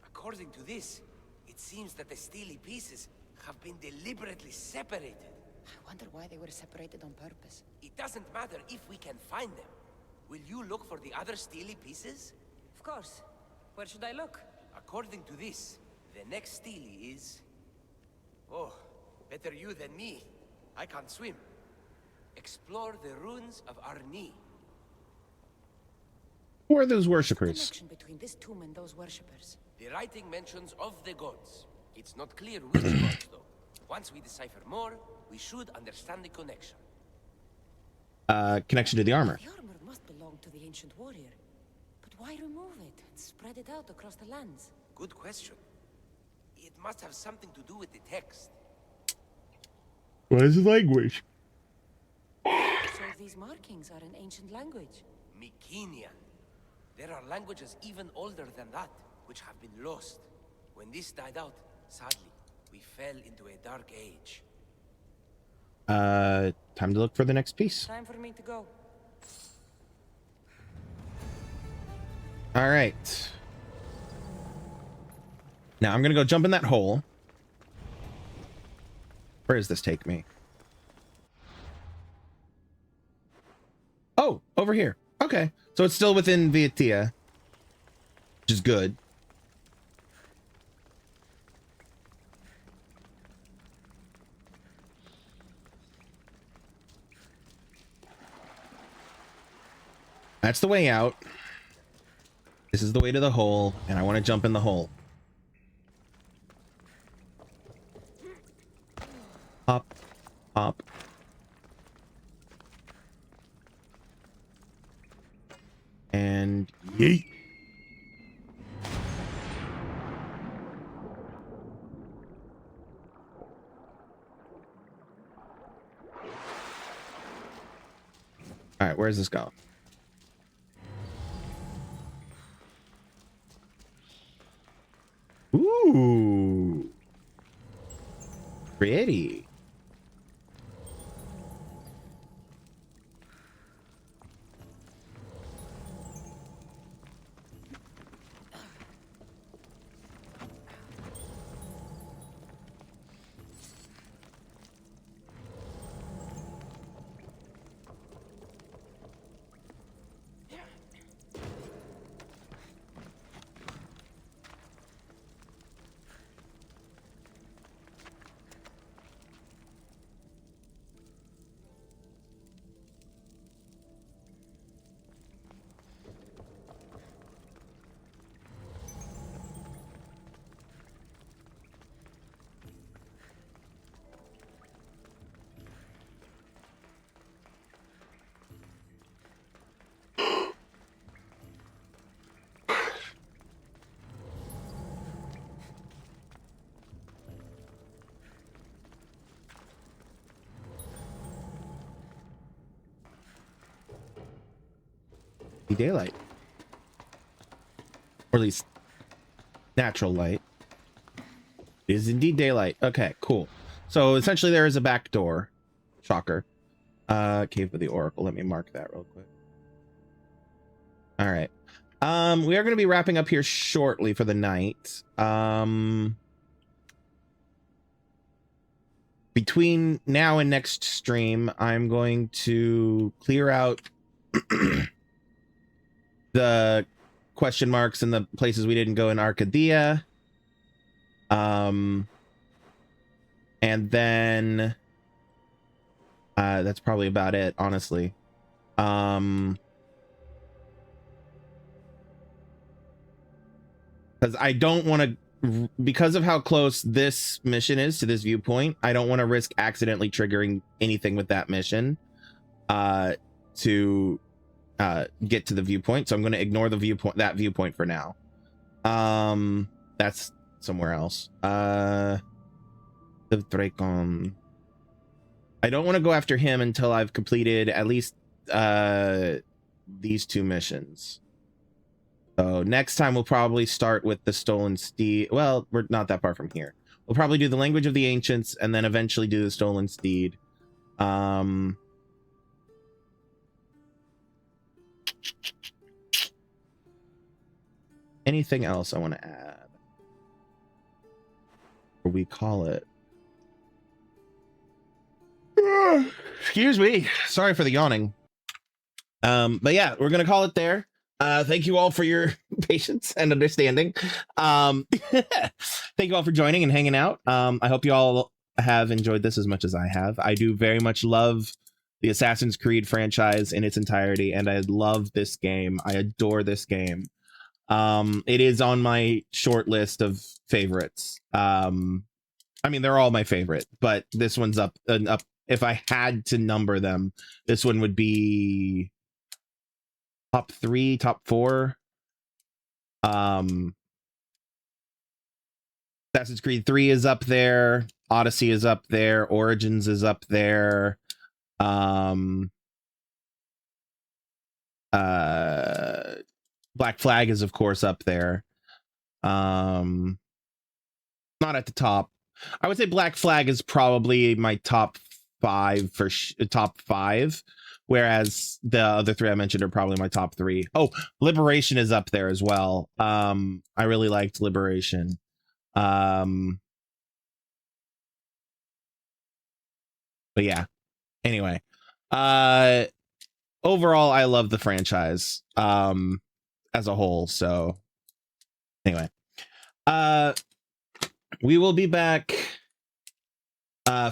According to this, it seems that the stele pieces have been deliberately separated. I wonder why they were separated on purpose. It doesn't matter if we can find them. Will you look for the other stele pieces? Of course. Where should I look? According to this, The next stele is... Oh, better you than me. I can't swim. Explore the ruins of Arni. Who are those What's the worshippers? connection between this tomb and those worshippers? The writing mentions of the gods. It's not clear which gods, though. Once we decipher more, we should understand the connection. Connection to the armor. The armor must belong to the ancient warrior. But why remove it and spread it out across the lands? Good question. It must have something to do with the text. What is the language? So these markings are in ancient language. Mycenaean. There are languages even older than that, which have been lost. When this died out, sadly, we fell into a dark age. Time to look for the next piece. Time for me to go. All right. Now I'm gonna go jump in that hole. Where does this take me? Oh, over here. Okay. So it's still within Vietia, which is good. That's the way out. This is the way to the hole, and I want to jump in the hole. Hop, hop. And yeet. All right, where's this going? Ooh. Pretty. Daylight, or at least natural light. It is indeed daylight. Okay, cool. So essentially there is a back door. Shocker. Cave of the Oracle. Let me mark that real quick. All right. We are going to be wrapping up here shortly for the night. Between now and next stream, I'm going to clear out the question marks and the places we didn't go in Arkadia. And then that's probably about it, honestly. Because I don't want to, because of how close this mission is to this viewpoint, I don't want to risk accidentally triggering anything with that mission to get to the viewpoint. So I'm going to ignore the viewpoint for now. That's somewhere else. The Dracon. I don't want to go after him until I've completed at least these two missions. So next time we'll probably start with the Stolen Steed. Well, we're not that far from here. We'll probably do the Language of the Ancients and then eventually do the Stolen Steed. Anything else I want to add? Or we call it? Excuse me. Sorry for the yawning. But yeah, we're gonna call it there. Thank you all for your patience and understanding. Thank you all for joining and hanging out. I hope you all have enjoyed this as much as I have. I do very much love the Assassin's Creed franchise in its entirety, and I love this game. I adore this game. It is on my short list of favorites. I mean, they're all my favorite, but this one's up. If I had to number them, this one would be top 3, top 4. Assassin's Creed 3 is up there. Odyssey is up there. Origins is up there. Black Flag is of course up there. Not at the top. I would say Black Flag is probably my top 5 for top 5, whereas the other 3 I mentioned are probably my top 3. Oh, Liberation is up there as well. I really liked Liberation. But yeah. Anyway, overall, I love the franchise as a whole. So anyway, we will be back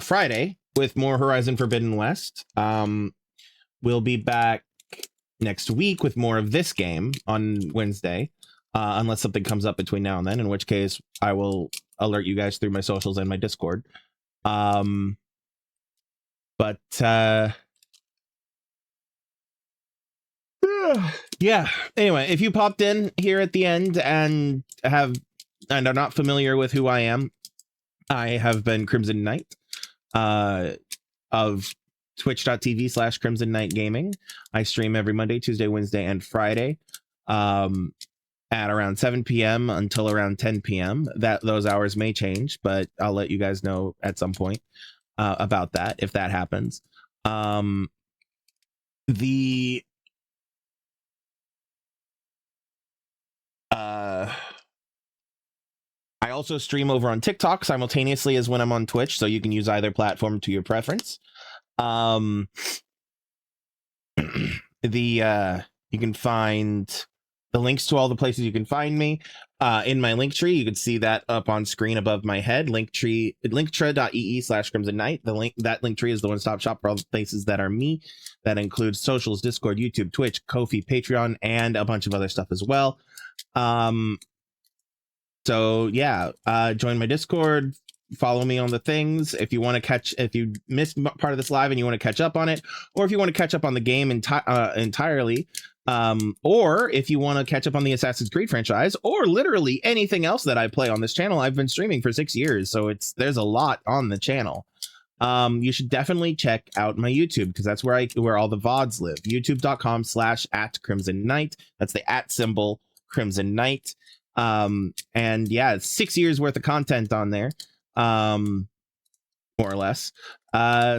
Friday with more Horizon Forbidden West. We'll be back next week with more of this game on Wednesday, unless something comes up between now and then, in which case I will alert you guys through my socials and my Discord. But yeah, anyway, if you popped in here at the end and are not familiar with who I am, I have been Krimzonknight of twitch.tv/Krimzonknight Gaming. I stream every Monday, Tuesday, Wednesday, and Friday at around 7 p.m. until around 10 p.m. Those hours may change, but I'll let you guys know at some point about that if that happens. I also stream over on TikTok simultaneously as when I'm on Twitch, so you can use either platform to your preference. You can find the links to all the places you can find me in my Linktree. You can see that up on screen above my head. Linktr.ee /Krimzonknight. That Linktree is the one-stop shop for all the places that are me. That includes socials, Discord, YouTube, Twitch, Ko-fi, Patreon, and a bunch of other stuff as well. So yeah, join my Discord, follow me on the things. If you missed part of this live and you want to catch up on it, or if you want to catch up on the game entirely, or if you want to catch up on the Assassin's Creed franchise, or literally anything else that I play on this channel. I've been streaming for 6 years, so there's a lot on the channel. You should definitely check out my YouTube, because that's where all the VODs live. youtube.com/@Krimzonknight. That's the @ symbol Krimzonknight. And yeah, it's 6 years worth of content on there, more or less.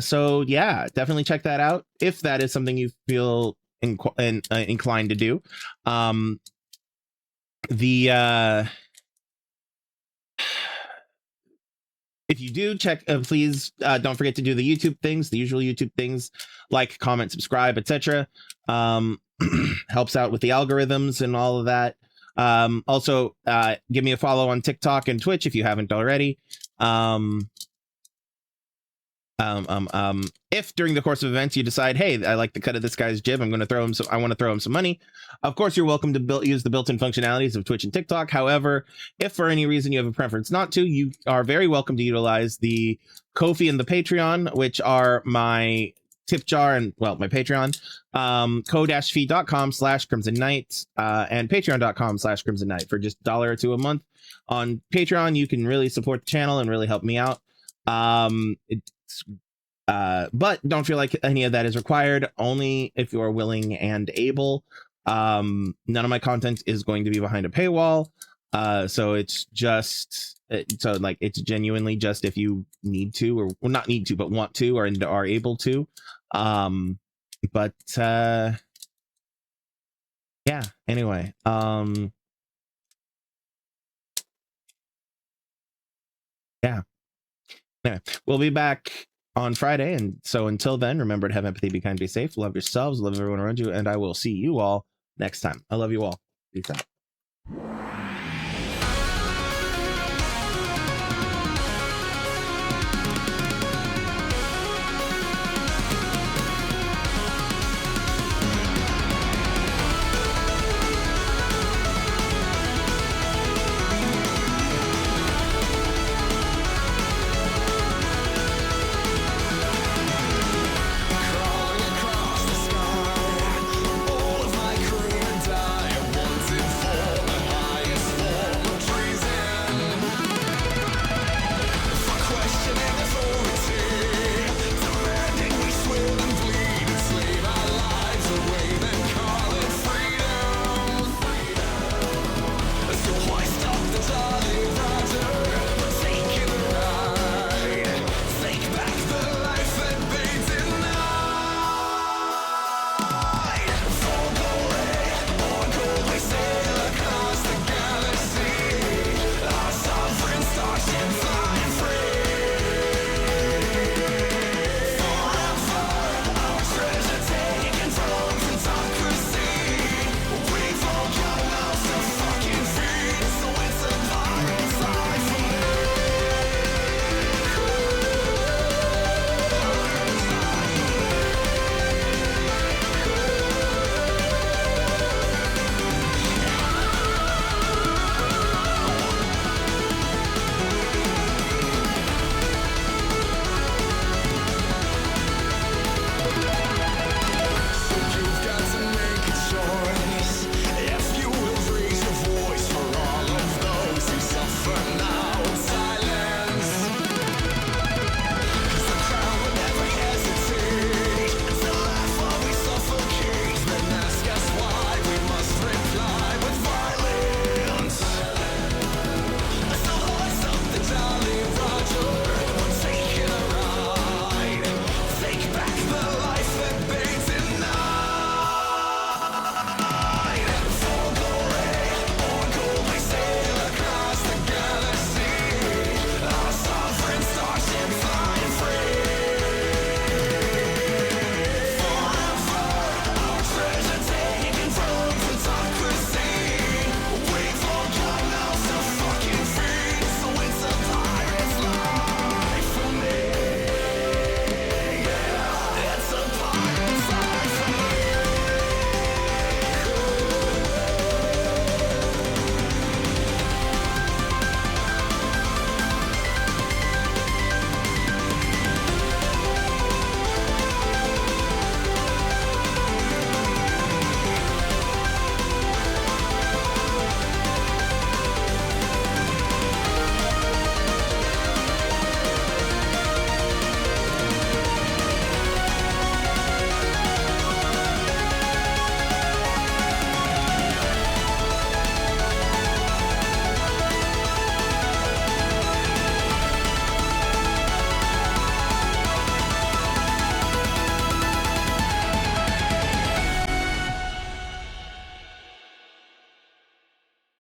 So yeah, definitely check that out if that is something you feel inclined to do. If you do check, please don't forget to do the YouTube things, the usual YouTube things, like, comment, subscribe, etc. Helps out with the algorithms and all of that. Also, give me a follow on TikTok and Twitch if you haven't already. If during the course of events you decide, hey, I like the cut of this guy's jib, I want to throw him some money, of course you're welcome to use the built-in functionalities of Twitch and TikTok. However, if for any reason you have a preference not to, you are very welcome to utilize the Ko-fi and the Patreon, which are my tip jar and, well, my Patreon. ko-fi.com/Krimzonknight and patreon.com/Krimzonknight. For just $1 or $2 a month on Patreon, you can really support the channel and really help me out. But don't feel like any of that is required, only if you are willing and able. None of my content is going to be behind a paywall, so it's just it's genuinely just if you need to, or well, not need to, but want to, or are able to. Yeah, anyway, yeah, anyway, we'll be back on Friday, and so until then, remember to have empathy, be kind, be safe, love yourselves, love everyone around you, and I will see you all next time. I love you all. Peace out.